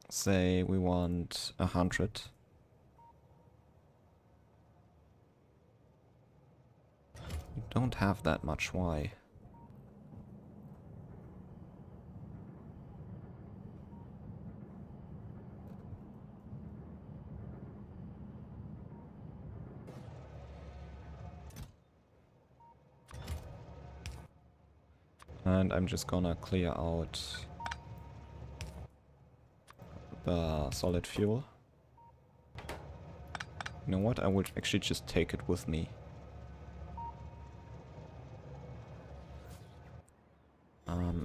say we want 100. We don't have that much. Why? And I'm just gonna clear out the solid fuel. You know what? I would actually just take it with me.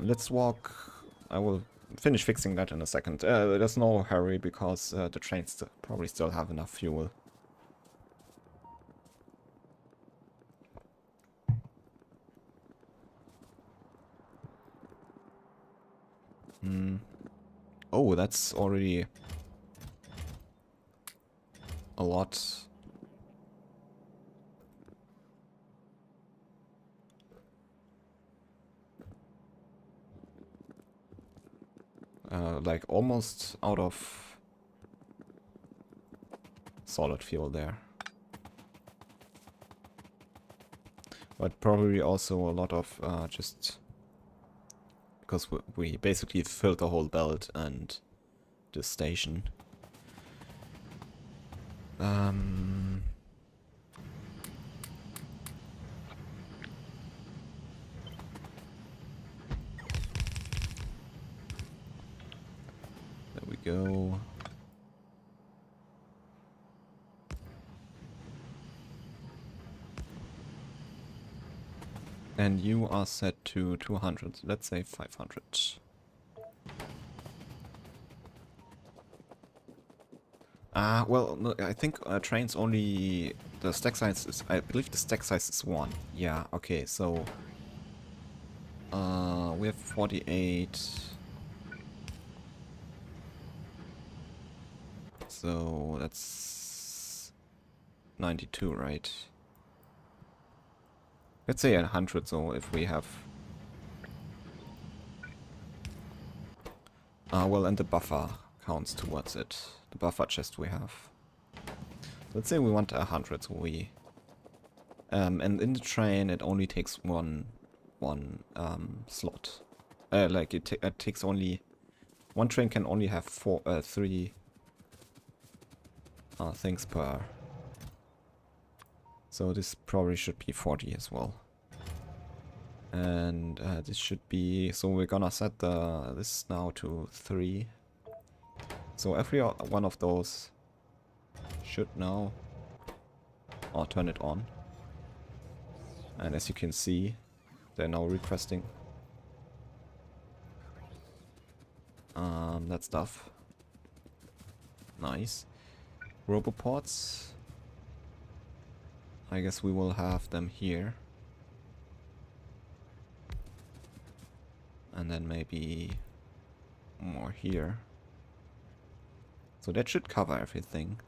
Let's walk. I will finish fixing that in a second. There's no hurry because the trains probably still have enough fuel. Oh, that's already a lot. Like almost out of solid fuel there. But probably also a lot of just because we basically filled the whole belt and the station. There we go. And you are set to 200. Let's say 500. Well, no, I think trains only... The stack size is... I believe the stack size is 1. Yeah, okay, so... we have 48... So, that's... 92, right? Let's say 100, so if we have... well, and the buffer counts towards it. The buffer chest we have. Let's say we want 100, so we... and in the train it only takes one slot. Like it takes only... One train can only have 3 things per... So this probably should be 40 as well. And this should be... So we're gonna set this now to 3. So every one of those should now... Or turn it on. And as you can see, they're now requesting that stuff. Nice. Roboports. I guess we will have them here. And then maybe more here. So that should cover everything.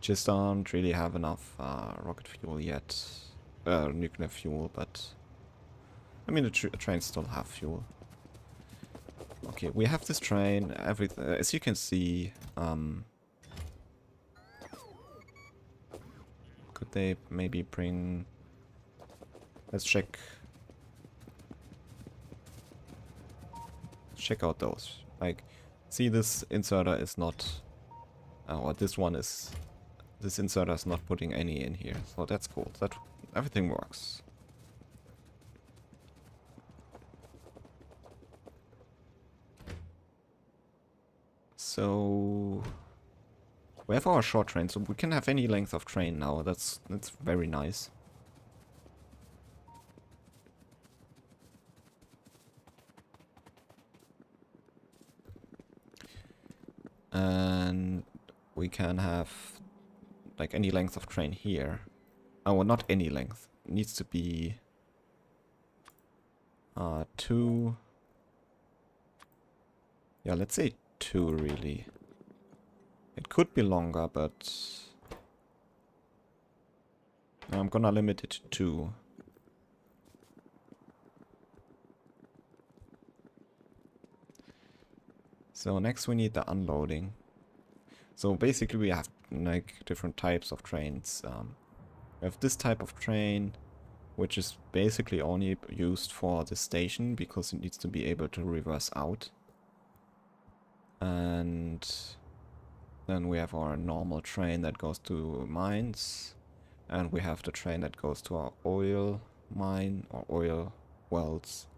Just don't really have enough rocket fuel yet. Nuclear fuel, but... I mean, the trains still have fuel. Okay, we have this train. As you can see, could they maybe bring... Let's check. Check out those. Like, see, this inserter is not... or this one is... This inserter is not putting any in here, so that's cool. That everything works. So we have our short train, so we can have any length of train now. That's very nice. And we can have like any length of train here. Oh, well, not any length. It needs to be 2. Yeah, let's say 2 really. It could be longer, but I'm gonna limit it to 2. So next we need the unloading. So basically we have like different types of trains. We have this type of train, which is basically only used for the station because it needs to be able to reverse out. And then we have our normal train that goes to mines. And we have the train that goes to our oil mine or oil wells.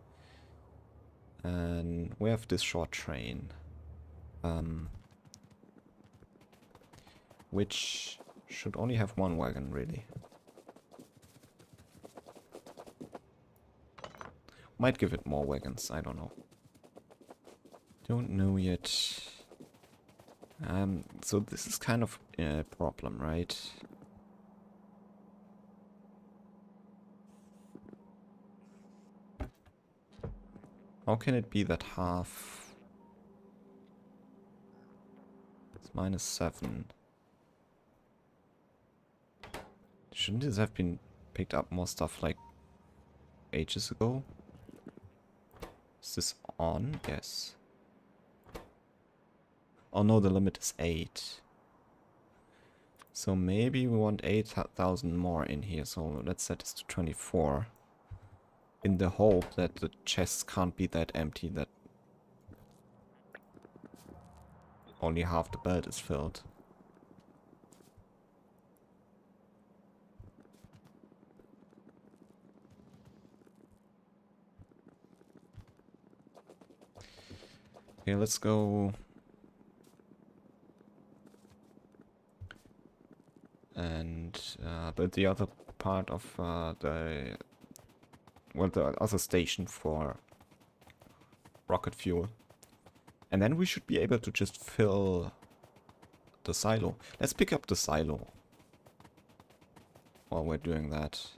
And we have this short train. Which should only have 1 wagon, really. Might give it more wagons, I don't know. Don't know yet. So this is kind of a problem, right? How can it be that half... It's -7. Shouldn't this have been picked up more stuff like ages ago? Is this on? Yes. Oh no, the limit is 8. So maybe we want 8,000 more in here, so let's set this to 24. In the hope that the chests can't be that empty that only half the bed is filled. Okay, let's go and build the other part of the other station for rocket fuel. And then we should be able to just fill the silo. Let's pick up the silo while we're doing that.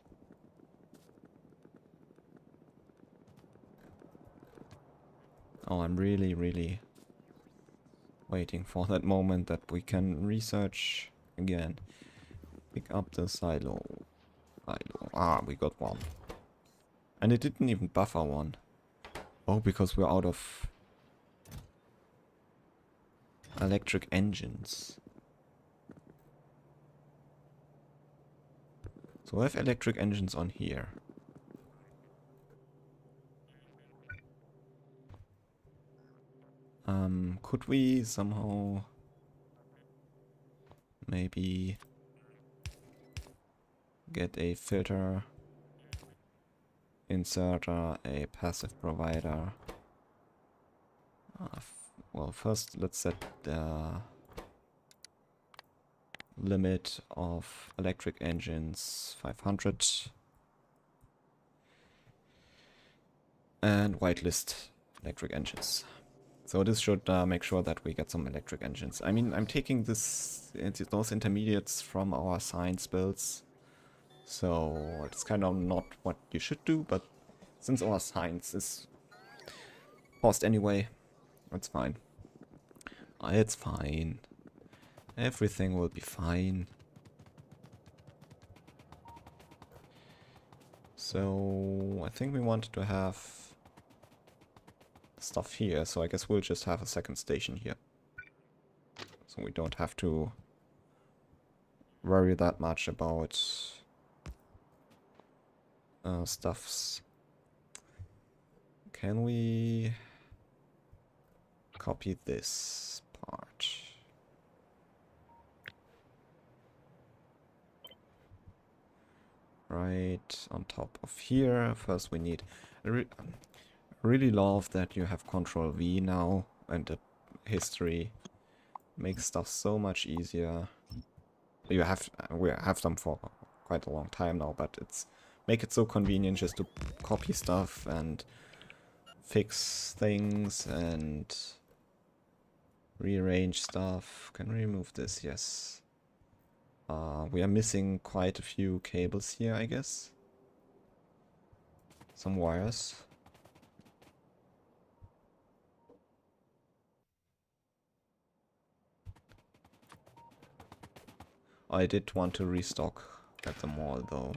Oh, I'm really waiting for that moment that we can research again. Pick up the silo. Ah, we got 1. And it didn't even buffer 1. Oh, because we're out of electric engines. So we have electric engines on here. Could we somehow maybe get a filter, inserter, a passive provider? Well, first let's set the limit of electric engines 500. And whitelist electric engines. So this should make sure that we get some electric engines. I mean, I'm taking those intermediates from our science builds. So it's kind of not what you should do, but since our science is paused anyway, it's fine. It's fine. Everything will be fine. So I think we wanted to have stuff here, so I guess we'll just have a second station here. So we don't have to worry that much about stuffs. Can we copy this part? Right on top of here. First we need... I really love that you have Control V now, and the history makes stuff so much easier. We have them for quite a long time now, but it's make it so convenient just to copy stuff and fix things and rearrange stuff. Can we remove this? Yes. We are missing quite a few cables here, I guess. Some wires. I did want to restock at the mall though.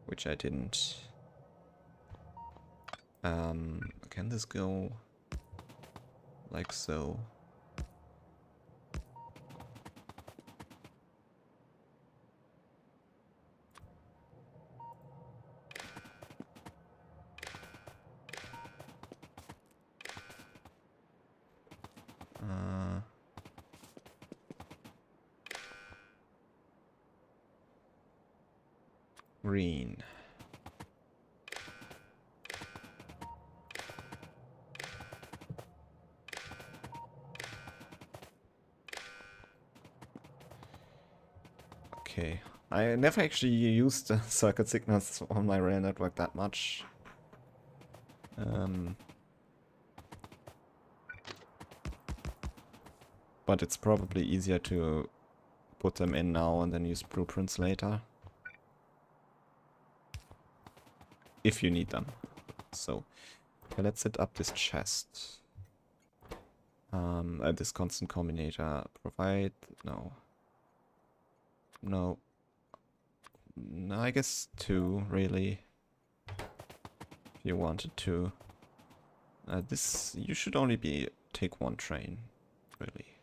Which I didn't. Can this go like so? Green. Okay. I never actually used the circuit signals on my rail network that much. But it's probably easier to put them in now and then use blueprints later. If you need them. So, okay, let's set up this chest. This constant combinator. Provide... No. No. No, I guess 2, really. If you wanted to. This... You should only take 1 train. Really.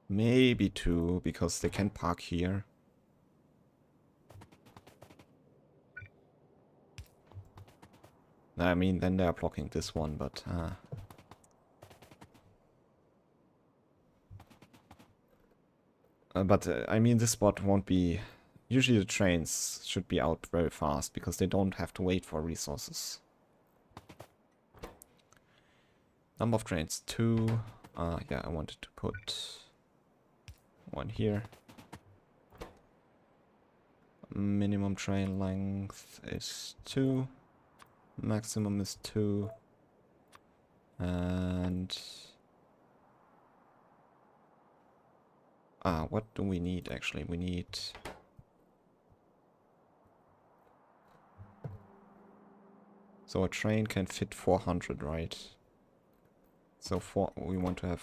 Maybe 2, because they can park here. I mean, then they're blocking this one, but... I mean, this spot won't be... Usually the trains should be out very fast, because they don't have to wait for resources. Number of trains, 2. Yeah, I wanted to put 1 here. Minimum train length is 2. Maximum is 2. And... what do we need actually? We need... So a train can fit 400, right? So we want to have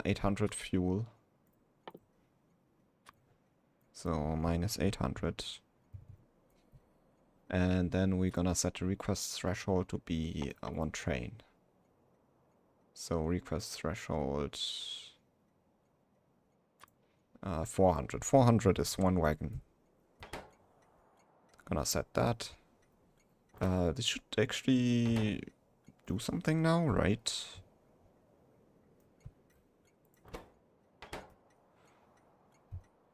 800 fuel. So minus 800. And then we're gonna set the request threshold to be 1 train. So request threshold 400. 400 is 1 wagon. Gonna set that. This should actually do something now, right?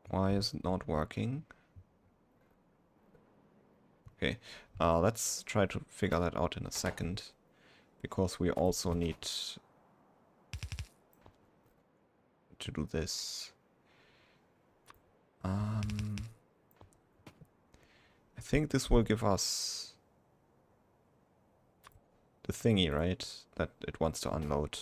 Why is it not working? Okay, let's try to figure that out in a second, because we also need to do this. think this will give us the thingy, right? That it wants to unload.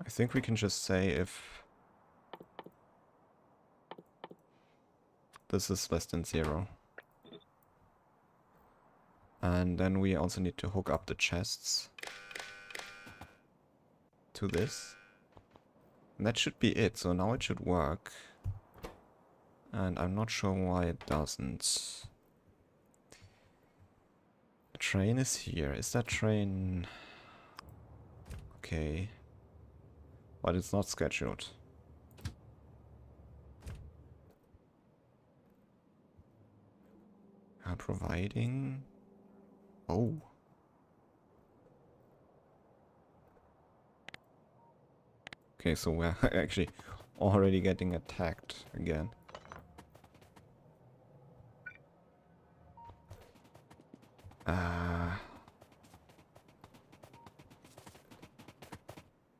I think we can just say if this is less than 0. And then we also need to hook up the chests to this. And that should be it, so now it should work. And I'm not sure why it doesn't. The train is here. Is that train... Okay. But it's not scheduled. Providing... Oh. Okay, so we're actually already getting attacked again.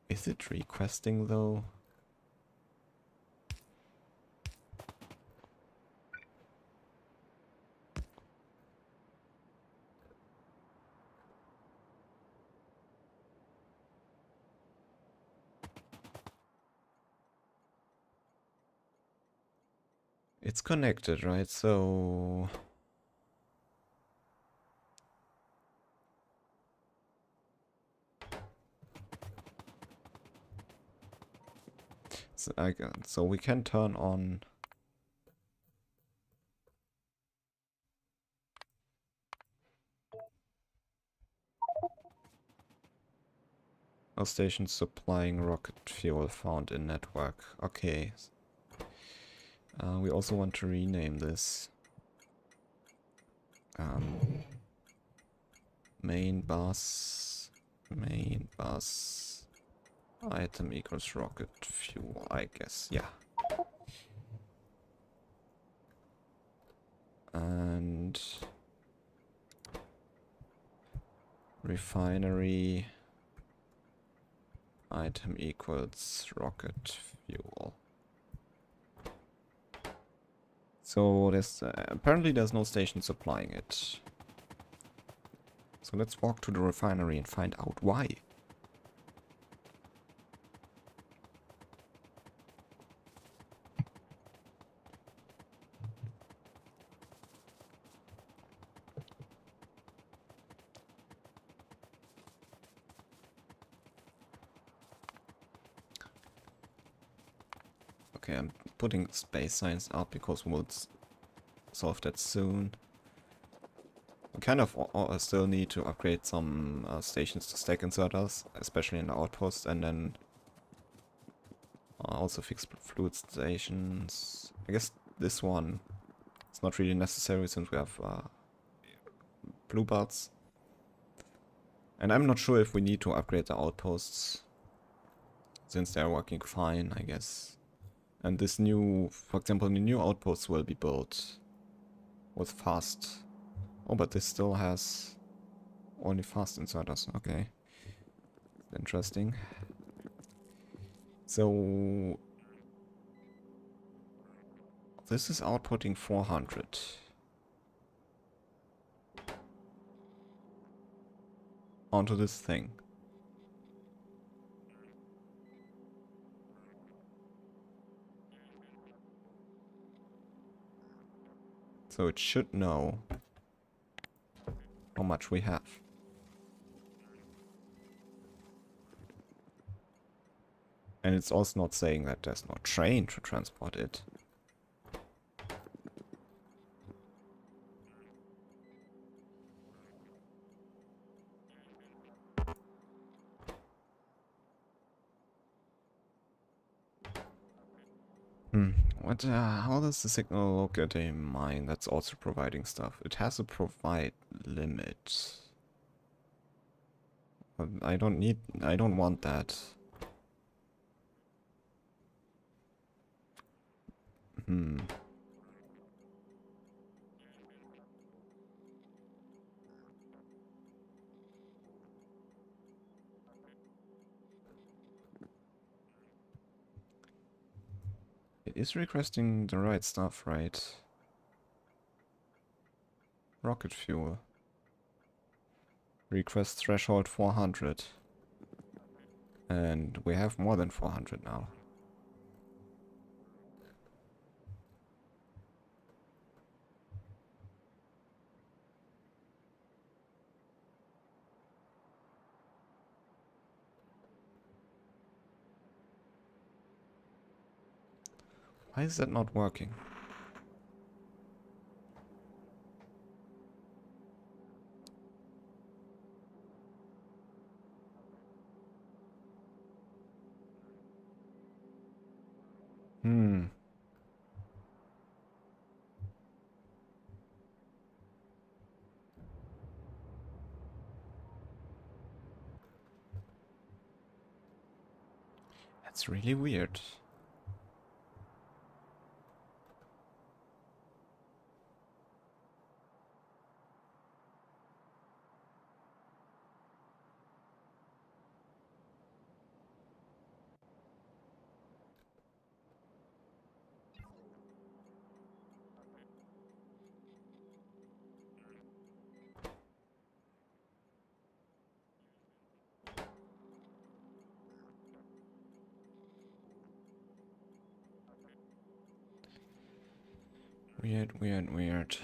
Is it requesting though? It's connected, right? So... So we can turn on... All stations supplying rocket fuel found in network. Okay. We also want to rename this. Main bus, item equals rocket fuel, I guess, yeah. And refinery, item equals rocket fuel. So there's apparently there's no station supplying it. So let's walk to the refinery and find out why. Okay, I'm putting space science up because we'll solve that soon. We kind of still need to upgrade some stations to stack inserters, especially in the outpost, and then also fix fluid stations. I guess this one is not really necessary since we have blue belts. And I'm not sure if we need to upgrade the outposts, since they're working fine, I guess. And this new, for example, the new outposts will be built with fast. Oh, but this still has only fast inserters. Okay. Interesting. So this is outputting 400. Onto this thing. So it should know how much we have. And it's also not saying that there's no train to transport it. What? How does the signal look at a mine that's also providing stuff? It has a provide limit. But I don't want that. is requesting the right stuff, right? Rocket fuel. Request threshold 400. And we have more than 400 now. Why is that not working? Hmm. That's really weird. Weird, weird, weird.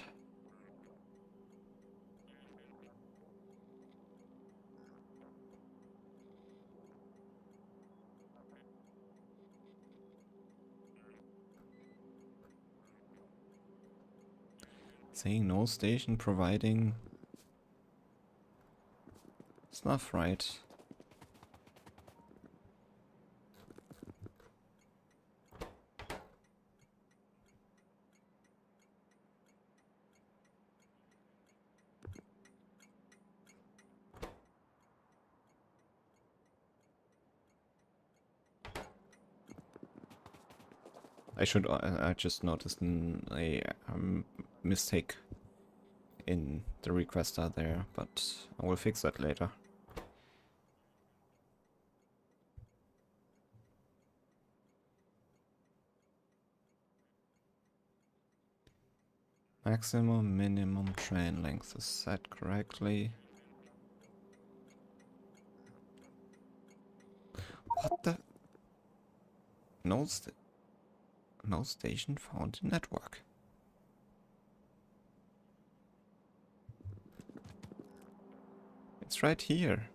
Saying no station providing stuff, right? I just noticed a mistake in the requester there, but I will fix that later. Maximum, minimum train length is set correctly. What the? No, no station found in network. It's right here.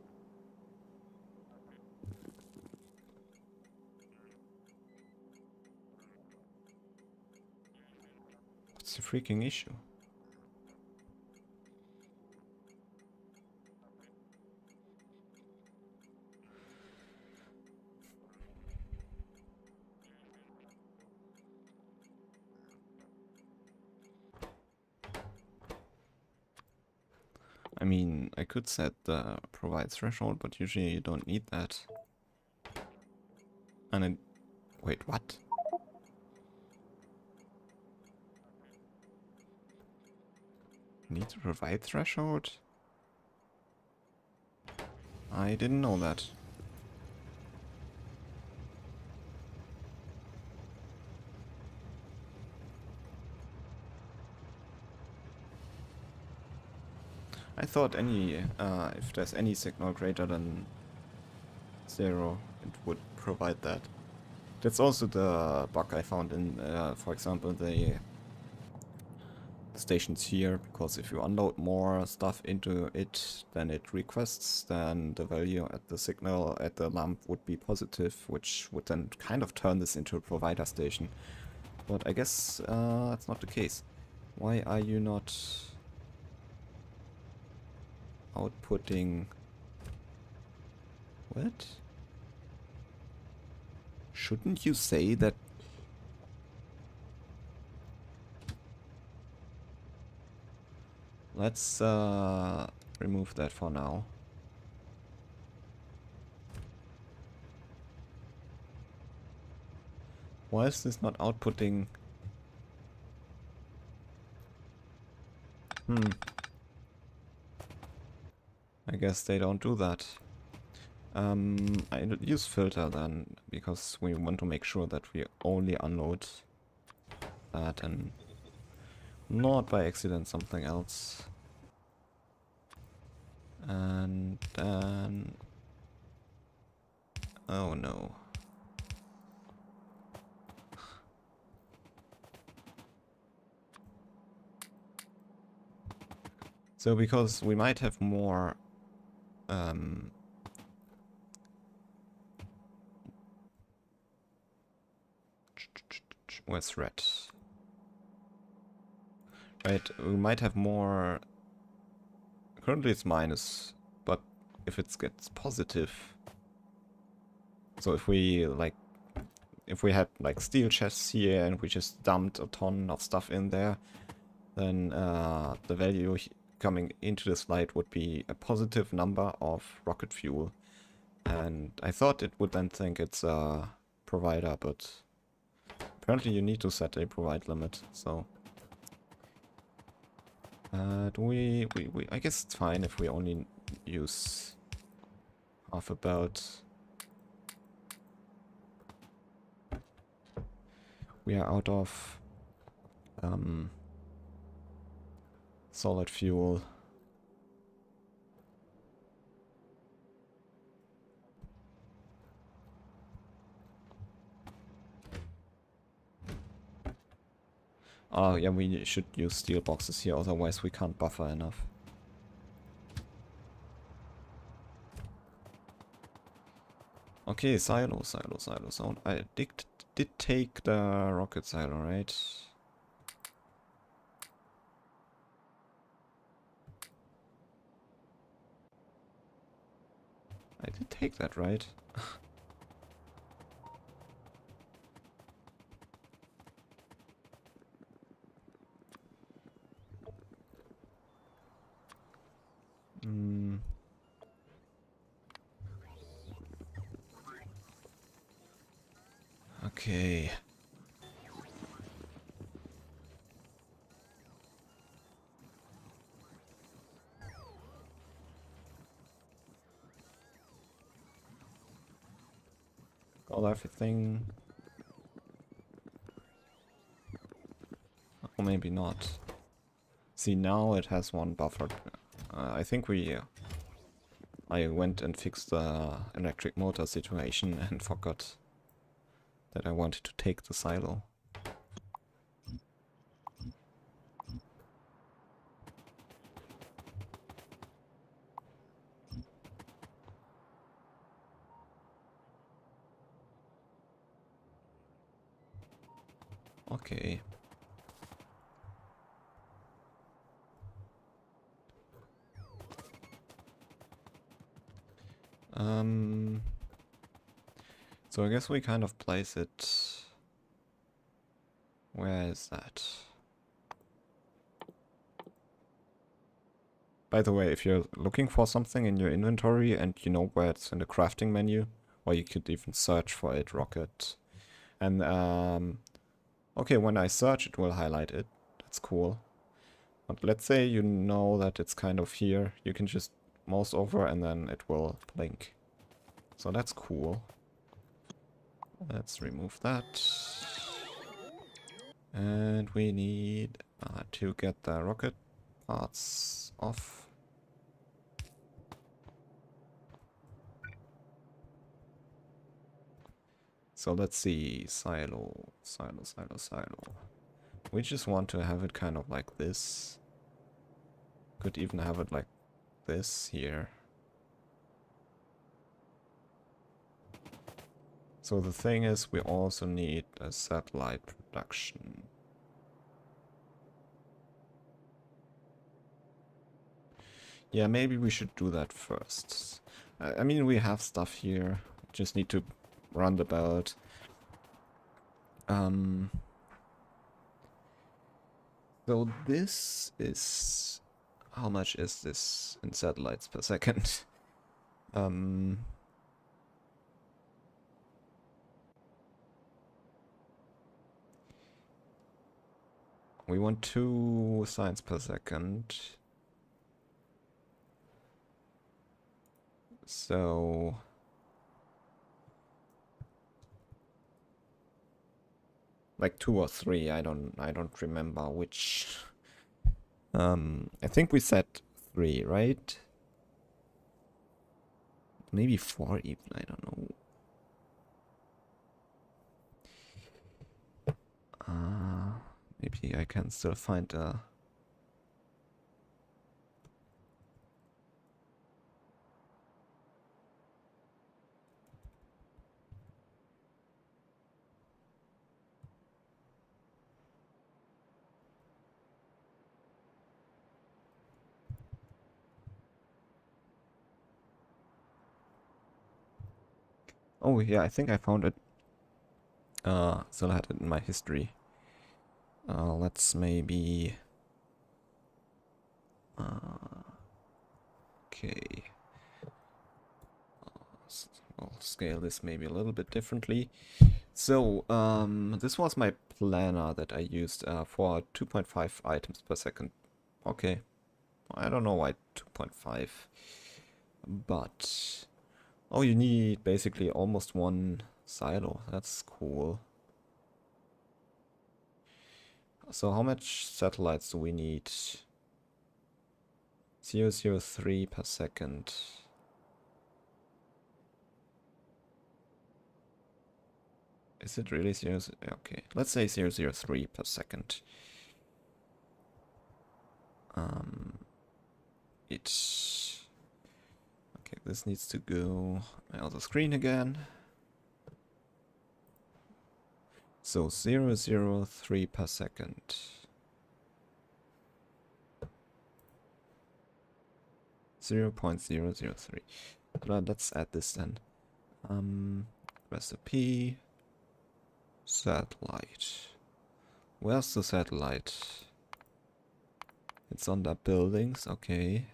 What's the freaking issue? I mean, I could set the provide threshold, but usually you don't need that. And then, wait, what? Need to provide threshold? I didn't know that. I thought if there's any signal greater than 0, it would provide that. That's also the bug I found in, for example, the stations here, because if you unload more stuff into it than it requests, then the value at the signal at the lamp would be positive, which would then kind of turn this into a provider station. But I guess that's not the case. Why are you not outputting... What? Shouldn't you say that... Let's remove that for now. Why is this not outputting... I guess they don't do that. I use filter then, because we want to make sure that we only unload that and not by accident something else. And then... oh no. So because we might have more where's red? Right, we might have more. Currently it's minus, but if it gets positive, so if we like, if we had like steel chests here and we just dumped a ton of stuff in there, then the value coming into the slide would be a positive number of rocket fuel. And I thought it would then think it's a provider, but apparently you need to set a provide limit, so... I guess it's fine if we only use half a boat. We are out of solid fuel. Oh yeah, we should use steel boxes here, otherwise we can't buffer enough. Okay, silo. So I did take the rocket silo, right? I did take that, right? Okay. Got everything. Or maybe not. See, now it has one buffered. I think I went and fixed the electric motor situation and forgot that I wanted to take the silo. Okay. So I guess we kind of place it... where is that? By the way, if you're looking for something in your inventory and you know where it's in the crafting menu, or you could even search for it, rocket. And okay, when I search it will highlight it. That's cool. But let's say you know that it's kind of here, you can just mouse over and then it will blink. So that's cool. Let's remove that. And we need to get the rocket parts off. So let's see, silo. We just want to have it kind of like this. Could even have it like this here. So the thing is, we also need a satellite production. Yeah, maybe we should do that first. I mean, we have stuff here. Just need to run the boat. So this is... how much is this in satellites per second? We want 2 signs per second. So... Like 2 or 3, I don't remember which. I think we said 3, right? Maybe 4 even, I don't know. Maybe I can still find a... Oh yeah, I think I found it. Still had it in my history. Let's maybe... Okay. I'll scale this maybe a little bit differently. So, this was my planner that I used for 2.5 items per second. Okay. I don't know why 2.5. But... Oh, you need basically almost one silo. That's cool. So how much satellites do we need? 0.003 per second. Is it really 0? Okay, let's say 0.003 per second. It's... Okay, this needs to go my other screen again. So 0.003 per second. 0.003. Let's add this then. Recipe. Satellite. Where's the satellite? It's under buildings, okay.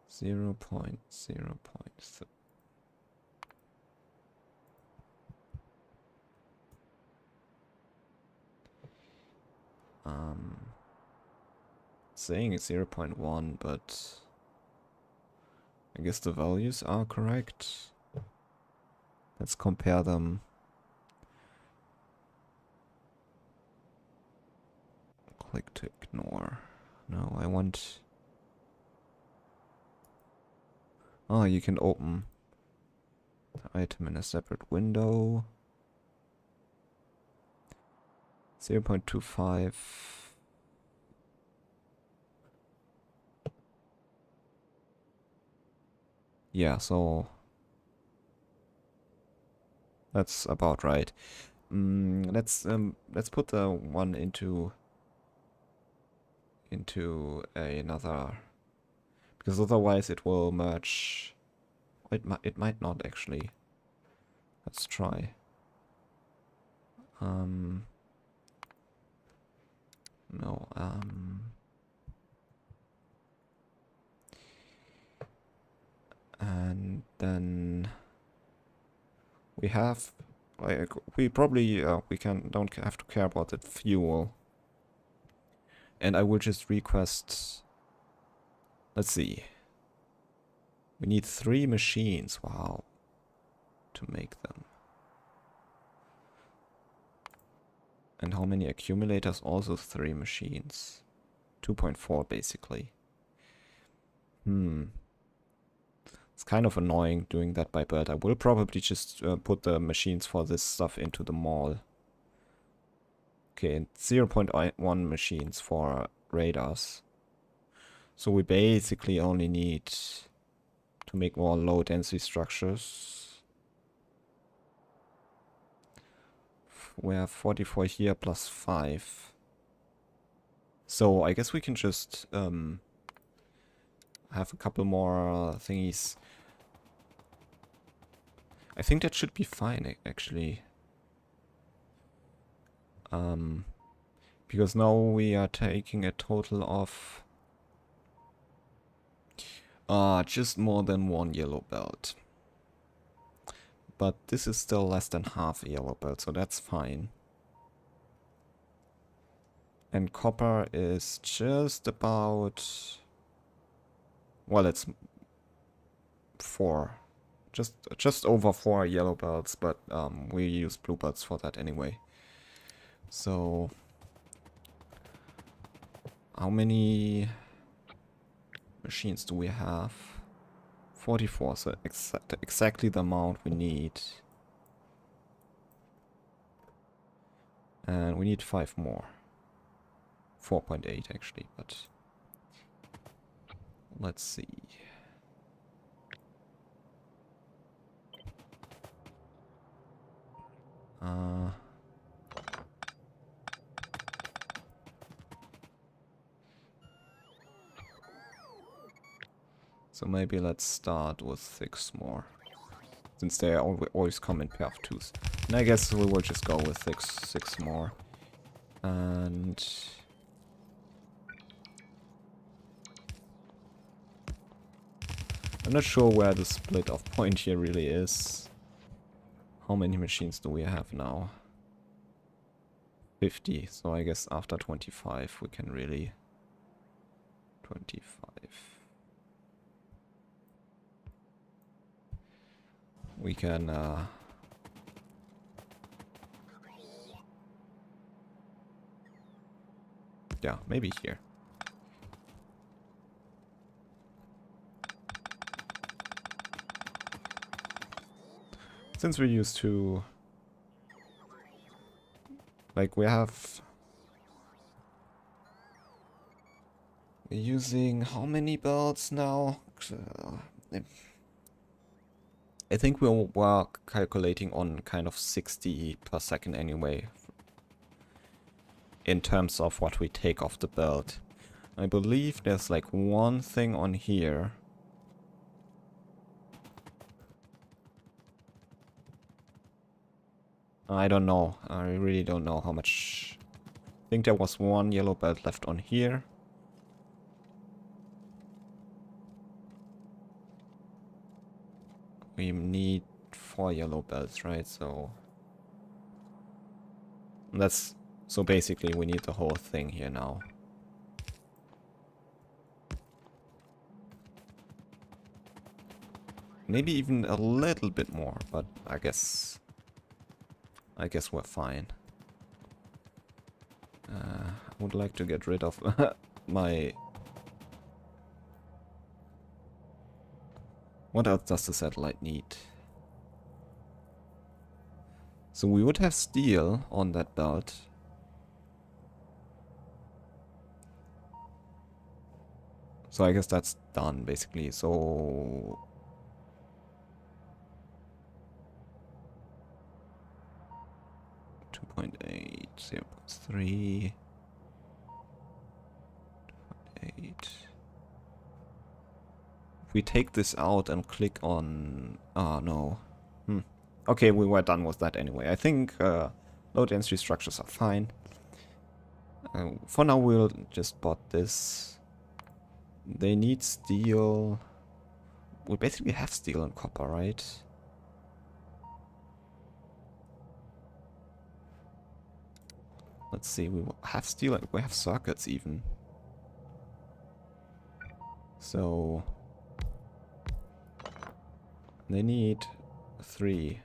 0.0.3. Saying it's 0.1, but I guess the values are correct. Let's compare them. Click to ignore. No, I want... Oh, you can open the item in a separate window. 0.25. Yeah, so that's about right. Let's put the one into another, because otherwise it will merge. It might not actually. Let's try. No. And then we have, like, we probably don't have to care about the fuel. And I will just request. Let's see. We need 3 machines. Wow. To make them. And how many accumulators? Also 3 machines. 2.4 basically. It's kind of annoying doing that by bird. I will probably just put the machines for this stuff into the mall. Okay, and 0.1 machines for radars. So we basically only need to make more low density structures. We have 44 here plus 5. So I guess we can just have a couple more thingies. I think that should be fine, actually. Because now we are taking a total of just more than 1 yellow belt. But this is still less than half a yellow belt, so that's fine. And copper is just about... Well, it's 4. Just over 4 yellow belts, but we use blue belts for that anyway. So how many machines do we have? 44, so exactly the amount we need. And we need 5 more. 4.8 actually, but let's see. So maybe let's start with 6 more. Since they always come in pair of 2s. And I guess we will just go with 6 more. And I'm not sure where the split of point here really is. How many machines do we have now? 50. So I guess after 25 we can really... 25. We can... yeah, maybe here. Since we're used to... like, we're using how many belts now? I think we were calculating on kind of 60 per second anyway. In terms of what we take off the belt. I believe there's like one thing on here. I don't know. I really don't know how much. I think there was one yellow belt left on here. We need 4 yellow belts, right? So that's... so basically we need the whole thing here now. Maybe even a little bit more, but I guess we're fine. I would like to get rid of my... what else does the satellite need? So we would have steel on that belt. So I guess that's done basically. So 2.8, 0.3, 8. If we take this out and click on... oh no. Okay, we were done with that anyway. I think low density structures are fine. For now we'll just bot this. They need steel. We basically have steel and copper, right? Let's see, we have steel and we have circuits even. So they need 3.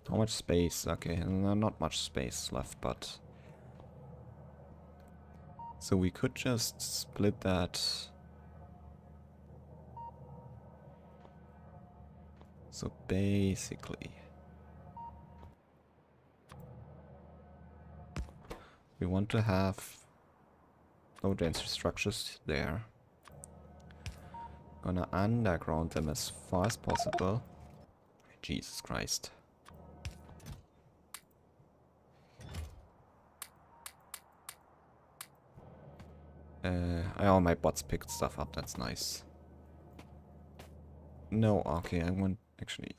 How much space? Okay, not much space left, but... so we could just split that. So basically... we want to have low density structures there. Gonna underground them as far as possible. Jesus Christ. Oh, my bots picked stuff up, that's nice. No, okay, I want actually...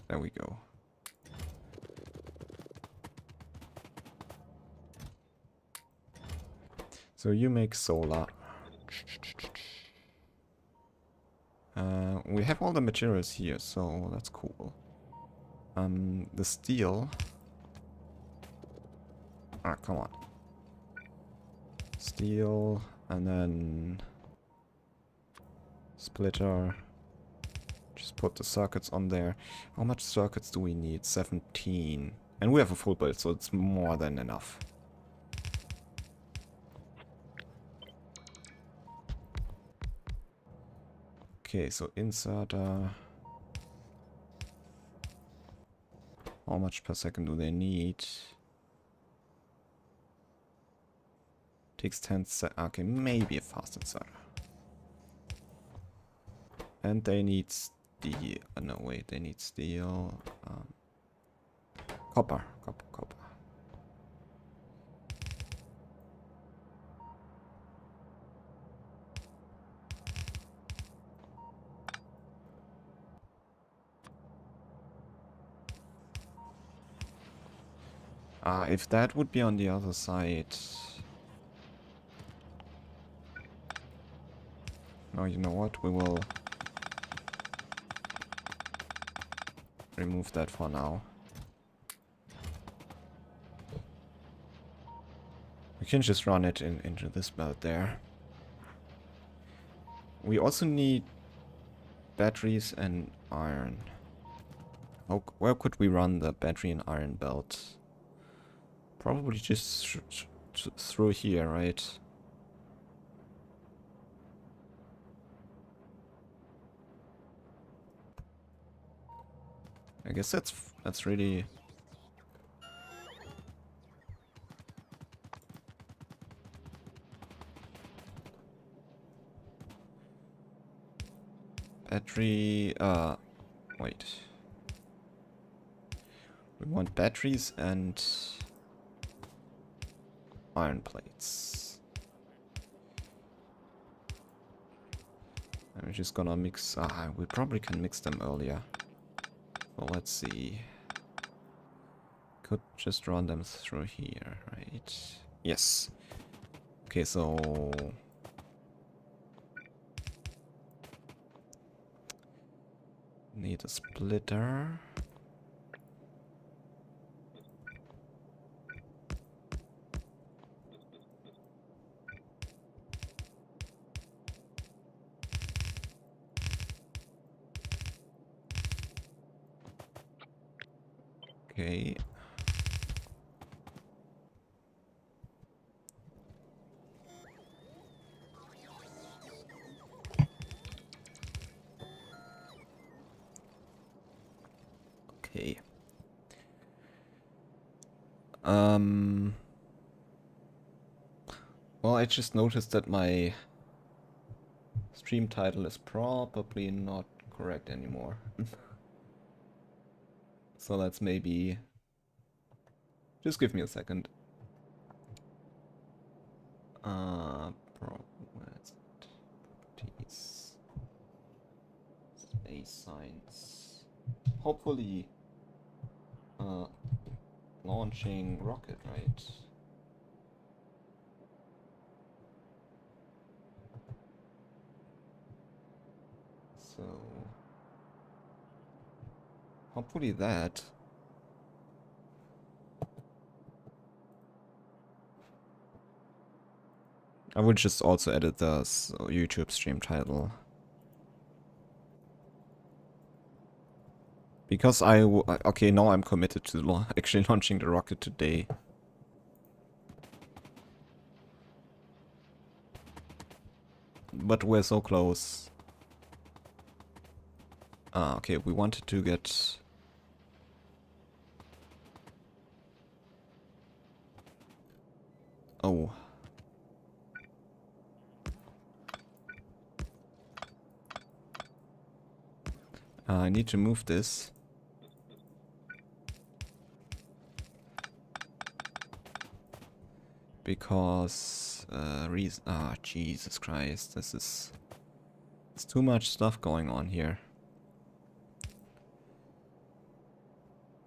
there we go. So you make solar. We have all the materials here, so that's cool. The steel... Ah, come on. Steel, and then splitter. Just put the circuits on there. How much circuits do we need? 17. And we have a full build, so it's more than enough. Okay, so inserter. How much per second do they need? Takes 10 seconds. Okay, maybe a fast inserter. And they need steel. No, wait, they need steel. Copper. If that would be on the other side. No, you know what? We will remove that for now. We can just run it into this belt there. We also need batteries and iron. Where could we run the battery and iron belt? Probably just through here, right? I guess that's really... Battery, wait. We want batteries and iron plates. And we're just gonna mix, we probably can mix them earlier. Well, let's see. Could just run them through here, right? Yes. Okay, so... Need a splitter. Okay. Okay. Well, I just noticed that my stream title is probably not correct anymore. So let's maybe... Just give me a second. Where's it? Properties. Space science. Hopefully, launching rocket, right? So, hopefully that. I would just also edit the YouTube stream title. Because okay, now I'm committed to actually launching the rocket today. But we're so close. Okay, we wanted to get... Oh. I need to move this. Because, Jesus Christ, it's too much stuff going on here.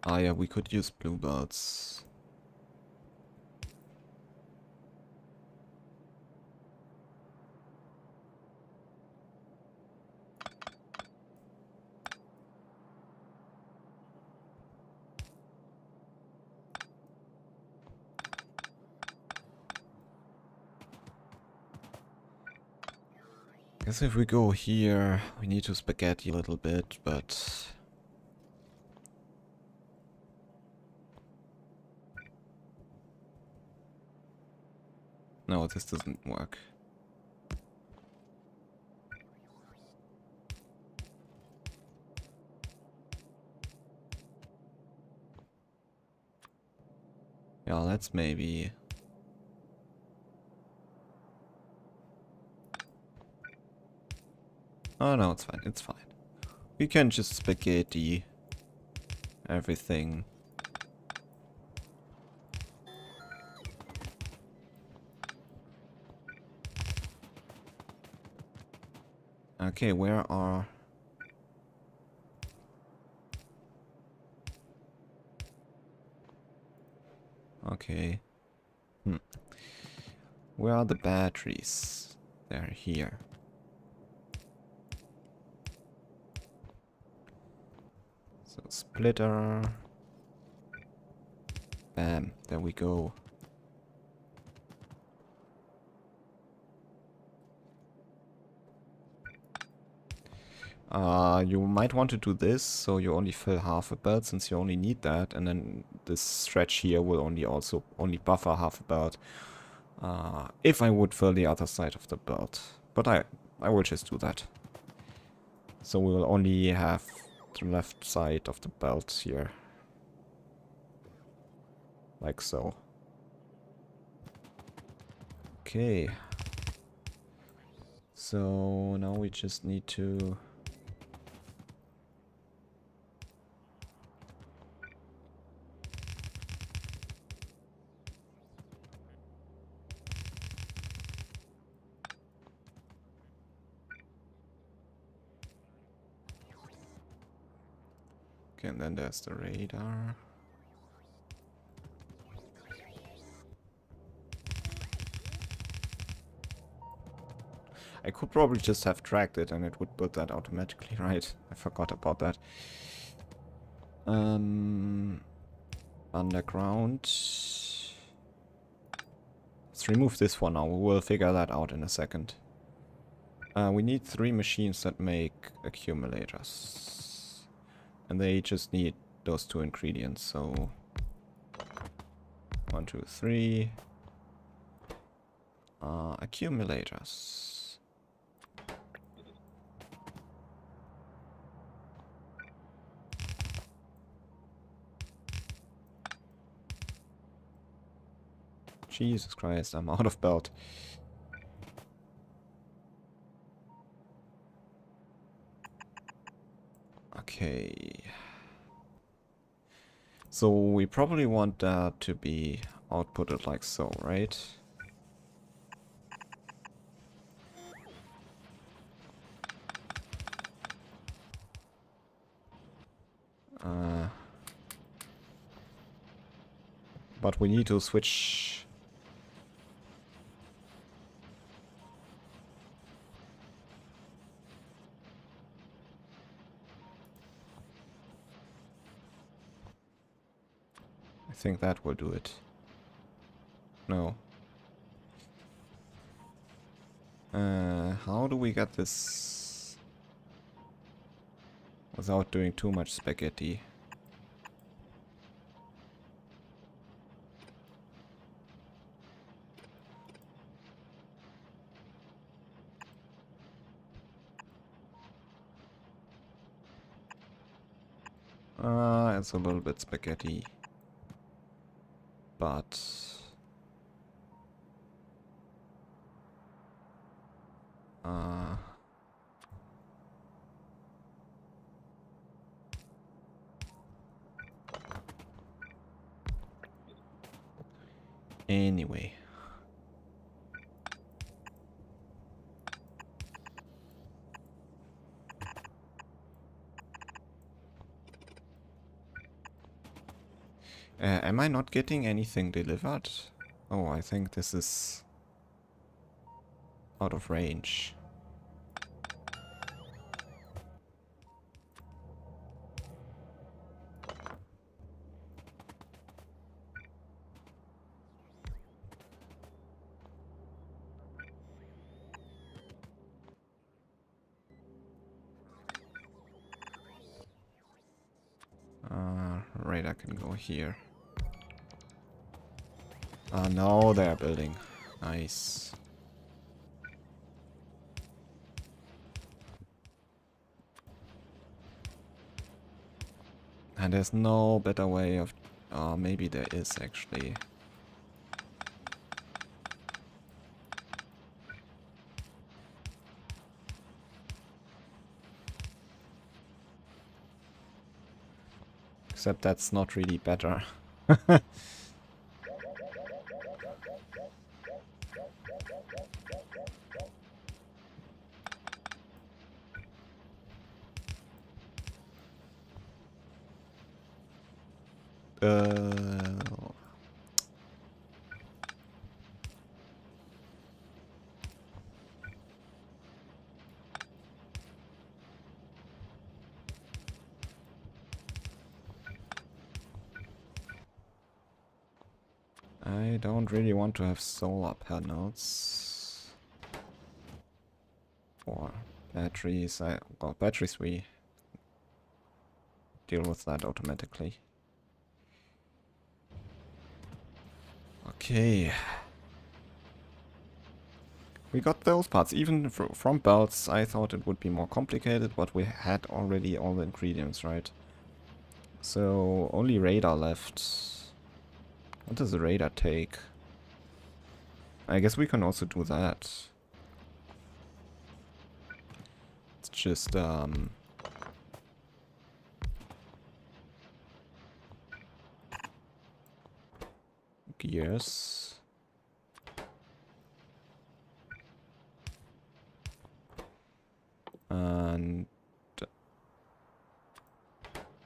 Yeah, we could use bluebirds. Guess if we go here, we need to spaghetti a little bit, but... No, this doesn't work. Yeah, let's maybe... Oh no, it's fine, it's fine. We can just spaghetti everything. Okay, where are... Okay. Where are the batteries? They're here. So splitter. Bam, there we go. You might want to do this, so you only fill half a belt, since you only need that, and then this stretch here will only buffer half a belt. If I would fill the other side of the belt. But I will just do that. So we will only have the left side of the belt here. Like so. Okay. So now we just need to... Okay, and then there's the radar. I could probably just have tracked it and it would build that automatically, right? I forgot about that. Underground. Let's remove this for now. We will figure that out in a second. We need 3 machines that make accumulators. And they just need those 2 ingredients, so... 1, 2, 3. Accumulators. Jesus Christ, I'm out of belt. Okay. So we probably want that to be outputted like so, right? But we need to switch. I think that will do it. No. How do we get this without doing too much spaghetti? It's a little bit spaghetti. But... Anyway. Am I not getting anything delivered? Oh, I think this is out of range. radar can go here. No, they're building. Nice. And there's no better way of... maybe there is actually. Except that's not really better. I don't really want to have solar panels. Or batteries. Well, batteries we deal with that automatically. Okay. We got those parts. Even from belts, I thought it would be more complicated, but we had already all the ingredients, right? So, only radar left. What does the radar take? I guess we can also do that. It's just, gears. And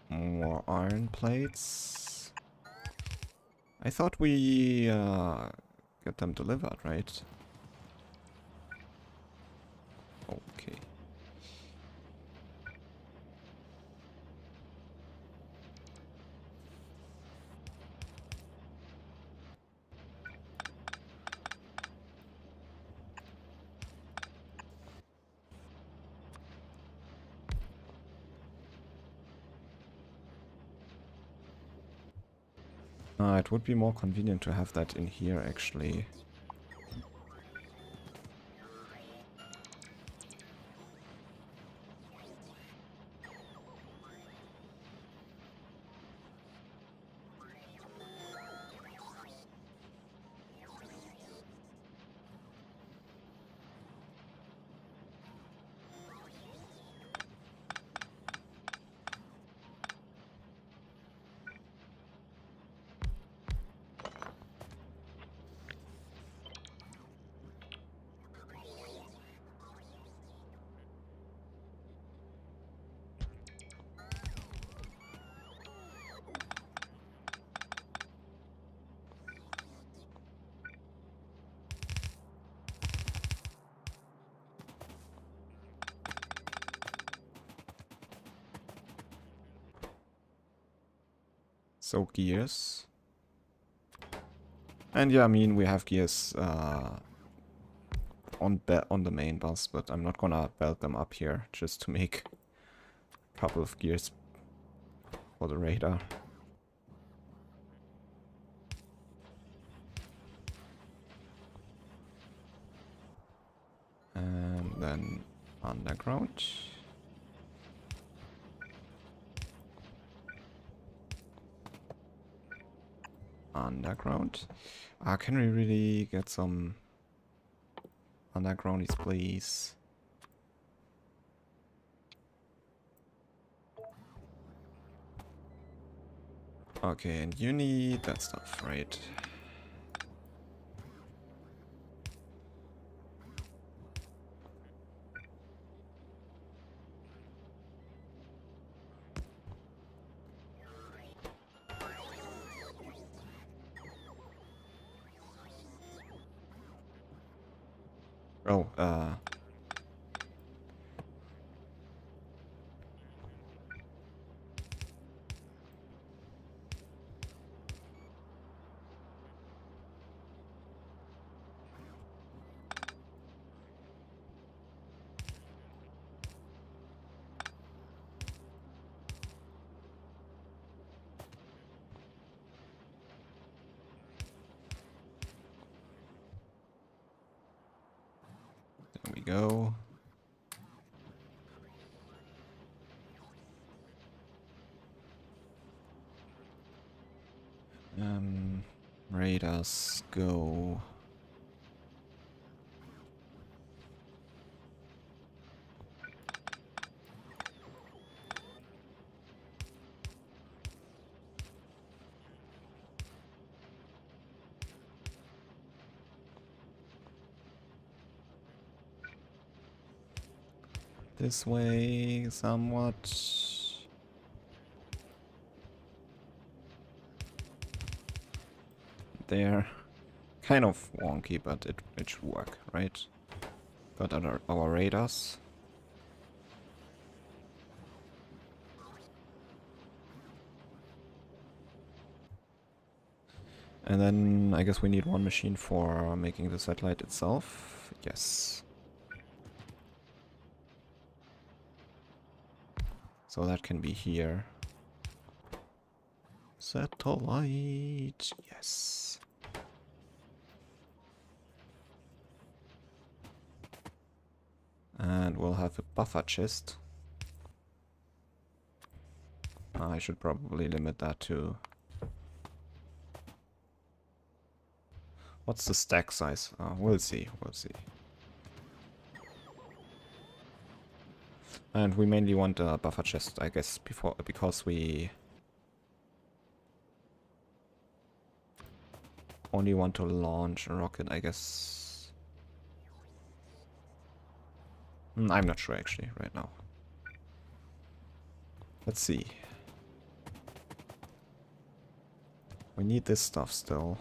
more iron plates. I thought we get them delivered, right? Okay. It would be more convenient to have that in here, actually. So gears. And yeah, I mean, we have gears on the main bus, but I'm not gonna belt them up here just to make a couple of gears for the radar. And then underground. Underground. Can we really get some undergroundies, please? Okay, and you need that stuff, right? Oh, There we go. Radars go. This way, somewhat. They're kind of wonky, but it should work, right? Got our radars. And then I guess we need one machine for making the satellite itself. Yes. So that can be here. Satellite. Yes. And we'll have a buffer chest. I should probably limit that to... What's the stack size? We'll see, we'll see. And we mainly want a buffer chest, I guess, because we only want to launch a rocket, I guess. I'm not sure actually right now. Let's see. We need this stuff still.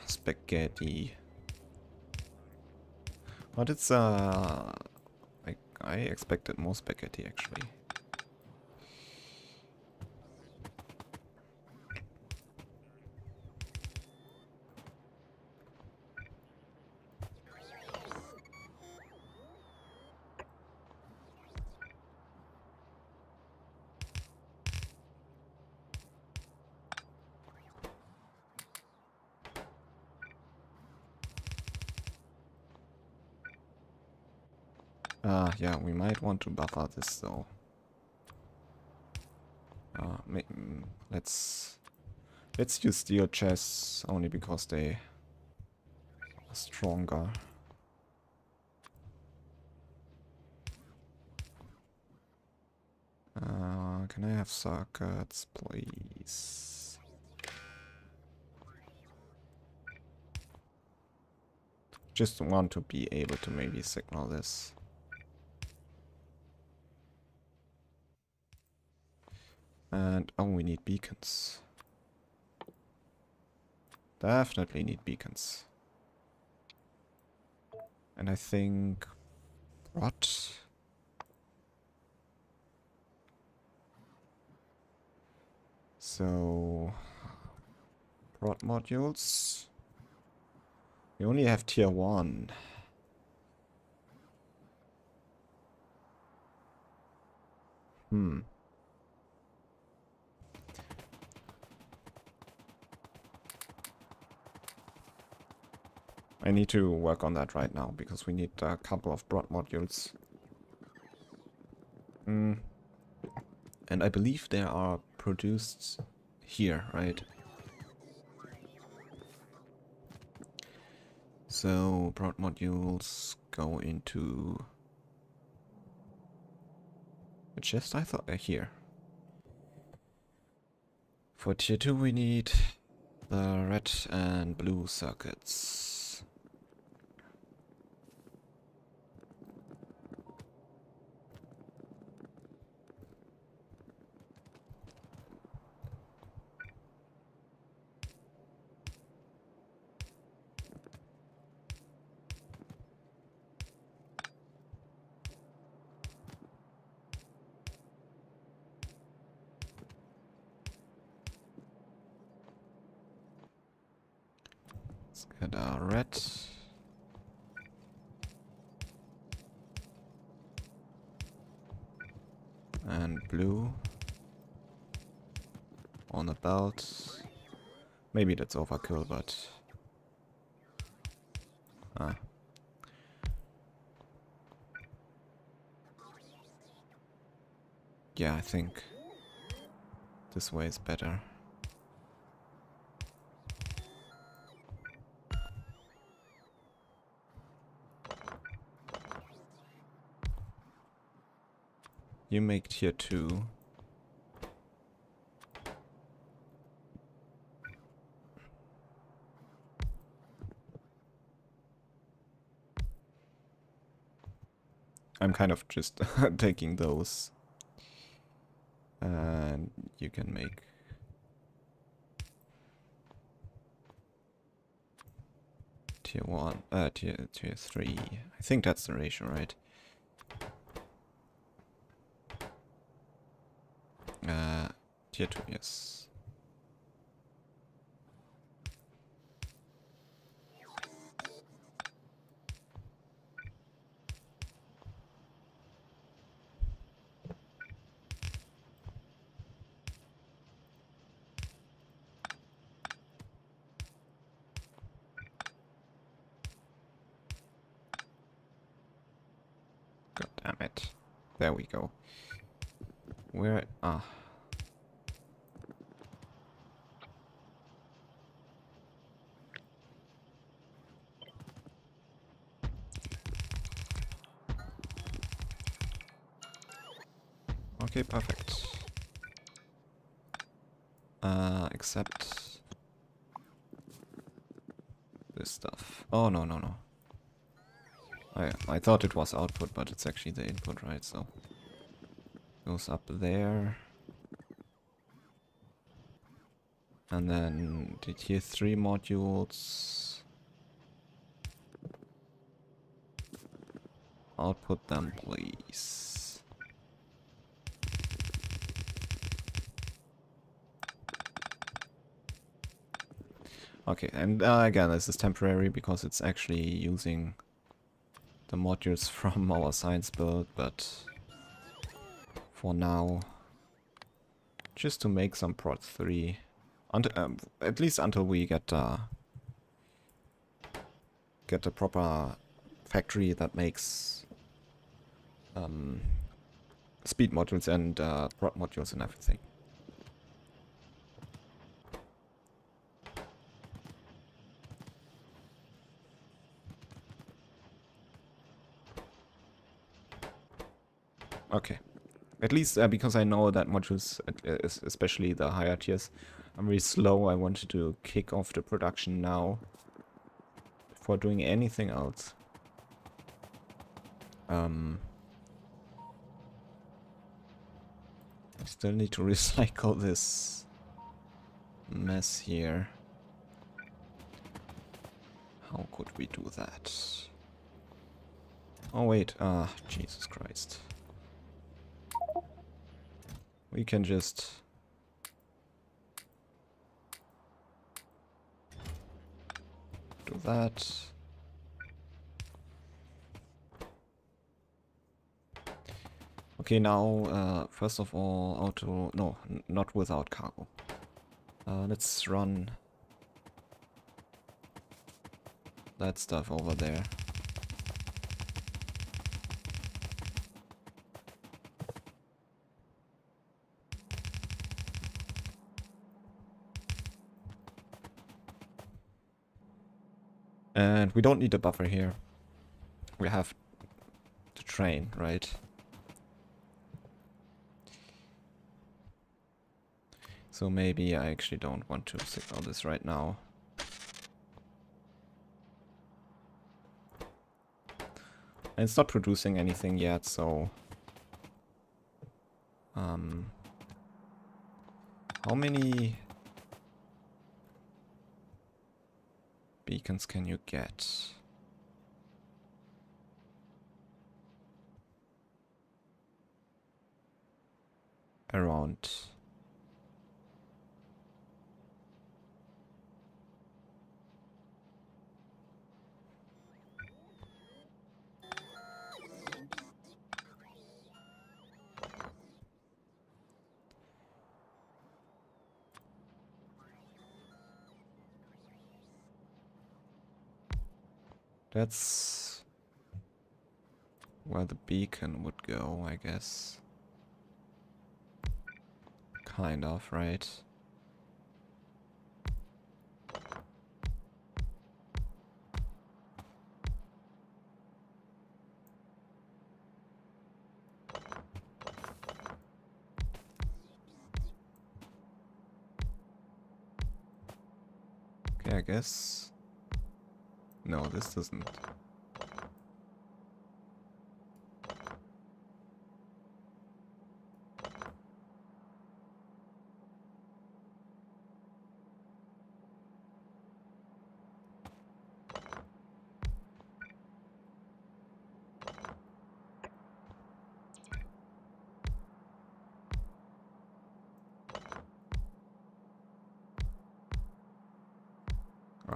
Spaghetti. But it's I expected more spaghetti actually. Yeah, we might want to buffer this though. Let's use steel chests only because they are stronger. Can I have circuits, please? Just want to be able to maybe signal this. And oh, we need beacons. Definitely need beacons. And I think what? So prod modules. We only have tier 1. I need to work on that right now because we need a couple of broad modules. And I believe they are produced here, right? So broad modules go into a chest. I thought here. For tier 2 we need the red and blue circuits. Let's get a red. And blue on the belt. Maybe that's overkill, but yeah, I think this way is better. You make tier 2. I'm kind of just taking those. And you can make tier 1, tier 3. I think that's the ratio, right? Tier 2, yes. God damn it. There we go. Where... Ah. Okay, perfect. Except... this stuff. Oh, no, no, no. I thought it was output, but it's actually the input, right? So... goes up there. And then the tier 3 modules... output them, please. Okay, and again, this is temporary because it's actually using the modules from our science build, but for now, just to make some prod 3, at least until we get a proper factory that makes speed modules and prod modules and everything. Okay. At least because I know that modules, especially the higher tiers, are very slow. I wanted to kick off the production now before doing anything else. I still need to recycle this mess here. How could we do that? Oh wait, Jesus Christ. We can just... do that. Okay, now, first of all, auto... no, not without cargo. Let's run that stuff over there. And we don't need a buffer here. We have the train, right? So maybe I actually don't want to signal this right now. And it's not producing anything yet, so... how many beacons can you get? Around... That's where the beacon would go, I guess. Kind of, right? Okay, I guess... No, this doesn't.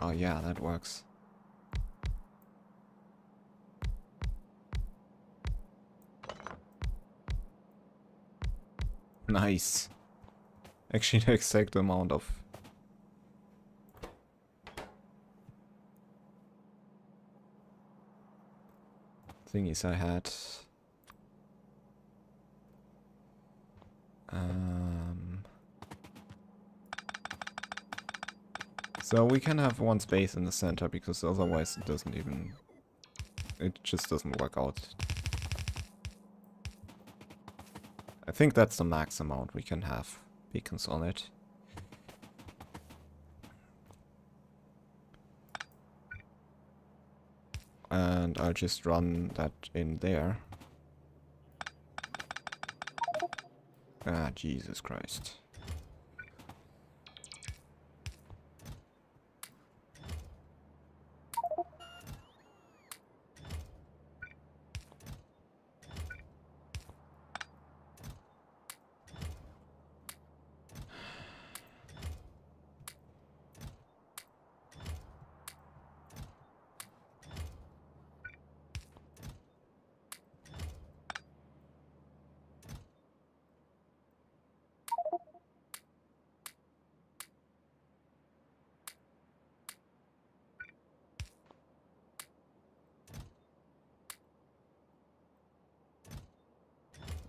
Oh yeah, that works. Nice. Actually the exact amount of thingies I had. So we can have one space in the center because otherwise it doesn't even... It just doesn't work out. I think that's the max amount we can have beacons on it. And I'll just run that in there. Ah, Jesus Christ.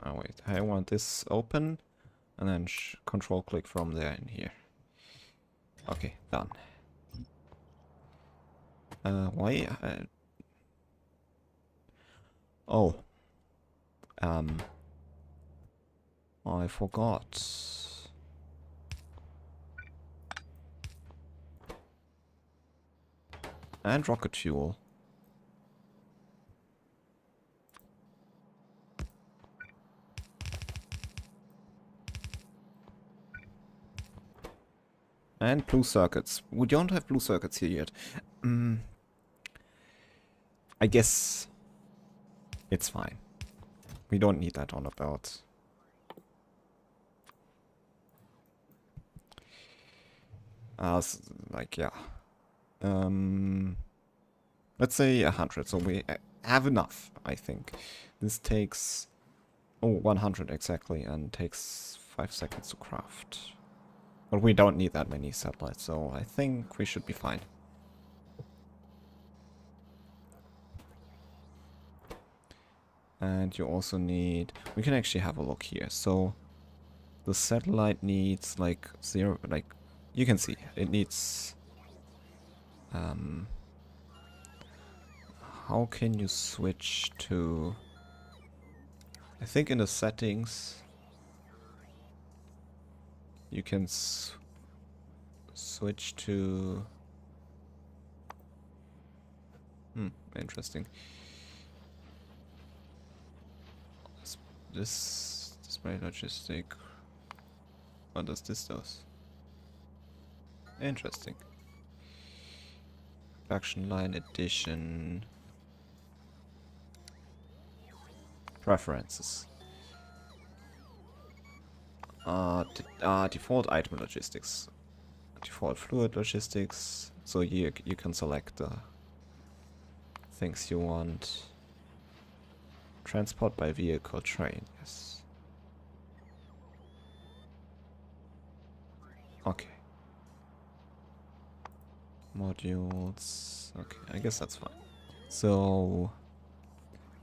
Oh wait, I want this open and then control click from there in here. Okay, done. Why? Oh. I forgot. And rocket fuel. And blue circuits. We don't have blue circuits here yet. I guess it's fine. We don't need that on a belt. Like, yeah. Let's say 100, so we have enough, I think. This takes... Oh, 100 exactly, and takes 5 seconds to craft. But we don't need that many satellites, so I think we should be fine. And you also need... We can actually have a look here. So the satellite needs like 0... Like, you can see, it needs... how can you switch to... I think in the settings... You can switch to... interesting. This display logistic. What does this do? Interesting. Production line edition. Preferences. Default item logistics. Default fluid logistics. So you can select the things you want. Transport by vehicle train, yes. Okay. Modules. Okay, I guess that's fine. So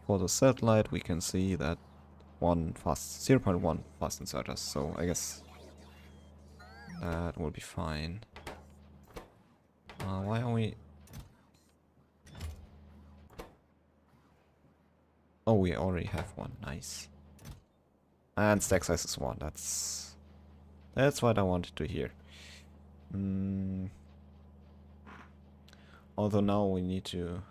for the satellite, we can see that 0.1 fast inserters. So I guess that will be fine. Why are we? Oh, we already have one. Nice. And stack size is 1. That's what I wanted to hear. Although now we need to...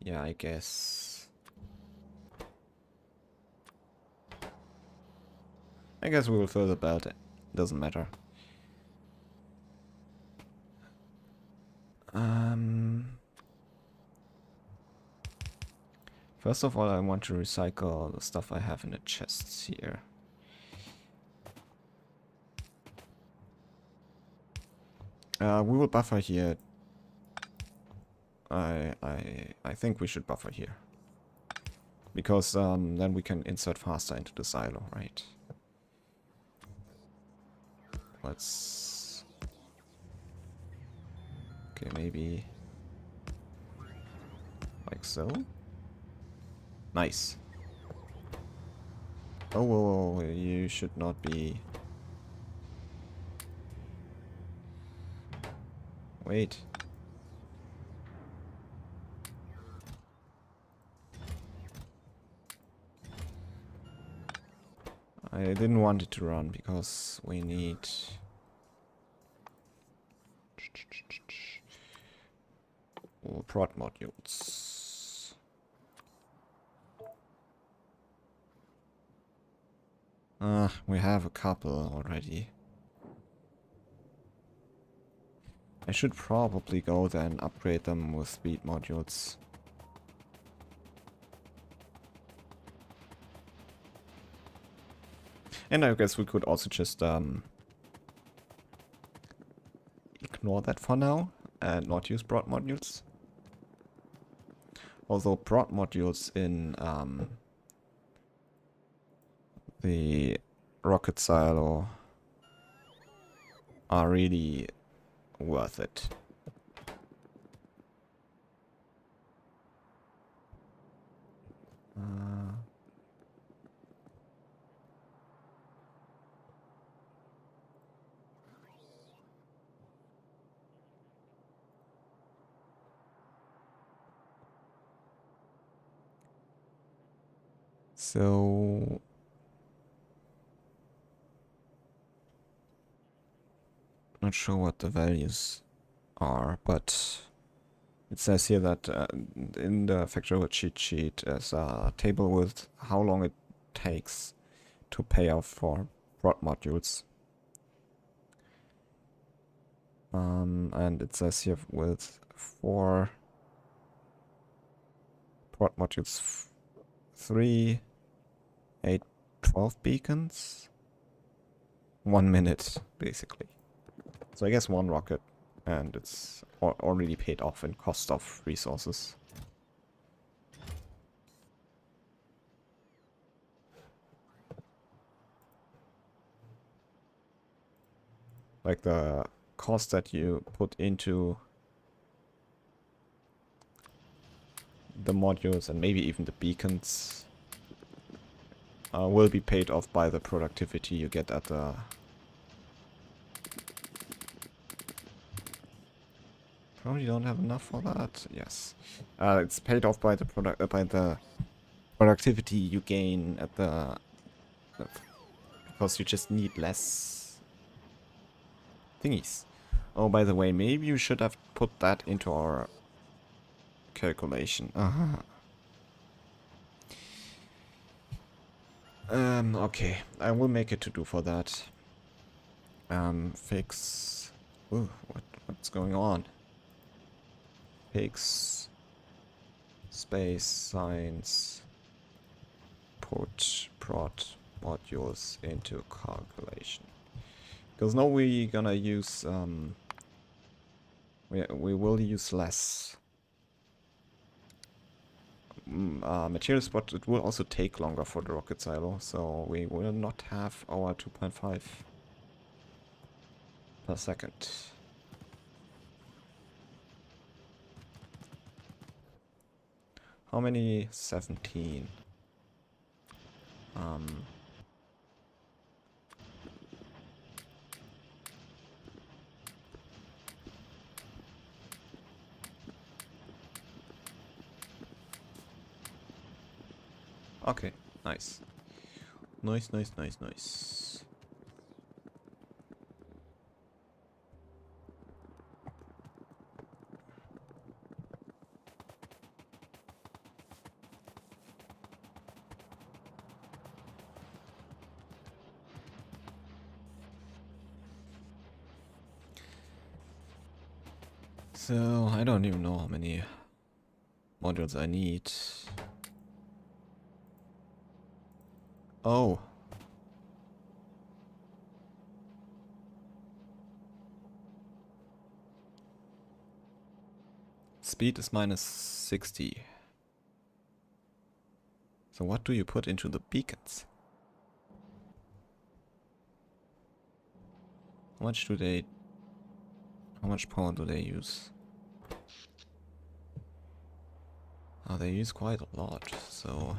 yeah, I guess... we will fill the belt. Doesn't matter. First of all, I want to recycle the stuff I have in the chests here. We will buffer here. I think we should buffer here. Because then we can insert faster into the silo, right? Let's... okay, maybe... like so? Nice. Oh, whoa, whoa, you should not be... wait. I didn't want it to run because we need... prod modules. We have a couple already. I should probably go then upgrade them with speed modules. And I guess we could also just ignore that for now and not use prod modules. Although prod modules in the rocket silo are really worth it. So not sure what the values are, but it says here that in the Factorio cheat sheet there's a table with how long it takes to pay off for prod modules. And it says here with 4 prod modules, 3, 8, 12 beacons, 1 minute basically. So I guess 1 rocket, and it's already paid off in cost of resources. Like the cost that you put into the modules and maybe even the beacons will be paid off by the productivity you get at the... probably don't have enough for that. Yes, it's paid off by the productivity you gain at the because you just need less thingies. Oh, by the way, maybe you should have put that into our calculation. Okay, I will make a to-do for that. Fix... ooh, what's going on? Fix... space signs... put prod modules into calculation. Because now we're gonna use... we will use less materials, but it will also take longer for the rocket silo, so we will not have our 2.5 per second. How many? 17. Okay, nice. Nice, nice, nice, nice. So, I don't even know how many modules I need. Oh. Speed is minus 60. So what do you put into the beacons? How much power do they use? Oh, they use quite a lot, so...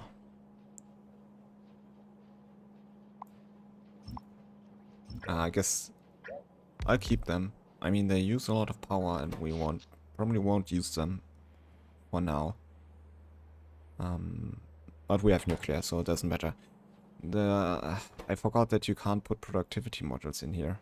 I guess I'll keep them. I mean, they use a lot of power and we probably won't use them for now. But we have nuclear, so it doesn't matter. I forgot that you can't put productivity modules in here.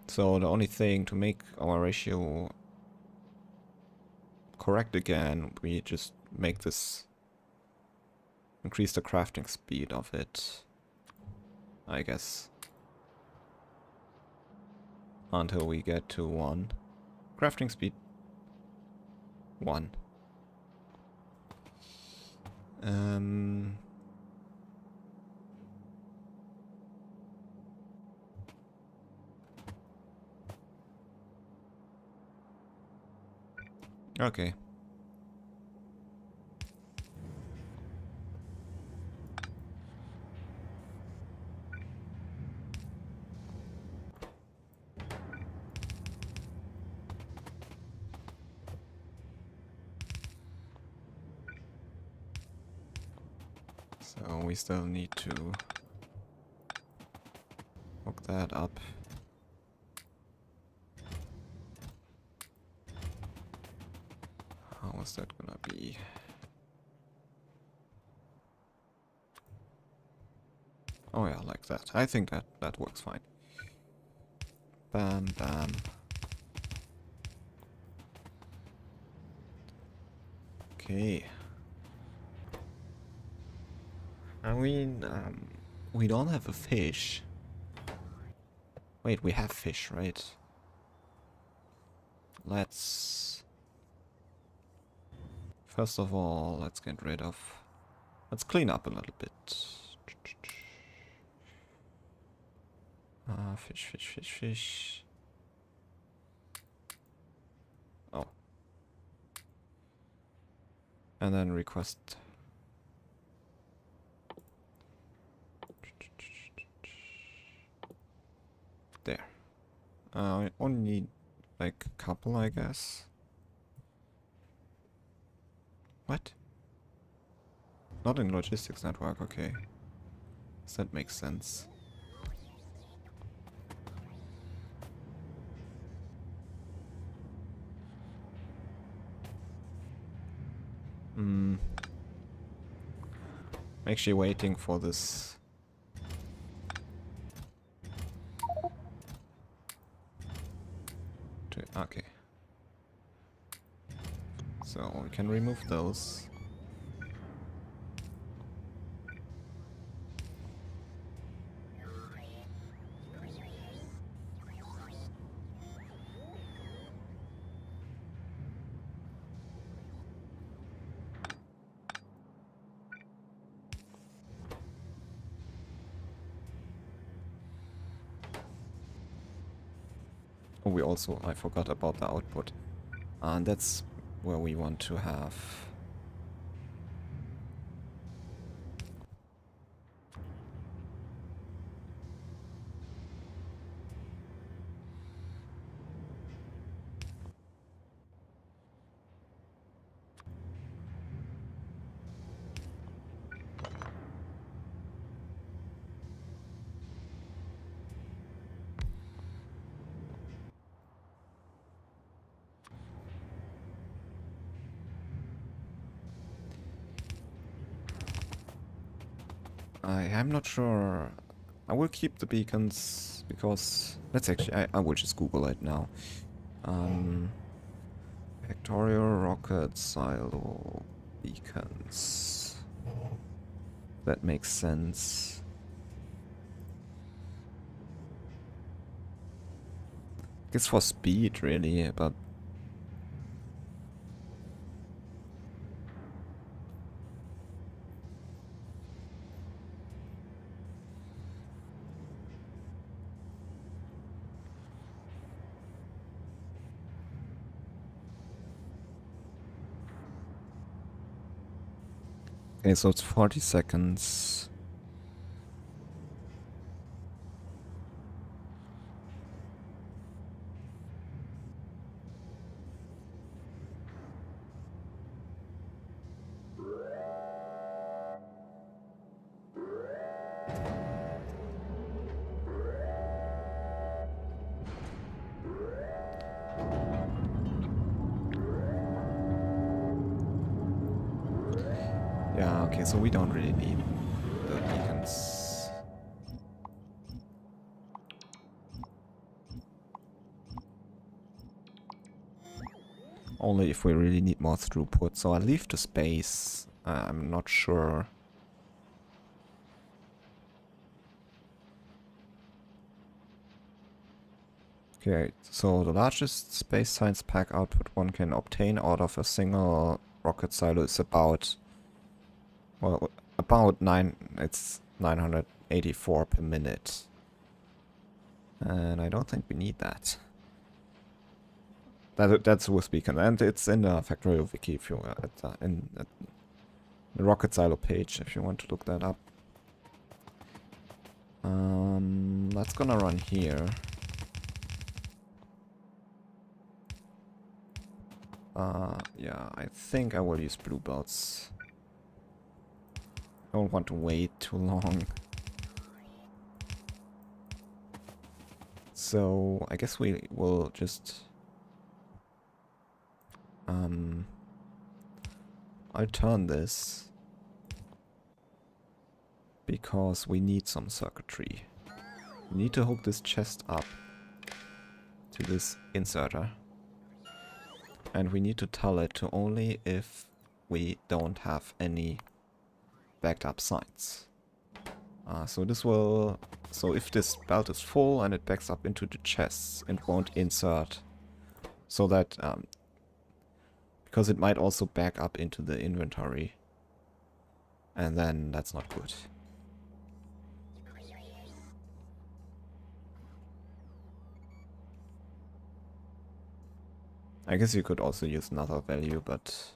So the only thing to make our ratio correct again, we just make this increase the crafting speed of it, I guess, until we get to 1. Crafting speed 1. Okay. So we still need to hook that up. How is that gonna be? Oh yeah, like that. I think that works fine. Bam, bam. Okay. I mean, we don't have a fish. Wait, we have fish, right? Let's... First of all, let's get rid of... Let's clean up a little bit. Fish, fish, fish, fish. Oh. And then request... There. I only need like a couple, I guess. What? Not in logistics network, okay. Does that make sense? I'm actually waiting for this. Okay. So we can remove those. Oh, I forgot about the output. And that's where we want to have... I'm not sure. I will keep the beacons because... Let's actually... I will just Google it now. Factorio rocket silo beacons. That makes sense. Guess for speed, really, but... Okay, so it's 40 seconds. Yeah, okay, so we don't really need the beacons. Only if we really need more throughput. So I'll leave the space. I'm not sure. Okay, so the largest space science pack output one can obtain out of a single rocket silo is about... Well, about 984 per minute. And I don't think we need that. That's with beacon, and it's in the Factorio wiki if you in the rocket silo page if you want to look that up. That's gonna run here. Yeah, I think I will use blue belts. Don't want to wait too long. So I guess we will just I'll turn this because we need some circuitry. We need to hook this chest up to this inserter. And we need to tell it to only if we don't have any backed up sites. So if this belt is full and it backs up into the chests, it won't insert. So that, because it might also back up into the inventory. And then that's not good. I guess you could also use another value, but...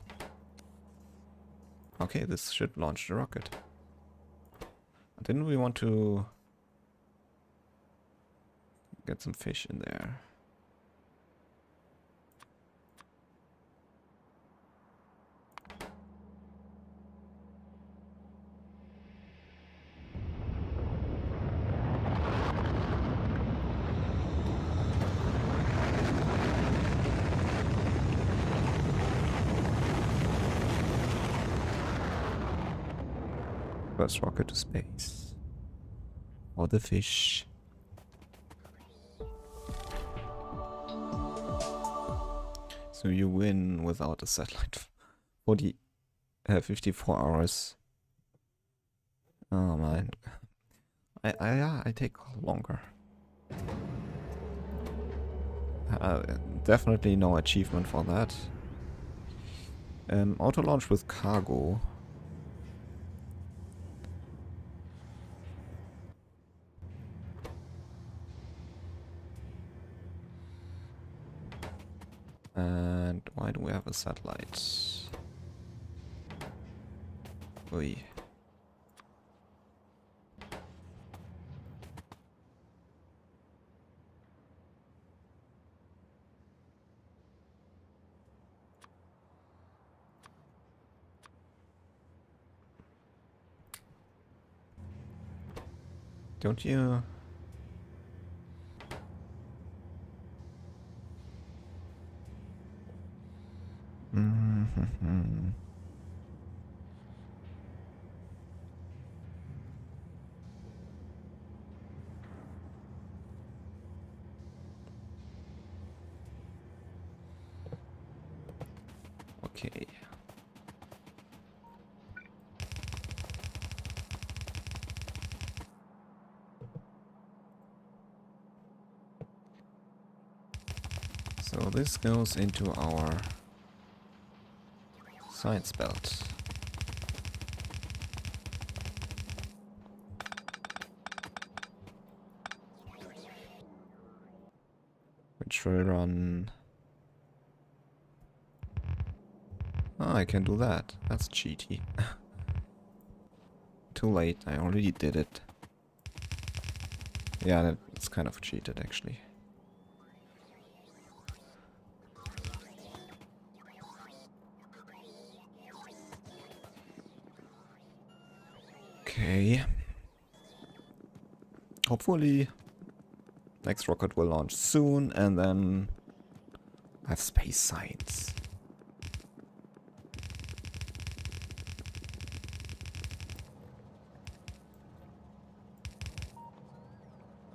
Okay, this should launch the rocket. Didn't we want to get some fish in there? First rocket to space. Or the fish. So you win without a satellite. 54 hours. Oh man. I take longer. Definitely no achievement for that. Auto launch with cargo. And why do we have a satellite? Oi. Don't you... Mm-hmm. Okay. So this goes into our science belt. Which will run... Oh, I can do that. That's cheaty. Too late, I already did it. Yeah, that's kind of cheated actually. Okay. Hopefully next rocket will launch soon and then I have space science.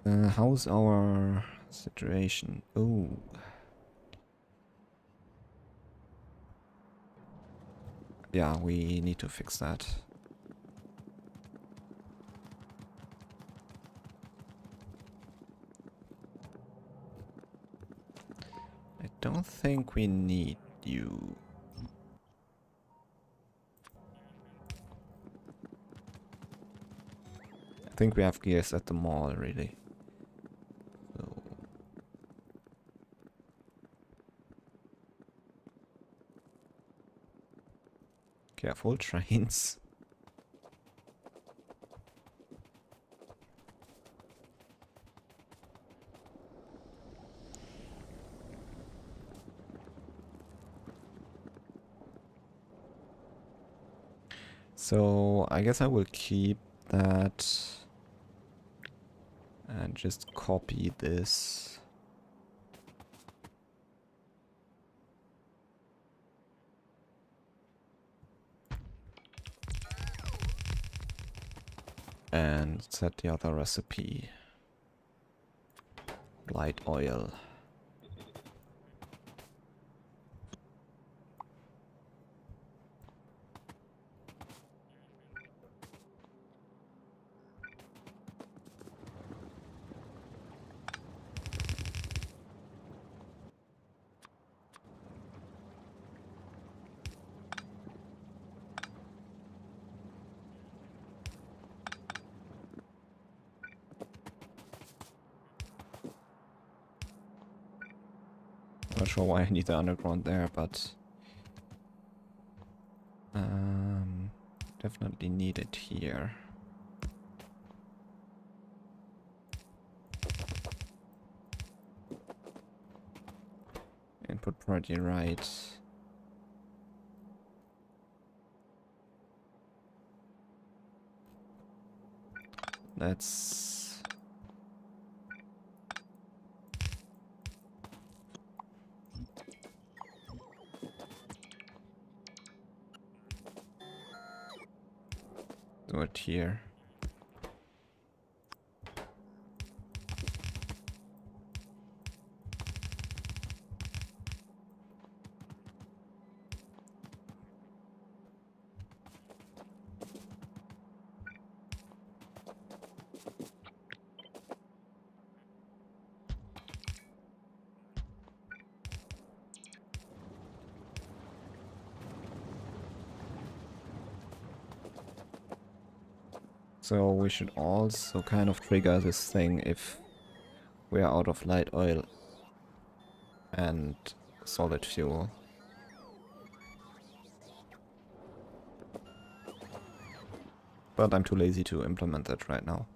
How's our situation? Oh. Yeah, we need to fix that. I don't think we need you. I think we have gears at the mall, really. So. Careful, trains. So I guess I will keep that and just copy this. And set the other recipe. Light oil. Not sure why I need the underground there, but definitely need it here. Input priority right. Let's do it here. So we should also kind of trigger this thing if we are out of light oil and solid fuel. But I'm too lazy to implement that right now.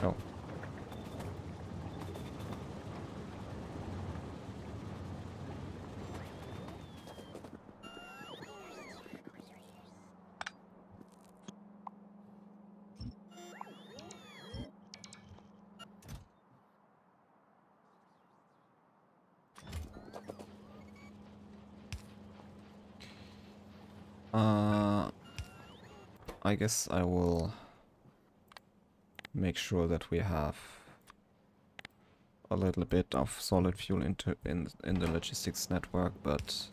Oh. I guess I will make sure that we have a little bit of solid fuel in the logistics network, but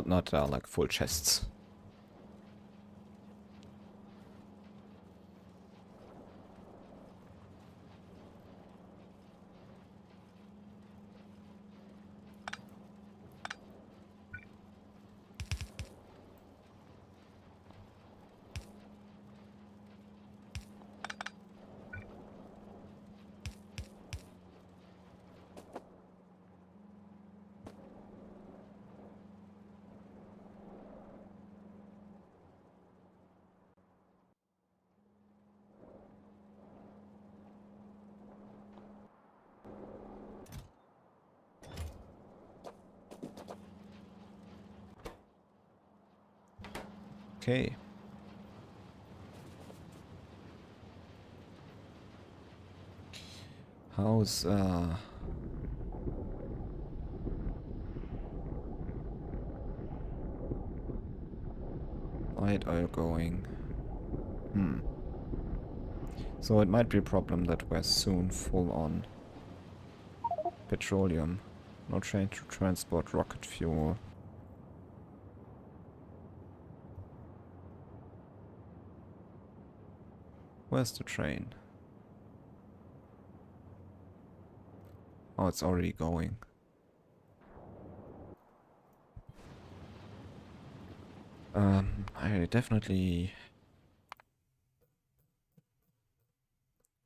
not like full chests. Okay. How's light oil going? So it might be a problem that we're soon full on petroleum. No train to transport rocket fuel. Where's the train? Oh, it's already going. I definitely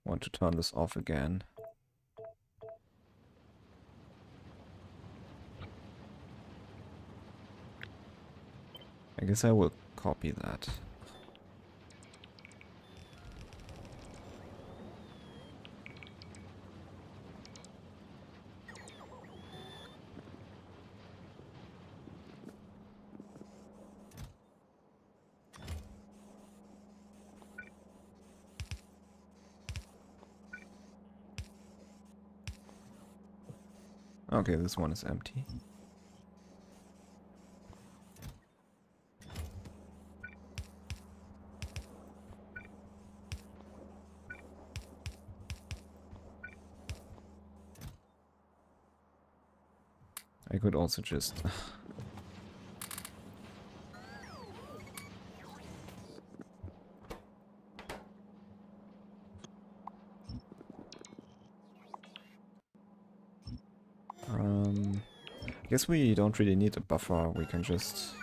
want to turn this off again. I guess I will copy that. Okay, this one is empty. I could also just... I guess we don't really need a buffer, we can just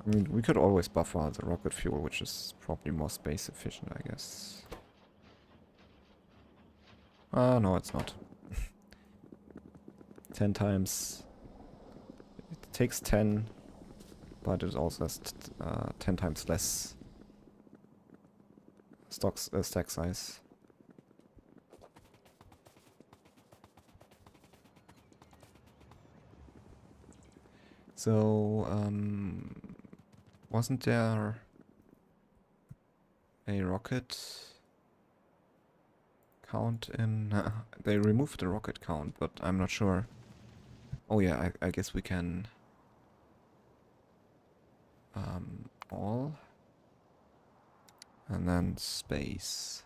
I mean, we could always buffer the rocket fuel, which is probably more space efficient, I guess. No, it's not. 10 times. It takes 10, but it also has 10 times less stack size. So, wasn't there a rocket count in... they removed the rocket count, but I'm not sure. Oh yeah, I guess we can... all. And then space.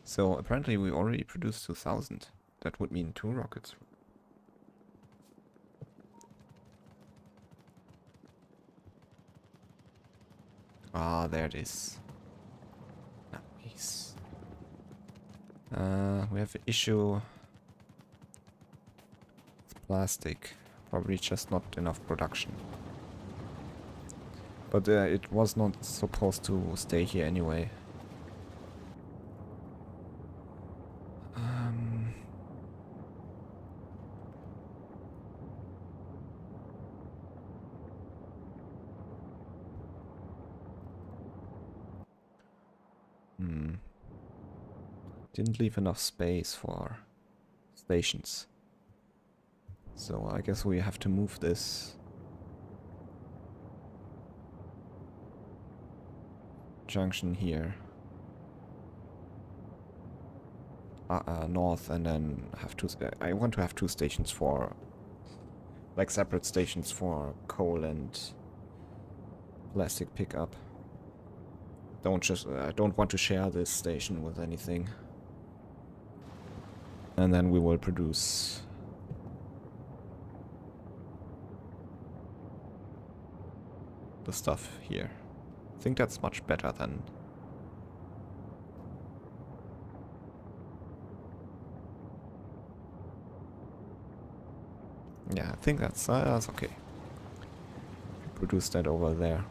So apparently we already produced 2000. That would mean 2 rockets. Ah, there it is. Nice. We have an issue with plastic. Probably just not enough production. But it was not supposed to stay here anyway. Didn't leave enough space for stations. So I guess we have to move this junction here north, and then have two. I want to have 2 stations for, like, separate stations for coal and plastic pickup. I don't want to share this station with anything. And then we will produce the stuff here. I think that's much better than... Yeah, I think that's okay. Produce that over there.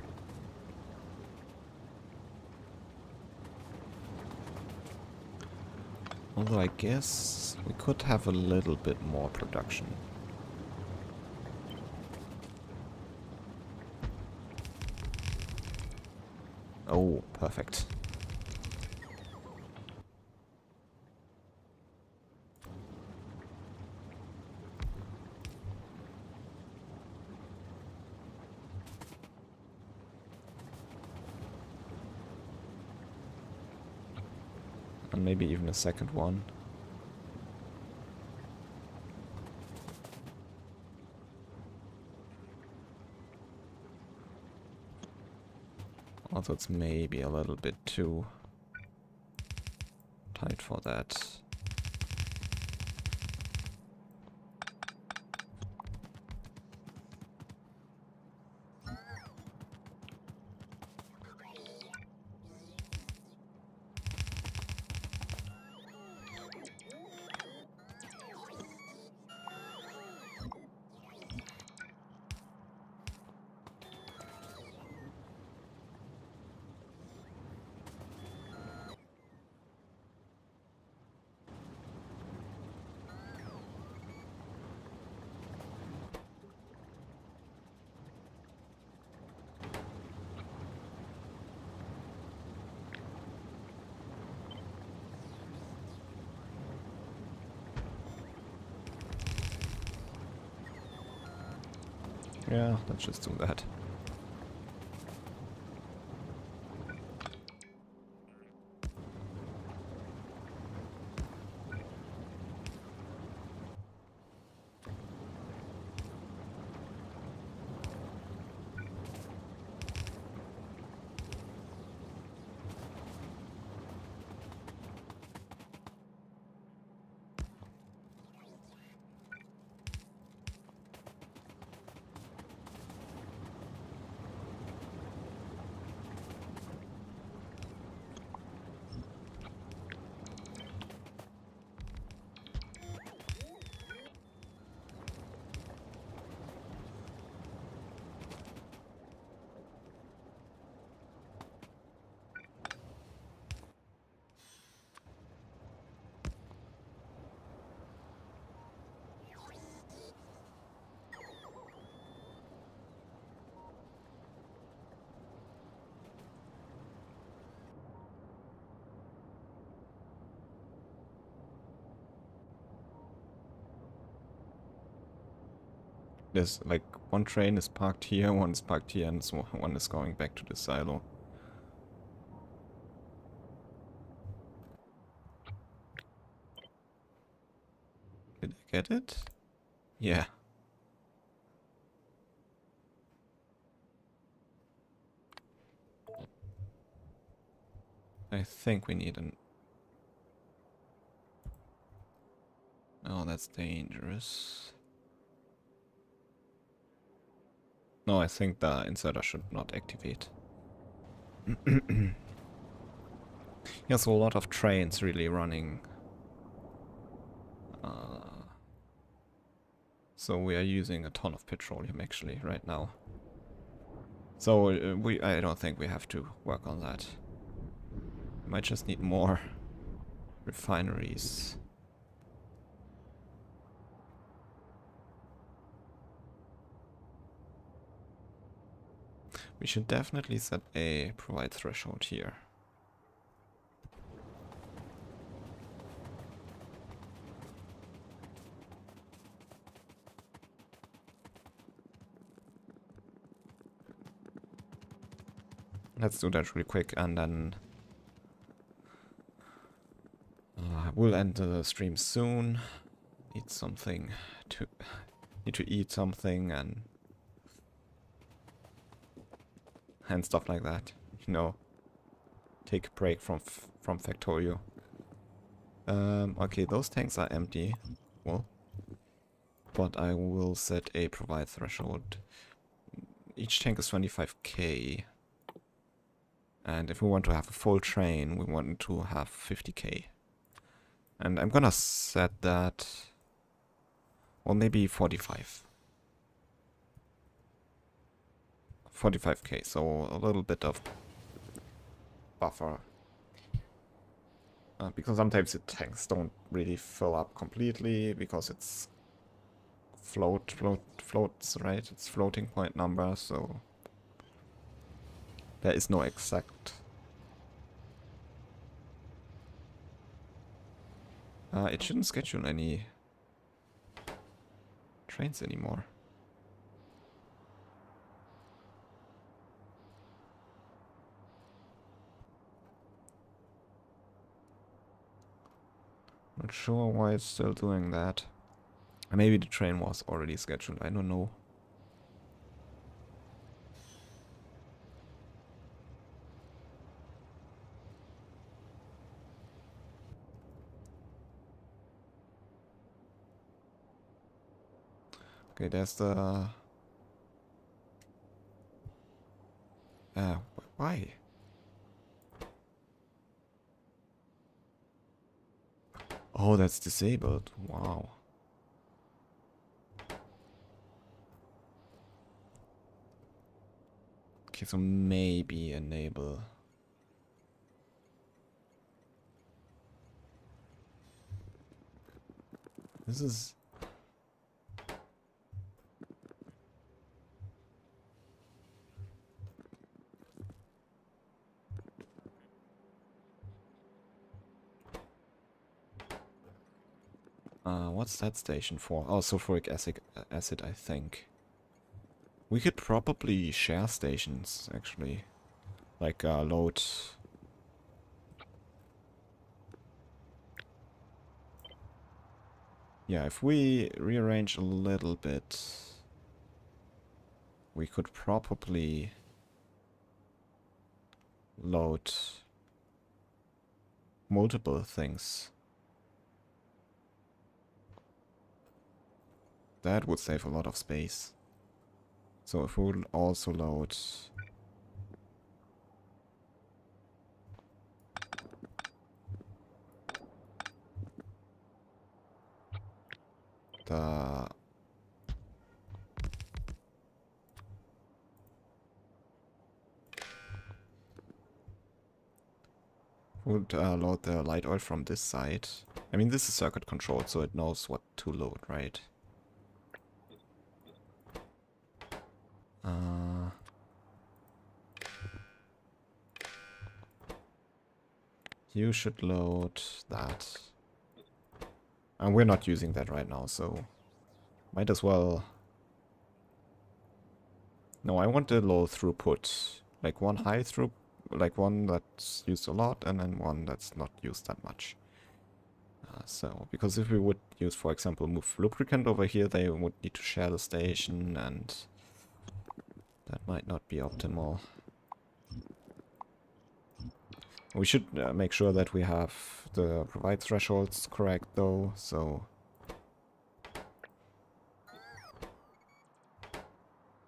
Although I guess we could have a little bit more production. Oh, perfect. And maybe even a second one. Although it's maybe a little bit too tight for that. Yeah, let's just do that. There's like one train is parked here, one is parked here, and so one is going back to the silo. Did I get it? Yeah. I think we need an... Oh, that's dangerous. No, I think the inserter should not activate. Yeah, so a lot of trains really running. So we are using a ton of petroleum actually right now. So I don't think we have to work on that. We might just need more refineries. We should definitely set a provide threshold here. Let's do that really quick and then we'll end the stream soon. Need something to... Need to eat something and stuff like that. You know, take a break from Factorio. Okay, those tanks are empty. Well, but I will set a provide threshold. Each tank is 25k. And if we want to have a full train, we want to have 50k. And I'm gonna set that... Well, maybe 45. 45k, so a little bit of buffer. Because sometimes the tanks don't really fill up completely, because it's floats, right? It's floating point number, so there is no exact. It shouldn't schedule any trains anymore. Not sure why it's still doing that. Maybe the train was already scheduled, I don't know. Okay, there's the... why? Oh, that's disabled. Wow. Okay, so maybe enable. This is... what's that station for? Oh, sulfuric acid, I think. We could probably share stations, actually. Like, load... Yeah, if we rearrange a little bit, we could probably load multiple things. That would save a lot of space. So if we'll also load the... We'll load the light oil from this side. I mean, this is circuit controlled, so it knows what to load, right? You should load that. And we're not using that right now, so might as well No, I want a low throughput. Like one high through, like one that's used a lot and then one that's not used that much. So, because if we would use, for example, move lubricant over here, they would need to share the station and that might not be optimal. We should make sure that we have the provide thresholds correct though, so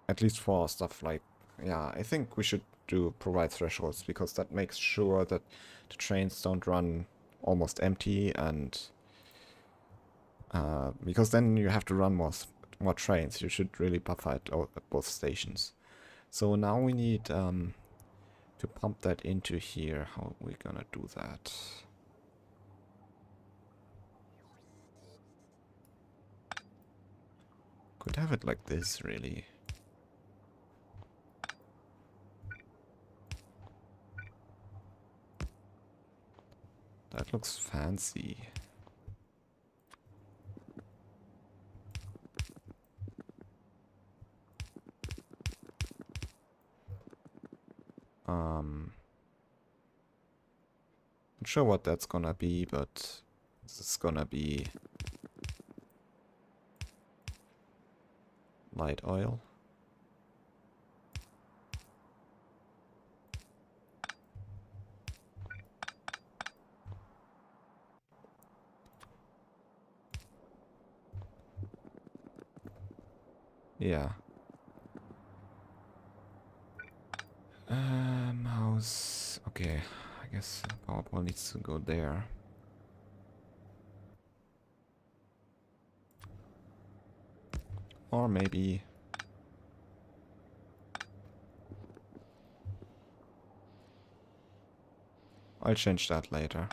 at least for stuff like, yeah, I think we should do provide thresholds because that makes sure that the trains don't run almost empty and because then you have to run more trains. You should really buffer at both stations. So now we need to pump that into here. How are we gonna do that? Could have it like this, really. That looks fancy. Not sure what that's gonna be, but this is gonna be light oil. Yeah. Mouse. Okay, I guess the power pole needs to go there. Or maybe... I'll change that later.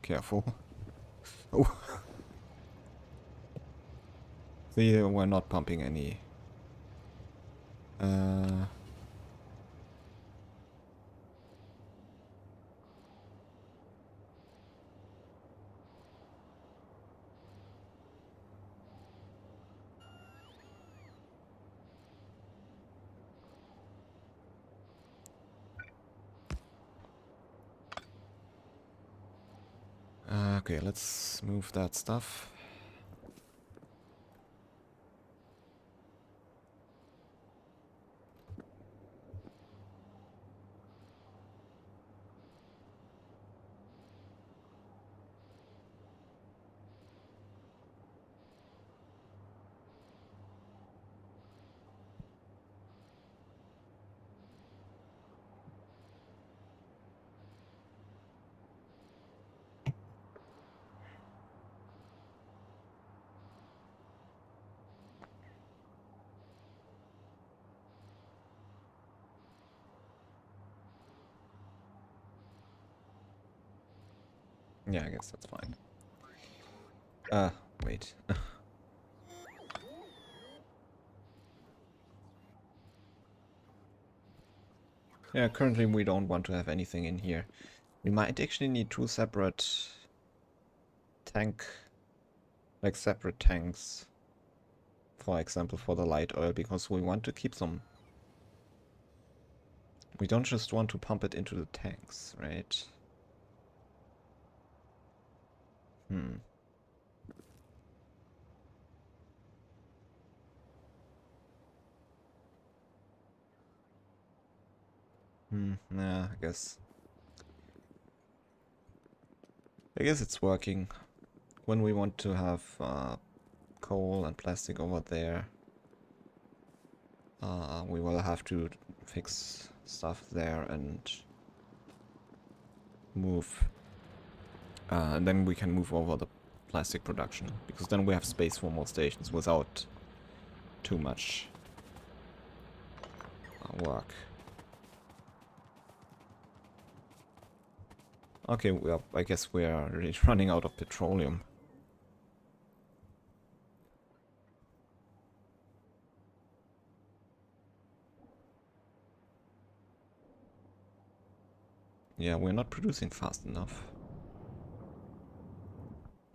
Careful. Oh. See, we're not pumping any. Okay, let's move that stuff. Yeah, I guess that's fine. Wait. Yeah, currently we don't want to have anything in here. We might actually need two separate separate tanks. For example, for the light oil, because we want to keep them. We don't just want to pump it into the tanks, right? Nah, I guess it's working. When we want to have coal and plastic over there, we will have to fix stuff there and move. And then we can move over the plastic production, because then we have space for more stations without too much work. Okay, well, I guess we are really running out of petroleum. Yeah, we're not producing fast enough.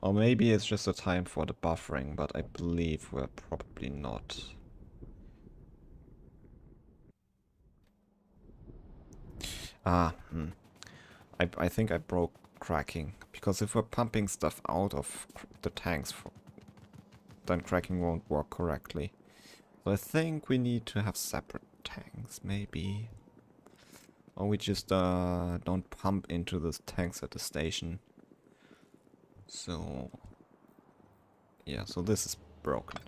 Or maybe it's just a time for the buffering, but I believe we're probably not. I think I broke cracking. Because if we're pumping stuff out of the tanks, then cracking won't work correctly. So I think we need to have separate tanks, maybe. Or we just don't pump into the tanks at the station. So yeah, so this is broken.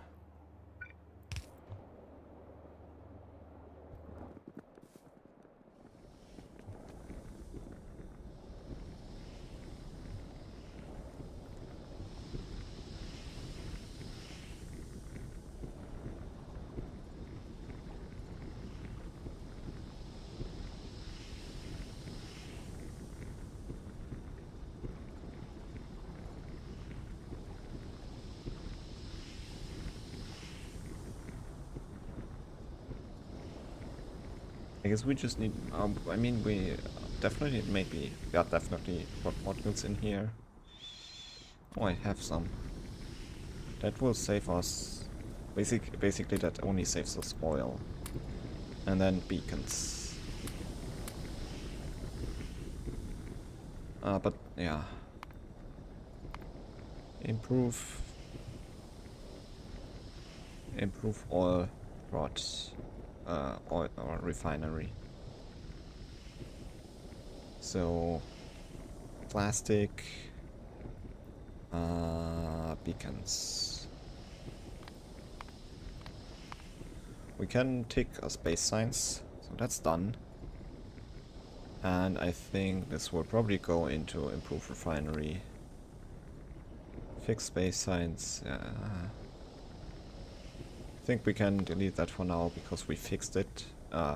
I guess we just need, I mean, we definitely, maybe, yeah, definitely put modules in here. Oh, I have some. That will save us, basically that only saves us oil. And then beacons. But, yeah. Improve oil rod, oil or refinery. So, plastic, beacons. We can tick space science, so that's done. And I think this will probably go into improve refinery. Fix space science. I think we can delete that for now because we fixed it.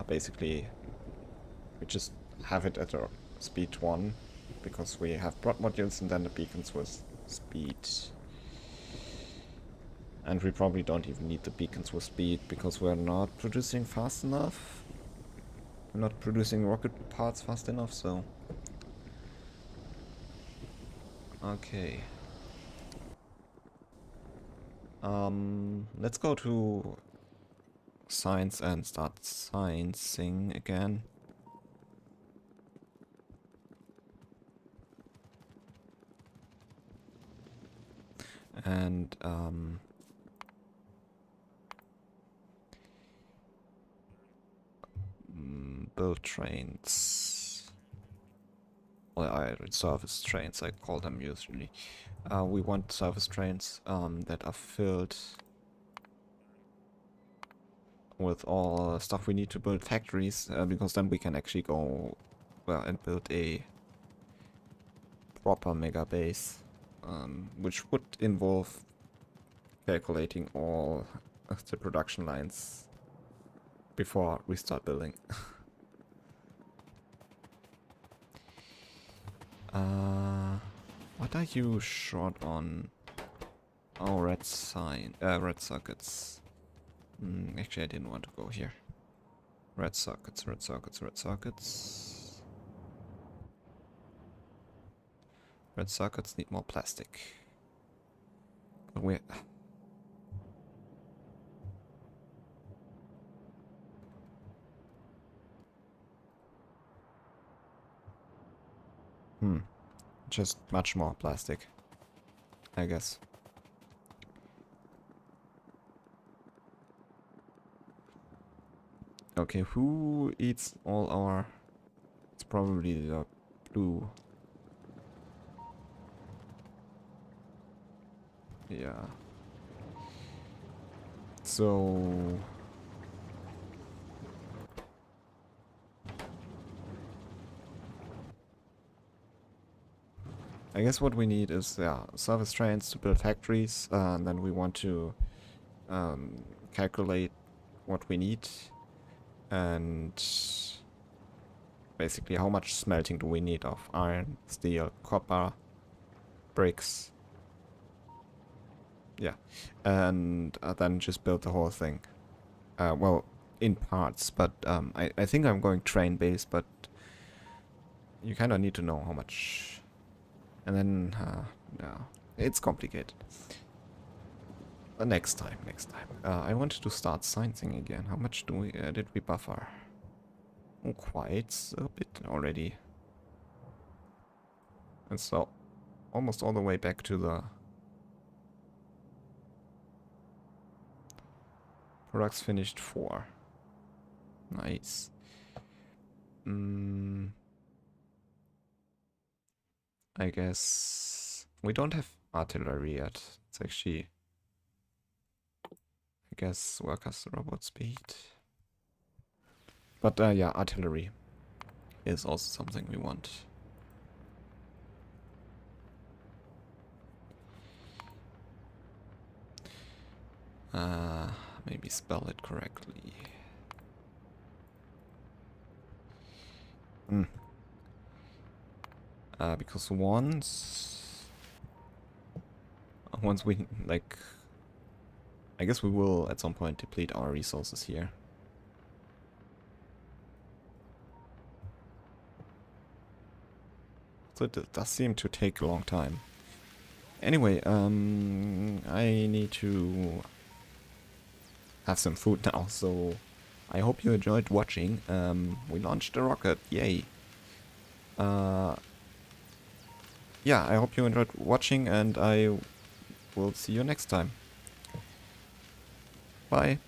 Basically, we just have it at a speed 1 because we have prod modules and then the beacons with speed. And we probably don't even need the beacons with speed because we're not producing fast enough. We're not producing rocket parts fast enough, so... Okay. Let's go to science and start sciencing again. And build trains. Well, service trains, I call them usually. We want service trains that are filled with all stuff we need to build factories, because then we can actually go, well, and build a proper mega base, which would involve calculating all the production lines before we start building. What are you short on? Oh, red sockets. Actually, I didn't want to go here. Red sockets, red sockets, red sockets. Red sockets need more plastic. But we... Just much more plastic, I guess. Okay, who eats all our... It's probably the blue. Yeah. So... I guess what we need is, yeah, service trains to build factories, and then we want to calculate what we need, and basically how much smelting do we need of iron, steel, copper, bricks. Yeah, and then just build the whole thing. Well, in parts, but I think I'm going train-based, but you kind of need to know how much. And then, yeah. It's complicated. Next time, next time. I wanted to start sciencing again. How much did we buffer? Oh, quite a bit already. And so, almost all the way back to the products finished 4. Nice. I guess we don't have artillery yet. It's actually, I guess, workers robot speed. But yeah, artillery is also something we want. Maybe spell it correctly. Because once we, like, I guess we will at some point deplete our resources here. So it does seem to take a long time. Anyway, I need to have some food now, so I hope you enjoyed watching. We launched a rocket, yay. Yeah, I hope you enjoyed watching, and I will see you next time. Bye.